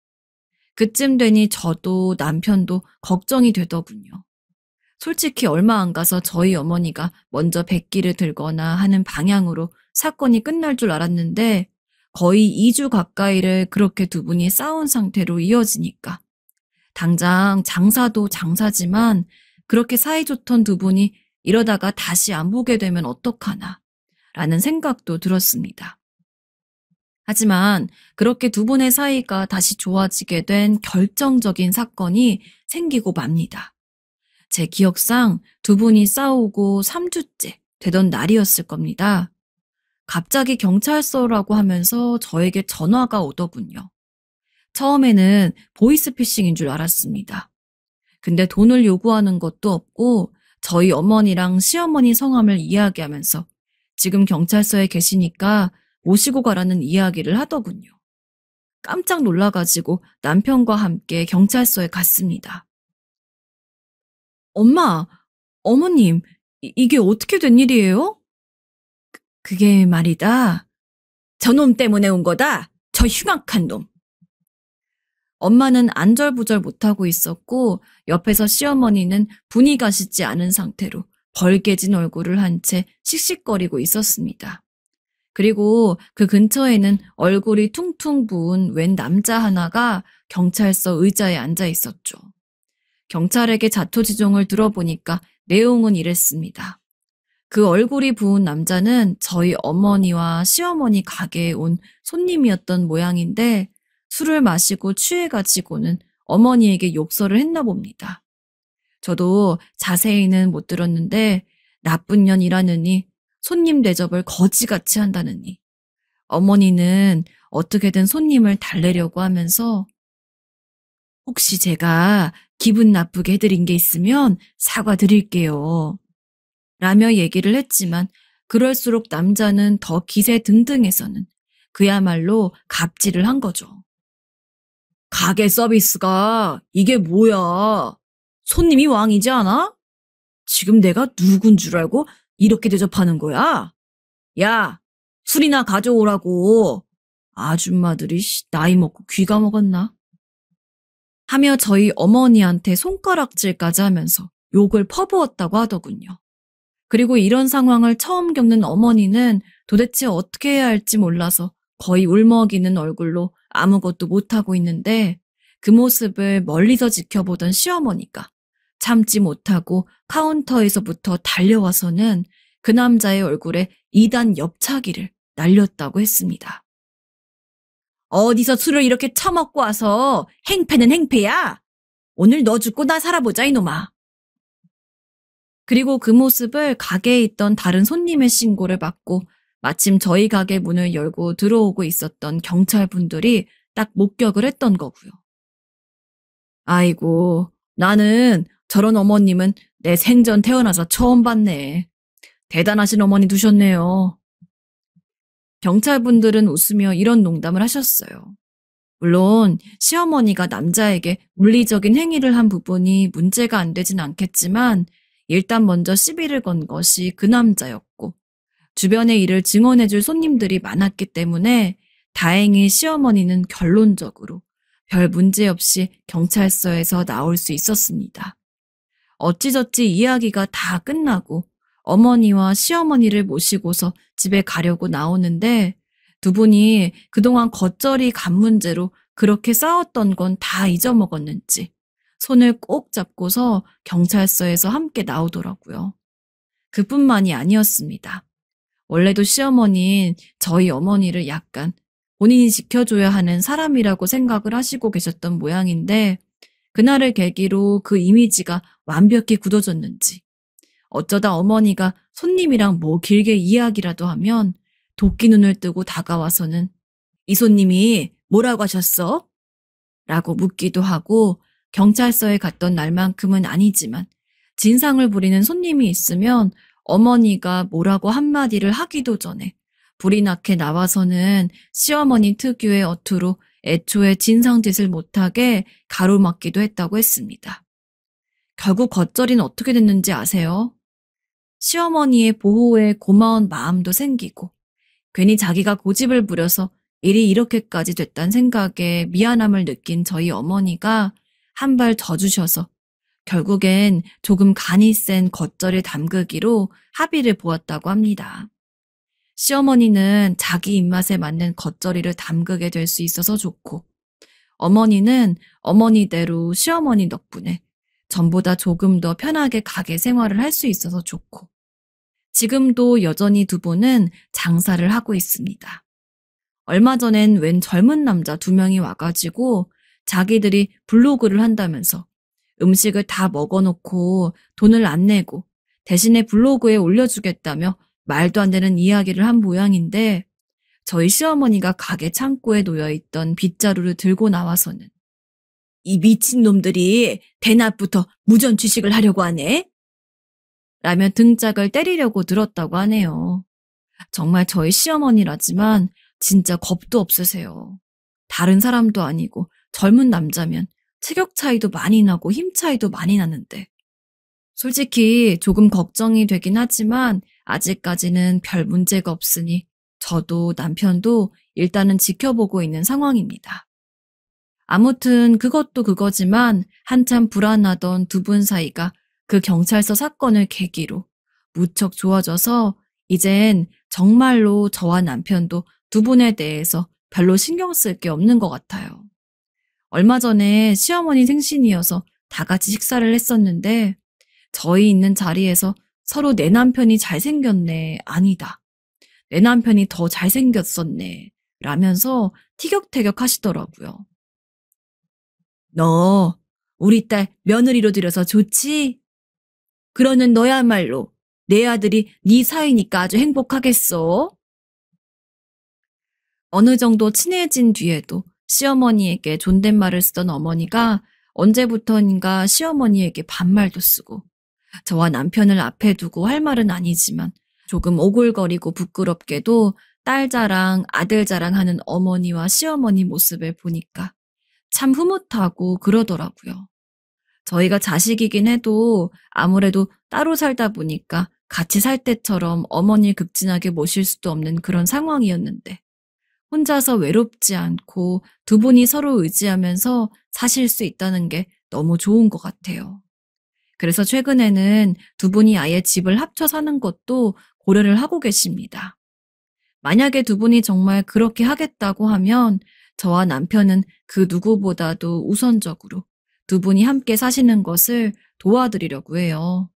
그쯤 되니 저도 남편도 걱정이 되더군요. 솔직히 얼마 안 가서 저희 어머니가 먼저 백기를 들거나 하는 방향으로 사건이 끝날 줄 알았는데 거의 2주 가까이를 그렇게 두 분이 싸운 상태로 이어지니까 당장 장사도 장사지만 그렇게 사이좋던 두 분이 이러다가 다시 안 보게 되면 어떡하나 라는 생각도 들었습니다. 하지만 그렇게 두 분의 사이가 다시 좋아지게 된 결정적인 사건이 생기고 맙니다. 제 기억상 두 분이 싸우고 3주째 되던 날이었을 겁니다. 갑자기 경찰서라고 하면서 저에게 전화가 오더군요. 처음에는 보이스피싱인 줄 알았습니다. 근데 돈을 요구하는 것도 없고 저희 어머니랑 시어머니 성함을 이야기하면서 지금 경찰서에 계시니까 모시고 가라는 이야기를 하더군요. 깜짝 놀라가지고 남편과 함께 경찰서에 갔습니다. 엄마, 어머님, 이게 어떻게 된 일이에요? 그게 말이다. 저놈 때문에 온 거다. 저 흉악한 놈. 엄마는 안절부절 못하고 있었고 옆에서 시어머니는 분이 가시지 않은 상태로 벌개진 얼굴을 한 채 씩씩거리고 있었습니다. 그리고 그 근처에는 얼굴이 퉁퉁 부은 웬 남자 하나가 경찰서 의자에 앉아 있었죠. 경찰에게 자초지종을 들어보니까 내용은 이랬습니다. 그 얼굴이 부은 남자는 저희 어머니와 시어머니 가게에 온 손님이었던 모양인데 술을 마시고 취해가지고는 어머니에게 욕설을 했나 봅니다. 저도 자세히는 못 들었는데 나쁜 년이라느니 손님 대접을 거지같이 한다느니 어머니는 어떻게든 손님을 달래려고 하면서 혹시 제가 기분 나쁘게 해드린 게 있으면 사과드릴게요. 라며 얘기를 했지만 그럴수록 남자는 더 기세 등등해서는 그야말로 갑질을 한 거죠. 가게 서비스가 이게 뭐야? 손님이 왕이지 않아? 지금 내가 누군 줄 알고 이렇게 대접하는 거야? 야, 술이나 가져오라고. 아줌마들이 나이 먹고 귀가 먹었나? 하며 저희 어머니한테 손가락질까지 하면서 욕을 퍼부었다고 하더군요. 그리고 이런 상황을 처음 겪는 어머니는 도대체 어떻게 해야 할지 몰라서 거의 울먹이는 얼굴로 아무것도 못하고 있는데 그 모습을 멀리서 지켜보던 시어머니가 참지 못하고 카운터에서부터 달려와서는 그 남자의 얼굴에 2단 엽차기를 날렸다고 했습니다. 어디서 술을 이렇게 처먹고 와서 행패는 행패야? 오늘 너 죽고 나 살아보자 이놈아. 그리고 그 모습을 가게에 있던 다른 손님의 신고를 받고 마침 저희 가게 문을 열고 들어오고 있었던 경찰분들이 딱 목격을 했던 거고요. 아이고, 나는 저런 어머님은 내 생전 태어나서 처음 봤네. 대단하신 어머니 두셨네요. 경찰분들은 웃으며 이런 농담을 하셨어요. 물론 시어머니가 남자에게 물리적인 행위를 한 부분이 문제가 안 되진 않겠지만 일단 먼저 시비를 건 것이 그 남자였고 주변의 일을 증언해줄 손님들이 많았기 때문에 다행히 시어머니는 결론적으로 별 문제 없이 경찰서에서 나올 수 있었습니다. 어찌저찌 이야기가 다 끝나고 어머니와 시어머니를 모시고서 집에 가려고 나오는데 두 분이 그동안 겉절이 간 문제로 그렇게 싸웠던 건 다 잊어먹었는지 손을 꼭 잡고서 경찰서에서 함께 나오더라고요. 그뿐만이 아니었습니다. 원래도 시어머니는 저희 어머니를 약간 본인이 지켜줘야 하는 사람이라고 생각을 하시고 계셨던 모양인데 그날을 계기로 그 이미지가 완벽히 굳어졌는지 어쩌다 어머니가 손님이랑 뭐 길게 이야기라도 하면 도끼 눈을 뜨고 다가와서는 이 손님이 뭐라고 하셨어? 라고 묻기도 하고 경찰서에 갔던 날만큼은 아니지만 진상을 부리는 손님이 있으면 어머니가 뭐라고 한마디를 하기도 전에 불이 나게 나와서는 시어머니 특유의 어투로 애초에 진상짓을 못하게 가로막기도 했다고 했습니다. 결국 겉절이는 어떻게 됐는지 아세요? 시어머니의 보호에 고마운 마음도 생기고 괜히 자기가 고집을 부려서 일이 이렇게까지 됐단 생각에 미안함을 느낀 저희 어머니가 한 발 더 주셔서 결국엔 조금 간이 센 겉절이 담그기로 합의를 보았다고 합니다. 시어머니는 자기 입맛에 맞는 겉절이를 담그게 될 수 있어서 좋고 어머니는 어머니대로 시어머니 덕분에 전보다 조금 더 편하게 가게 생활을 할 수 있어서 좋고 지금도 여전히 두 분은 장사를 하고 있습니다. 얼마 전엔 웬 젊은 남자 2명이 와가지고 자기들이 블로그를 한다면서 음식을 다 먹어놓고 돈을 안 내고 대신에 블로그에 올려주겠다며 말도 안 되는 이야기를 한 모양인데 저희 시어머니가 가게 창고에 놓여있던 빗자루를 들고 나와서는 이 미친놈들이 대낮부터 무전 취식을 하려고 하네? 라며 등짝을 때리려고 들었다고 하네요. 정말 저희 시어머니라지만 진짜 겁도 없으세요. 다른 사람도 아니고 젊은 남자면 체격 차이도 많이 나고 힘 차이도 많이 나는데 솔직히 조금 걱정이 되긴 하지만 아직까지는 별 문제가 없으니 저도 남편도 일단은 지켜보고 있는 상황입니다. 아무튼 그것도 그거지만 한참 불안하던 두 분 사이가 그 경찰서 사건을 계기로 무척 좋아져서 이젠 정말로 저와 남편도 두 분에 대해서 별로 신경 쓸 게 없는 것 같아요. 얼마 전에 시어머니 생신이어서 다 같이 식사를 했었는데 저희 있는 자리에서 서로 내 남편이 잘생겼네, 아니다. 내 남편이 더 잘생겼었네 라면서 티격태격 하시더라고요. 너 우리 딸 며느리로 들여서 좋지? 그러는 너야말로 내 아들이 네 사이니까 아주 행복하겠어. 어느 정도 친해진 뒤에도 시어머니에게 존댓말을 쓰던 어머니가 언제부턴가 시어머니에게 반말도 쓰고 저와 남편을 앞에 두고 할 말은 아니지만 조금 오글거리고 부끄럽게도 딸 자랑, 아들 자랑하는 어머니와 시어머니 모습을 보니까 참 흐뭇하고 그러더라고요. 저희가 자식이긴 해도 아무래도 따로 살다 보니까 같이 살 때처럼 어머니를 극진하게 모실 수도 없는 그런 상황이었는데 혼자서 외롭지 않고 두 분이 서로 의지하면서 사실 수 있다는 게 너무 좋은 것 같아요. 그래서 최근에는 두 분이 아예 집을 합쳐 사는 것도 고려를 하고 계십니다. 만약에 두 분이 정말 그렇게 하겠다고 하면 저와 남편은 그 누구보다도 우선적으로 두 분이 함께 사시는 것을 도와드리려고 해요.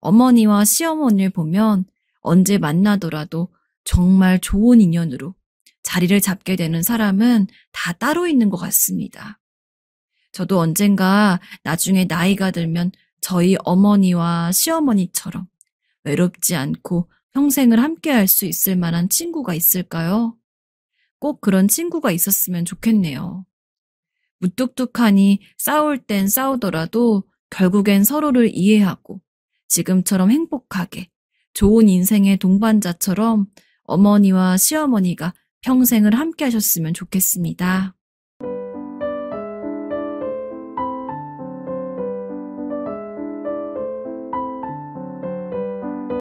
어머니와 시어머니를 보면 언제 만나더라도 정말 좋은 인연으로 자리를 잡게 되는 사람은 다 따로 있는 것 같습니다. 저도 언젠가 나중에 나이가 들면 저희 어머니와 시어머니처럼 외롭지 않고 평생을 함께 할 수 있을 만한 친구가 있을까요? 꼭 그런 친구가 있었으면 좋겠네요. 무뚝뚝하니 싸울 땐 싸우더라도 결국엔 서로를 이해하고 지금처럼 행복하게 좋은 인생의 동반자처럼 어머니와 시어머니가 평생을 함께 하셨으면 좋겠습니다.